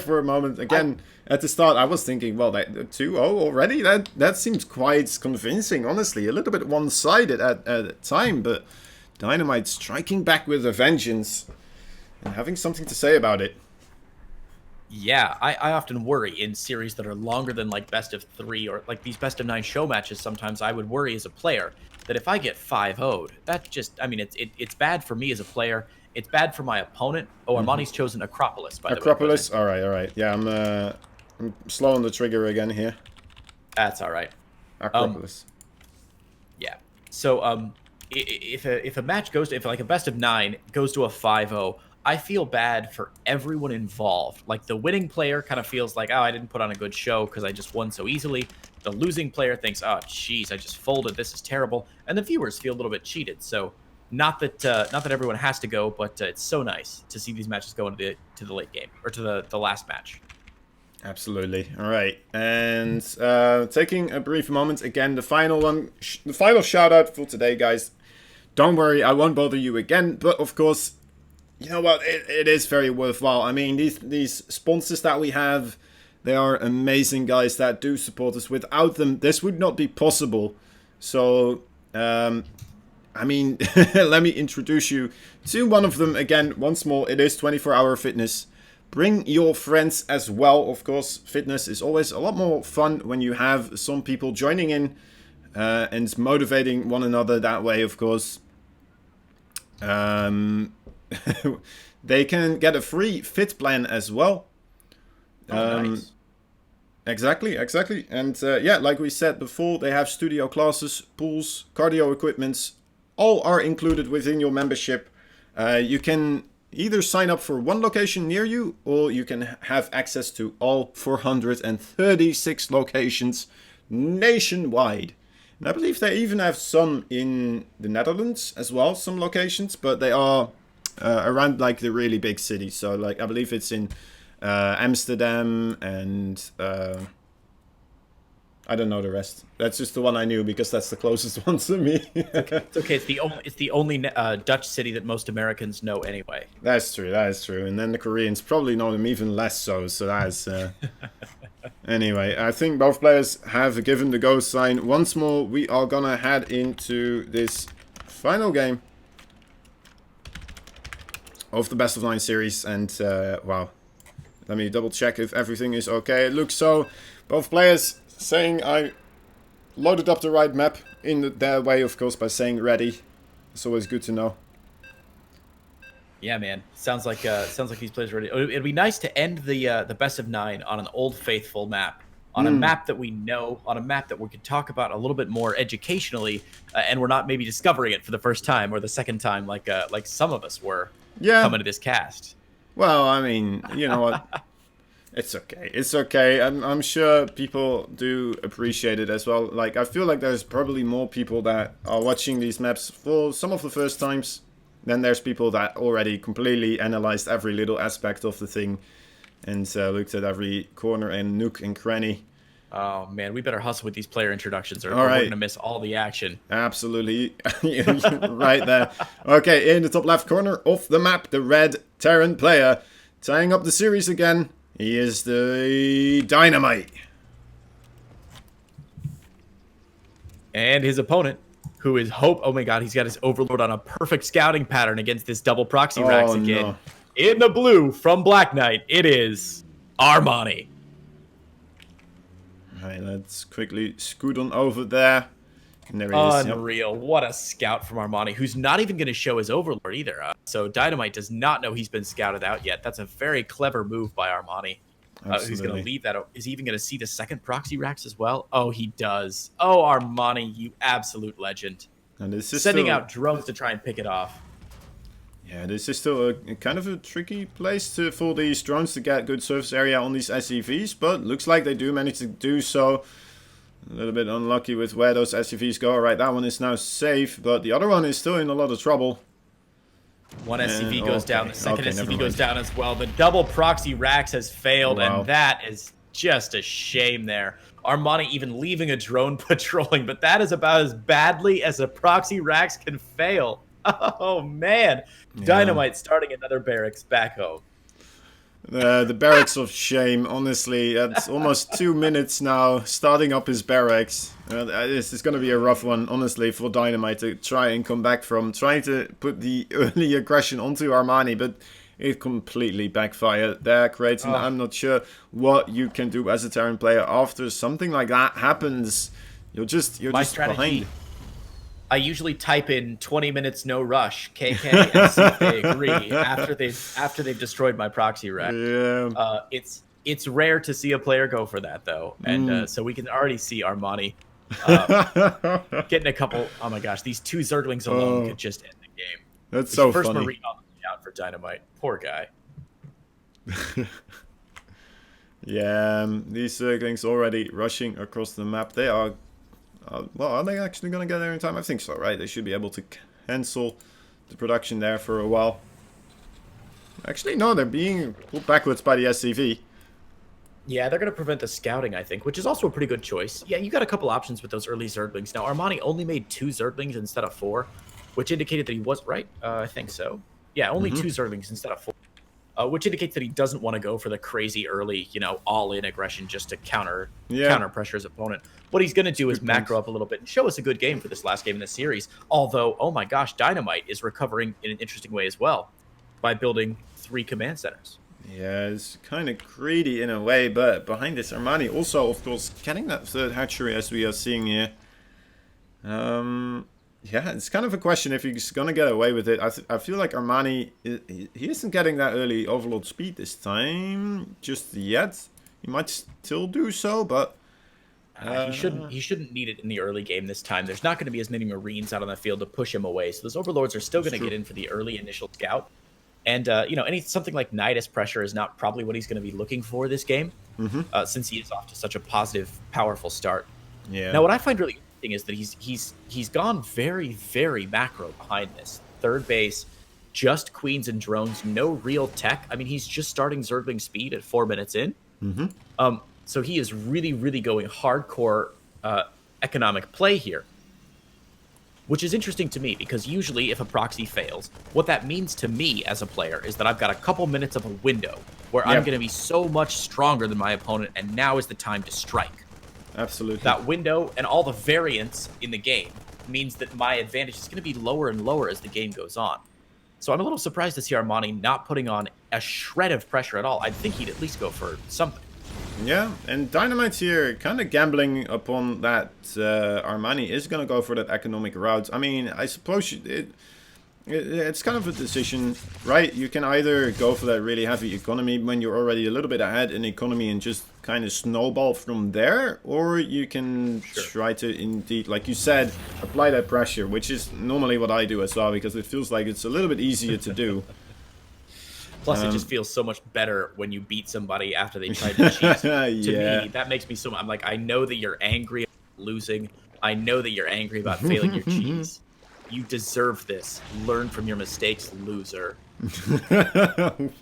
For a moment, again, at the start, I was thinking, well, 2-0 already? That seems quite convincing, honestly. A little bit one-sided at the time, but DynaMite striking back with a vengeance and having something to say about it. Yeah, I often worry in series that are longer than like best of 3 or like these best of 9 show matches. Sometimes I would worry as a player that if I get 5-0'd, that just, I mean, it's bad for me as a player. It's bad for my opponent. Oh, Armani's chosen Acropolis, by the way. Acropolis? All right. Yeah, I'm slow on the trigger again here. That's all right. Acropolis. Yeah. So, if a match goes to, if like a best of 9 goes to a 5-0, I feel bad for everyone involved. Like the winning player kind of feels like, oh, I didn't put on a good show because I just won so easily. The losing player thinks, oh, jeez, I just folded. This is terrible. And the viewers feel a little bit cheated. So not that everyone has to go, but it's so nice to see these matches go into the late game or to the last match. Absolutely. All right. And taking a brief moment again, the final shout out for today, guys. Don't worry, I won't bother you again. But of course, you know what? It is very worthwhile. I mean, these sponsors that we have, they are amazing guys that do support us. Without them, this would not be possible. So, I mean, let me introduce you to one of them again. Once more, it is 24-hour fitness. Bring your friends as well, of course. Fitness is always a lot more fun when you have some people joining in and motivating one another that way, of course. They can get a free fit plan as well. Nice. Exactly. And yeah, like we said before, they have studio classes, pools, cardio equipments. All are included within your membership. You can either sign up for one location near you, or you can have access to all 436 locations nationwide. And I believe they even have some in the Netherlands as well, some locations, but they are around like the really big cities. So like I believe it's in Amsterdam and I don't know the rest. That's just the one I knew because that's the closest one to me. It's okay. It's the only Dutch city that most Americans know anyway. That's true. And then the Koreans probably know them even less so. So that's anyway. I think both players have given the go sign. Once more, we are gonna head into this final game of the best of 9 series. And wow, let me double check if everything is okay. It looks so. Both players saying I loaded up the right map in their way, of course, by saying ready. It's always good to know. Yeah, man. Sounds like these players are ready. It'd be nice to end the best of 9 on an old faithful map, on a map that we know, on a map that we could talk about a little bit more educationally, and we're not maybe discovering it for the first time or the second time like some of us were coming to this cast. Well, I mean, you know what? It's okay. I'm sure people do appreciate it as well. Like, I feel like there's probably more people that are watching these maps for some of the first times. Then there's people that already completely analyzed every little aspect of the thing and looked at every corner and nook and cranny. Oh, man, we better hustle with these player introductions or All right. we're going to miss all the action. Absolutely. Right there. Okay, in the top left corner of the map, the red Terran player tying up the series again. He is the DynaMite. And his opponent, who is Hope. Oh my god, he's got his Overlord on a perfect scouting pattern against this double proxy racks again. No. In the blue from Black Knight, it is Armani. Alright, let's quickly scoot on over there. And there he is. Unreal. Yep. What a scout from Armani, who's not even going to show his Overlord either. So DynaMite does not know he's been scouted out yet. That's a very clever move by Armani. Who's going to leave that? Is he even going to see the second proxy racks as well? Oh, he does. Oh, Armani, you absolute legend. And this is sending still out drones to try and pick it off. Yeah, this is still a kind of a tricky place for these drones to get good surface area on these SCVs, but looks like they do manage to do so. A little bit unlucky with where those SCVs go. Right, that one is now safe, but the other one is still in a lot of trouble. One SCV goes down, the second SCV goes down as well. The double proxy racks has failed, and that is just a shame there. Armani even leaving a drone patrolling, but that is about as badly as a proxy racks can fail. Oh, man. Yeah. DynaMite starting another barracks back home. The barracks of shame, honestly. It's almost 2 minutes now, starting up his barracks. This is going to be a rough one, honestly, for DynaMite to try and come back from. Trying to put the early aggression onto Armani, but it completely backfired there, Creighton. I'm not sure what you can do as a Terran player after something like that happens. You're just behind. I usually type in 20 minutes no rush KK and see if they agree after they've destroyed my proxy rack. Yeah. It's rare to see a player go for that though, and so we can already see Armani getting a couple. Oh my gosh, these 2 Zerglings alone could just end the game. That's so first funny. Marine on the out for DynaMite. Poor guy. Yeah, these Zerglings already rushing across the map. They are. Well, are they actually going to get there in time? I think so, right? They should be able to cancel the production there for a while. Actually, no, they're being pulled backwards by the SCV. Yeah, they're going to prevent the scouting, I think, which is also a pretty good choice. Yeah, you got a couple options with those early Zerglings. Now, Armani only made 2 Zerglings instead of 4, which indicated that he was right. I think so. Yeah, only 2 Zerglings instead of 4. which indicates that he doesn't want to go for the crazy early, all-in aggression just to counter pressure his opponent. What he's going to do is macro up a little bit and show us a good game for this last game in the series. Although, oh my gosh, DynaMite is recovering in an interesting way as well by building 3 command centers. Yeah, it's kind of greedy in a way, but behind this, Armani also, of course, getting that third hatchery as we are seeing here. Yeah, it's kind of a question if he's going to get away with it. I feel like Armani, he isn't getting that early overload speed this time just yet. He might still do so, but... He shouldn't need it in the early game this time. There's not going to be as many Marines out on the field to push him away, so those overlords are still going to get in for the early initial scout. And, something like Nidus pressure is not probably what he's going to be looking for this game, since he is off to such a positive, powerful start. Yeah. Now, what I find really interesting is that he's gone very, very macro behind this. Third base, just queens and drones, no real tech. I mean, he's just starting Zergling speed at 4 minutes in. So he is really, really going hardcore economic play here. Which is interesting to me, because usually if a proxy fails, what that means to me as a player is that I've got a couple minutes of a window where I'm going to be so much stronger than my opponent, and now is the time to strike. Absolutely. That window and all the variance in the game means that my advantage is going to be lower and lower as the game goes on. So I'm a little surprised to see Armani not putting on a shred of pressure at all. I think he'd at least go for something. Yeah, and DynaMite's here kind of gambling upon that Armani is going to go for that economic route. I mean, I suppose it's kind of a decision, right? You can either go for that really heavy economy when you're already a little bit ahead in economy and just kind of snowball from there, or you can try to indeed, like you said, apply that pressure, which is normally what I do as well, because it feels like it's a little bit easier to do. Plus, it just feels so much better when you beat somebody after they tried to cheat. To me, that makes me so... I'm like, I know that you're angry about losing. I know that you're angry about failing your cheese. You deserve this. Learn from your mistakes, loser. I'm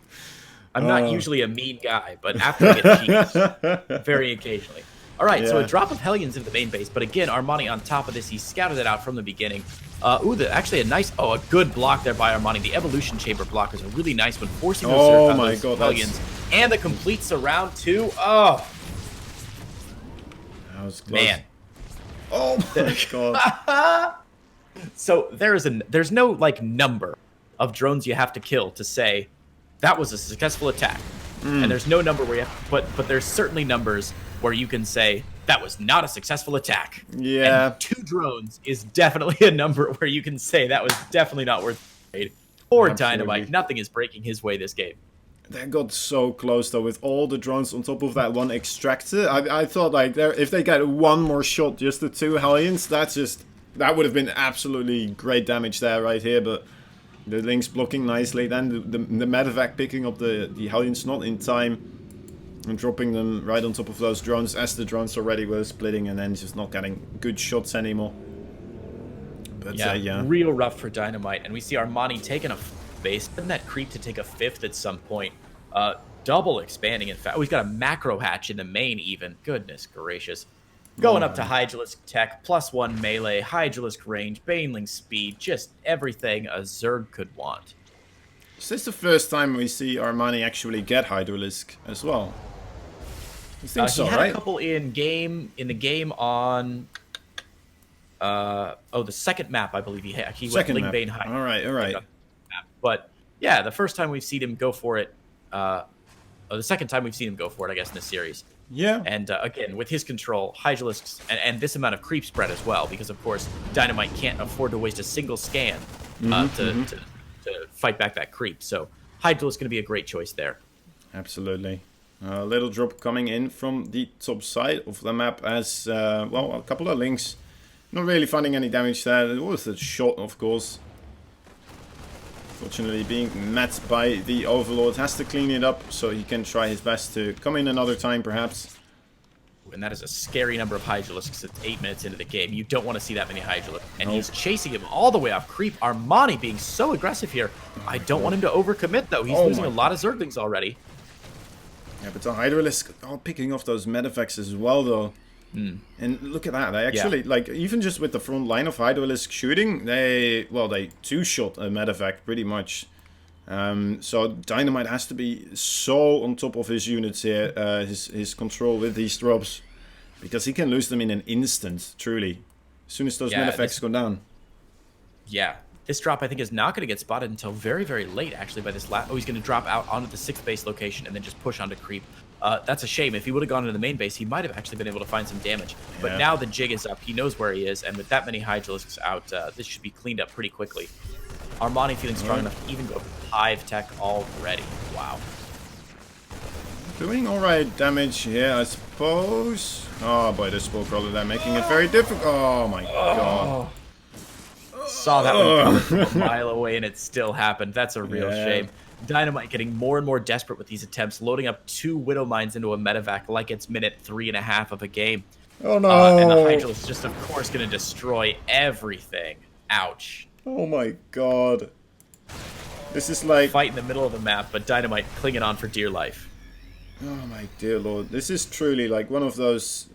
not usually a mean guy, but after I get cheese, very occasionally. All right, so a drop of Hellions into the main base, but again, Armani on top of this, he scouted it out from the beginning. Actually a good block there by Armani. The Evolution Chamber block is a really nice one, forcing those, Hellions. And the complete surround too. Oh, that was close. Man. Oh my god. So there's no like number of drones you have to kill to say that was a successful attack. And there's no number where you have, but there's certainly numbers where you can say that was not a successful attack. Yeah. And 2 drones is definitely a number where you can say that was definitely not worth the trade. Or DynaMite. Nothing is breaking his way this game. That got so close though, with all the drones on top of that one extractor. I thought like if they get one more shot, just the 2 Hellions, that would have been absolutely great damage there right here, but the Lynx blocking nicely, then the medevac picking up the Hellions not in time and dropping them right on top of those drones as the drones already were splitting, and then just not getting good shots anymore. But yeah, real rough for DynaMite, and we see Armani taking a base, and that creep to take a 5th at some point. Double expanding, in fact. We've got a macro hatch in the main even. Goodness gracious. Going up to Hydralisk tech, +1 melee, Hydralisk range, Baneling speed, just everything a Zerg could want. Is this the first time we see Armani actually get Hydralisk as well? You think so, he had right? a couple in the game on the second map, I believe he went Ling Bane High. All right. But yeah, the first time we've seen him go for it, the second time we've seen him go for it, I guess, in this series. Yeah. And again, with his control, Hydralisks, and this amount of creep spread as well, because of course DynaMite can't afford to waste a single scan to fight back that creep. So Hydralisk is going to be a great choice there. Absolutely. A little drop coming in from the top side of the map as, a couple of links. Not really finding any damage there. It was a shot, of course. Fortunately, being met by the Overlord, has to clean it up so he can try his best to come in another time, perhaps. And that is a scary number of Hydralisks at 8 minutes into the game. You don't want to see that many Hydralisks. And he's chasing him all the way off creep. Armani being so aggressive here. I don't want him to overcommit, though. He's losing a lot of Zerglings already. Yeah, but the Hydralisk are picking off those medevacs as well, though. And look at that. They actually, like, even just with the front line of Hydralisk shooting, they 2-shot a medevac pretty much. So DynaMite has to be so on top of his units here, his control with these drops, because he can lose them in an instant, truly. As soon as those med effects go down. Yeah. This drop, I think, is not going to get spotted until very, very late, actually, by this last... Oh, he's going to drop out onto the 6th base location and then just push onto creep. That's a shame. If he would have gone into the main base, he might have actually been able to find some damage. Yeah. But now the jig is up. He knows where he is, and with that many Hydralisks out, this should be cleaned up pretty quickly. Armani feeling strong enough to even go for Hive Tech already. Wow. Doing alright damage here, I suppose. Oh boy, this Spore Crawler there making it very difficult. Oh my god. Saw that one from a mile away and it still happened. That's a real shame. DynaMite getting more and more desperate with these attempts, loading up 2 Widow Mines into a medevac like it's minute 3.5 of a game. Oh no! And the Hydralisk is just, of course, going to destroy everything. Ouch. Oh my god. This is like... Fight in the middle of the map, but DynaMite clinging on for dear life. Oh my dear lord. This is truly like one of those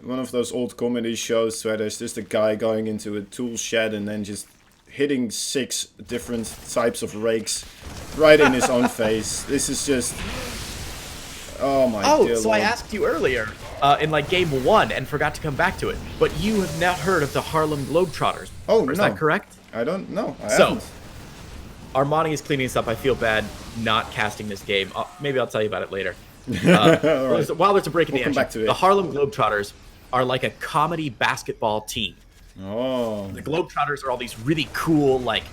old comedy shows where there's just a guy going into a tool shed and then just hitting 6 different types of rakes right in his own face. This is just... Oh my dear so lord. I asked you earlier in like game 1 and forgot to come back to it, but you have not heard of the Harlem Globetrotters. Oh, Is that correct? I don't know. I haven't. Armani is cleaning this up. I feel bad not casting this game. Maybe I'll tell you about it later. Right. While there's a break in the action, the Harlem Globetrotters are like a comedy basketball team. Oh. The Globetrotters are all these really cool, like,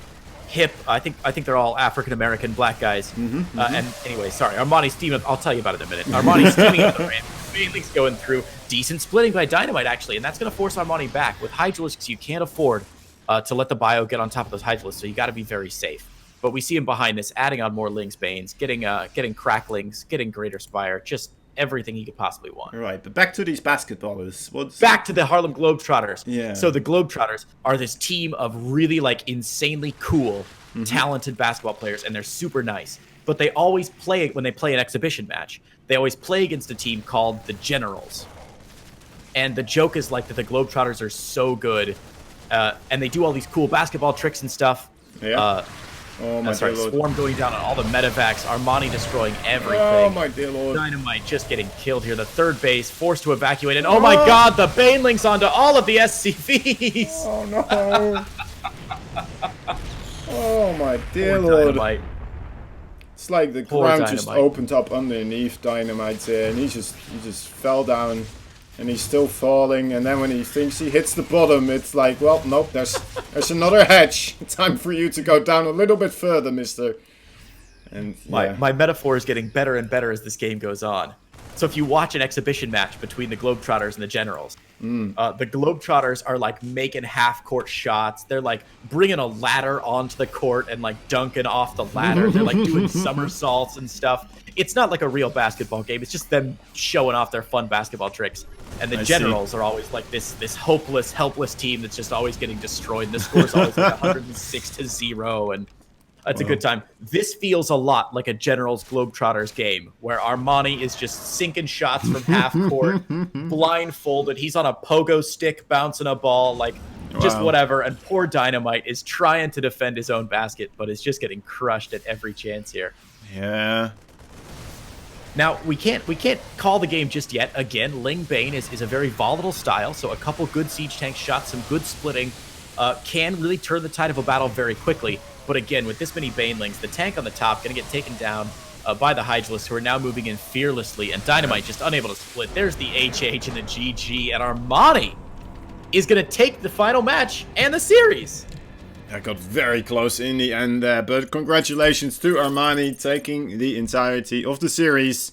hip, I think they're all African-American black guys. And anyway, sorry, Armani's team up, I'll tell you about it in a minute. Armani's teaming up the ramp. Bailey's going through. Decent splitting by DynaMite, actually, and that's going to force Armani back. With Hydralisks, you can't afford to let the bio get on top of those Hydralisks, so you got to be very safe. But we see him behind this, adding on more Lings Banes, getting Cracklings, getting Greater Spire, just everything he could possibly want. Right, but back to these basketballers. Back to the Harlem Globetrotters. Yeah. So the Globetrotters are this team of really like insanely cool, talented basketball players, and they're super nice. But they always play, when they play an exhibition match, they always play against a team called the Generals. And the joke is like that the Globetrotters are so good, and they do all these cool basketball tricks and stuff. Yeah. Oh my dear lord. Swarm going down on all the medevacs. Armani destroying everything. Oh my dear lord. DynaMite just getting killed here. The 3rd base forced to evacuate. And oh my god, the Banelings onto all of the SCVs. Oh no. Oh my dear Poor lord. DynaMite. It's like the ground just opened up underneath DynaMite here, and he just fell down. And he's still falling, and then when he thinks he hits the bottom, it's like, well, nope, there's another hatch. Time for you to go down a little bit further, mister. And yeah. My metaphor is getting better and better as this game goes on. So if you watch an exhibition match between the Globetrotters and the Generals, the Globetrotters are like making half-court shots. They're like bringing a ladder onto the court and like dunking off the ladder. They're like doing somersaults and stuff. It's not like a real basketball game. It's just them showing off their fun basketball tricks. And the Generals are always like this hopeless, helpless team that's just always getting destroyed. And the score's always like 106-0, and it's a good time. This feels a lot like a Generals Globetrotters game, where Armani is just sinking shots from half court, blindfolded. He's on a pogo stick bouncing a ball, like just whatever. And poor DynaMite is trying to defend his own basket, but is just getting crushed at every chance here. Yeah. Now, we can't call the game just yet. Again, Ling Bane is a very volatile style, so a couple good siege tank shots, some good splitting, can really turn the tide of a battle very quickly. But again, with this many Banelings, the tank on the top going to get taken down by the Hydralisks, who are now moving in fearlessly, and DynaMite just unable to split. There's the HH and the GG, and Armani is going to take the final match and the series. That got very close in the end there, but congratulations to Armani taking the entirety of the series.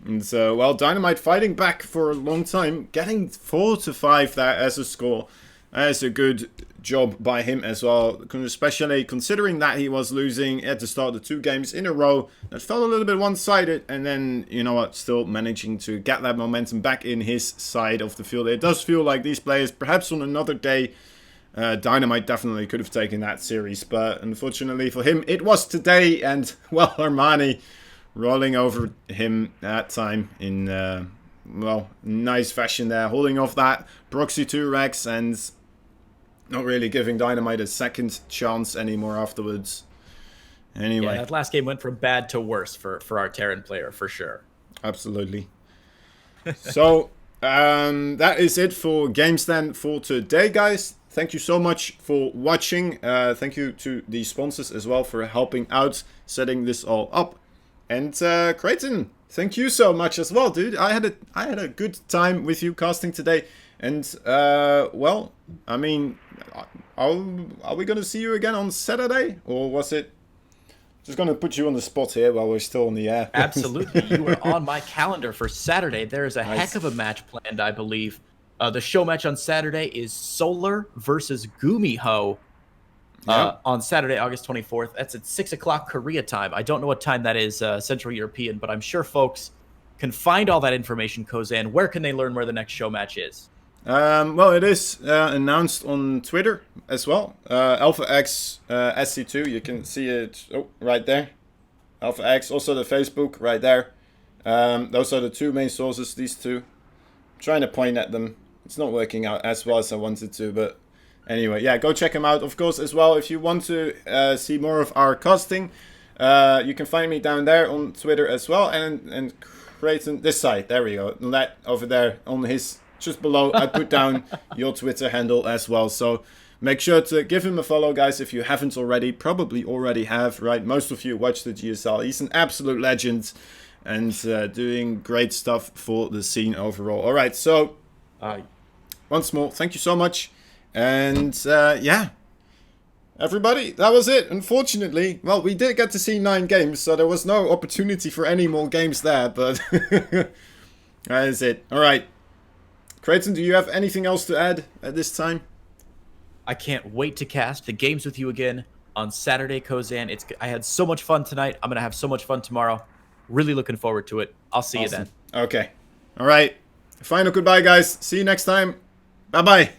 And so, well, DynaMite fighting back for a long time, getting 4-5 there as a score. That is a good job by him as well, especially considering that he was losing at the start of the 2 games in a row. That felt a little bit one-sided, and then, you know what, still managing to get that momentum back in his side of the field. It does feel like these players, perhaps on another day, DynaMite definitely could have taken that series, but unfortunately for him, it was today, and, well, Armani rolling over him that time in, well, nice fashion there, holding off that proxy 2 Rex, and not really giving DynaMite a second chance anymore afterwards. Anyway. Yeah, that last game went from bad to worse for our Terran player, for sure. Absolutely. So, that is it for Game Stand for today, guys. Thank you so much for watching. Thank you to the sponsors as well for helping out, setting this all up. And Creighton, thank you so much as well, dude. I had a good time with you casting today. And, well, I mean, are we going to see you again on Saturday? Or was it... Just going to put you on the spot here while we're still on the air. Absolutely. You are on my calendar for Saturday. There is a heck of a match planned, I believe. The show match on Saturday is Solar versus Gumiho on Saturday, August 24th. That's at 6 o'clock Korea time. I don't know what time that is, Central European, but I'm sure folks can find all that information, Kozan. Where can they learn where the next show match is? Well, it is announced on Twitter as well. Alpha X SC2, you can see it right there. Alpha X, also the Facebook right there. Those are the two main sources, these two. I'm trying to point at them. It's not working out as well as I wanted to, but anyway, yeah, go check them out. Of course, as well, if you want to see more of our casting, you can find me down there on Twitter as well. And Creighton, this side, there we go. That over there on his... Just below, I put down your Twitter handle as well. So make sure to give him a follow, guys, if you haven't already. Probably already have, right? Most of you watch the GSL. He's an absolute legend and doing great stuff for the scene overall. All right, so once more, thank you so much. And yeah, everybody, that was it. Unfortunately, well, we did get to see 9 games, so there was no opportunity for any more games there. But that is it. All right. Creighton, do you have anything else to add at this time? I can't wait to cast the games with you again on Saturday, Kozan. I had so much fun tonight. I'm going to have so much fun tomorrow. Really looking forward to it. I'll see you then. Okay. All right. Final goodbye, guys. See you next time. Bye-bye.